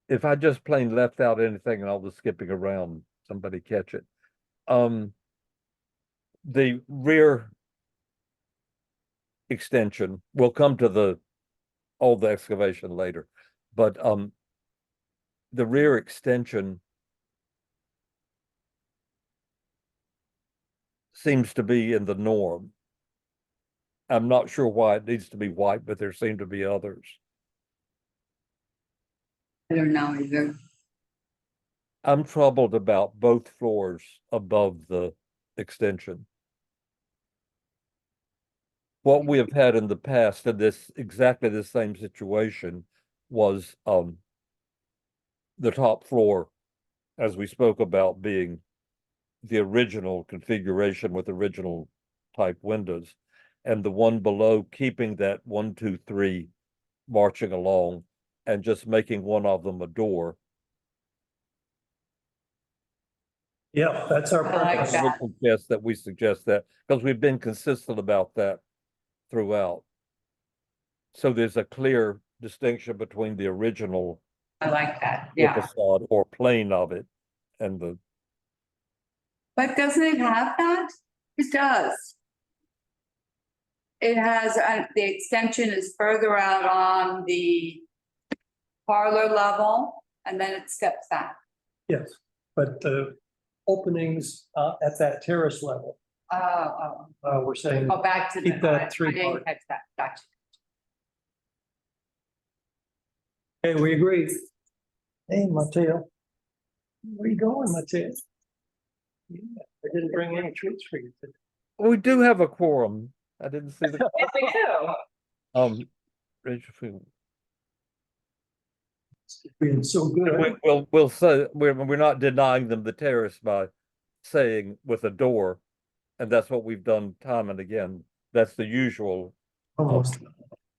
if I just plain left out anything and I was skipping around, somebody catch it. The rear extension, we'll come to all the excavation later, but, the rear extension seems to be in the norm. I'm not sure why it needs to be white, but there seem to be others. I don't know either. I'm troubled about both floors above the extension. What we have had in the past in this exactly the same situation was the top floor, as we spoke about, being the original configuration with original type windows, and the one below keeping that 1, 2, 3 marching along and just making one of them a door. Yeah, that's our I like preference. that. We suggest that because we've been consistent about that throughout. So there's a clear distinction between the original I like that, yeah. facade or plane of it and the. But doesn't it have that? It does. It has, the extension is further out on the parlor level, and then it steps out. Yes, but the openings at that terrace level, we're saying. Go back to the. Keep that I three didn't part. catch that, gotcha. Okay, we agree. Hey, Mateo. Where you going, Mateo? Yeah, I didn't bring any treats for you today. We do have a quorum. I didn't see the. Yes, we do. Rachel, Being so good. we'll say, we're not denying them the terrace by saying with a door. And that's what we've done time and again. That's the usual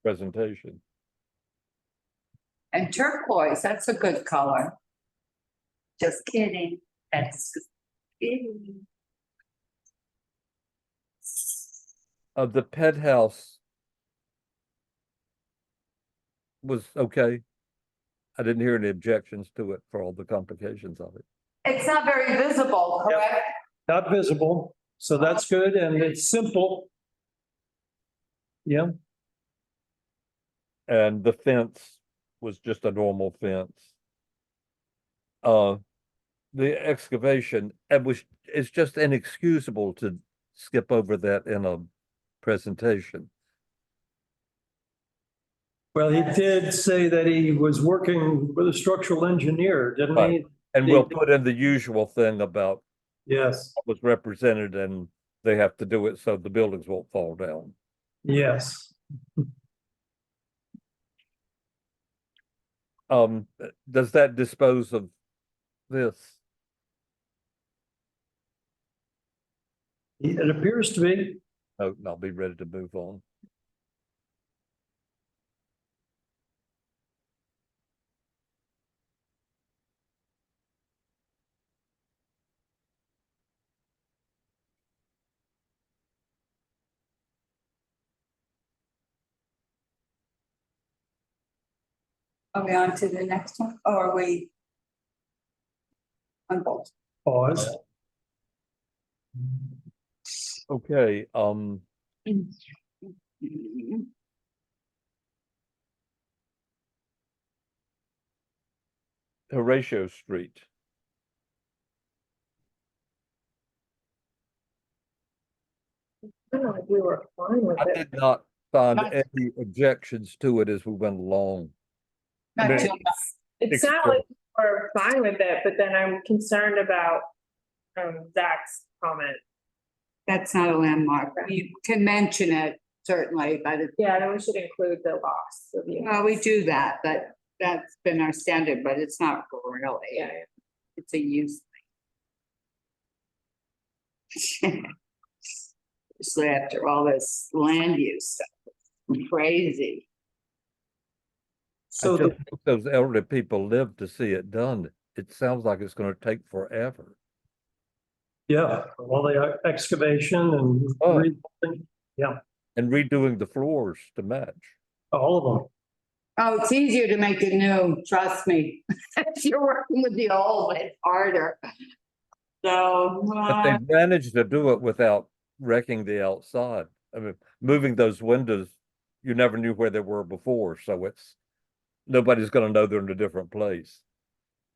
presentation. And turquoise, that's a good color. Just kidding, that's just kidding. The penthouse was okay. I didn't hear any objections to it for all the complications of it. It's not very visible, correct? Not visible, so that's good, and it's simple. Yeah. And the fence was just a normal fence. The excavation, it's just inexcusable to skip over that in a presentation. Well, he did say that he was working with a structural engineer, didn't Right. he? And we'll put in the usual thing about Yes, what was represented, and they have to do it so the buildings won't fall down. yes. Does that dispose of this? It appears to be. No, I'll be ready to move on. Are we on to the next one, or are we? On both? Pause. Okay, Horatio Street. We were fine with I it. did not find any objections to it as we went along. Not mean, too much. It sounds like we're fine with it, but then I'm concerned about Zach's comment. That's not a landmark. You can mention it certainly, but it's, Yeah, then we should include the loss of you. well, we do that, but that's been our standard, but it's not really. Yeah. It's a use thing. Especially after all this land use stuff, it's crazy. So I the, just hope those elderly people live to see it done. It sounds like it's gonna take forever. yeah, all the excavation and Oh. rebuilding, yeah, And redoing the floors to match. all of them. Oh, it's easier to make it new, trust me. If you're working with the old, it's harder. So, But they managed to do it without wrecking the outside. I mean, moving those windows, you never knew where they were before, so it's, nobody's gonna know they're in a different place.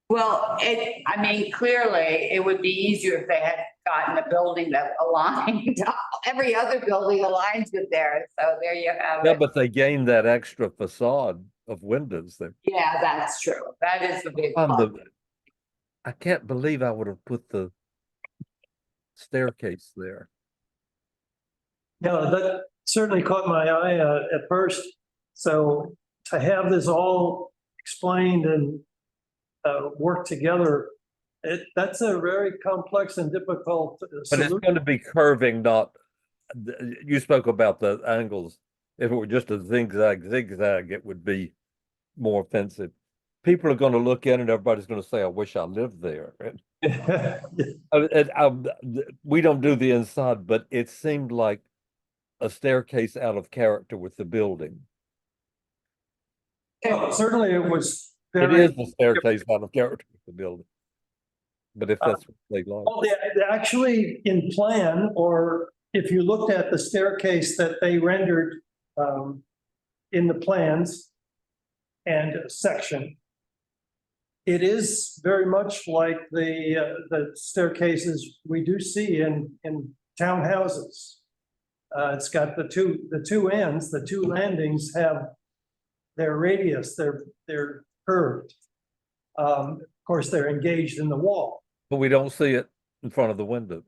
well, I mean, clearly, it would be easier if they had gotten a building that aligned, every other building aligns with theirs, so there you have Yeah, it. but they gained that extra facade of windows there. Yeah, that's true. That is the big plus. I can't believe I would have put the staircase there. Yeah, that certainly caught my eye at first. So to have this all explained and work together, that's a very complex and difficult But it's solution. gonna be curving, not, you spoke about the angles. If it were just a zigzag, it would be more offensive. People are gonna look in and everybody's gonna say, I wish I lived there. We don't do the inside, but it seemed like a staircase out of character with the building. Well, certainly it was It very. is a staircase out of character with the building. But if that's what they like. Well, they actually in plan, or if you looked at the staircase that they rendered in the plans and section, it is very much like the staircases we do see in townhouses. It's got the two ends, the two landings have their radius, they're curved. Of course, they're engaged in the wall. But we don't see it in front of the window.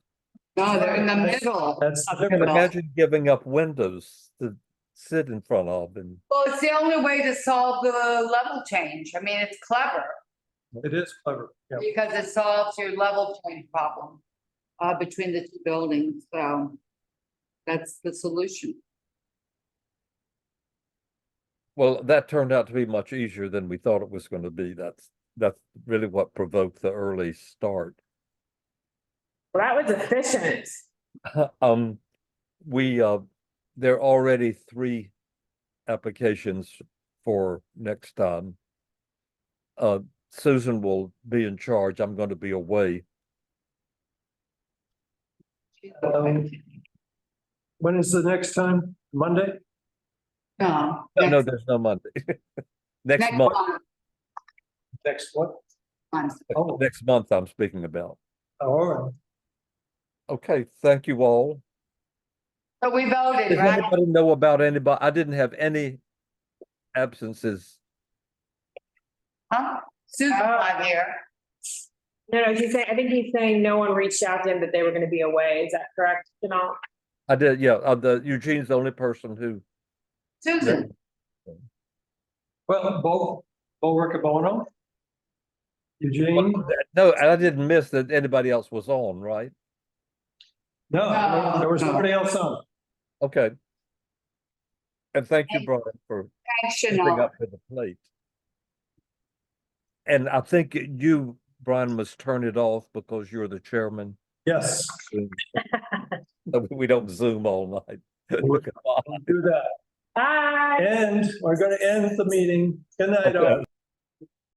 No, they're in the middle. That's I can imagine giving up windows to sit in front of and. Well, it's the only way to solve the level change. I mean, it's clever It is clever, yeah. because it solves your level change problem between the two buildings, so that's the solution. Well, that turned out to be much easier than we thought it was going to be. That's really what provoked the early start. Well, that was efficient. There are already 3 applications for next time. Susan will be in charge. I'm going to be away. When is the next time? Monday? No. No, there's no Monday. Next month. Next what? Oh, next month I'm speaking about. All right. Okay, thank you all. So we voted, Does right? anybody know about anybody? I didn't have any absences. Huh? Susan's not here. No, I think he's saying no one reached out to him that they were gonna be away. Is that correct, Janelle? I did, yeah. Eugene's the only person who. Susan. Well, Bo Riccobono? Eugene? No, I didn't miss that anybody else was on, right? No, there was somebody else on. Okay. And thank you, Brian, for Thanks, stepping Chanel. up to the plate. And I think you, Brian, must turn it off because you're the chairman. Yes. So we don't Zoom all night. We'll do that. Bye. And we're gonna end the meeting. Good night, all. Okay.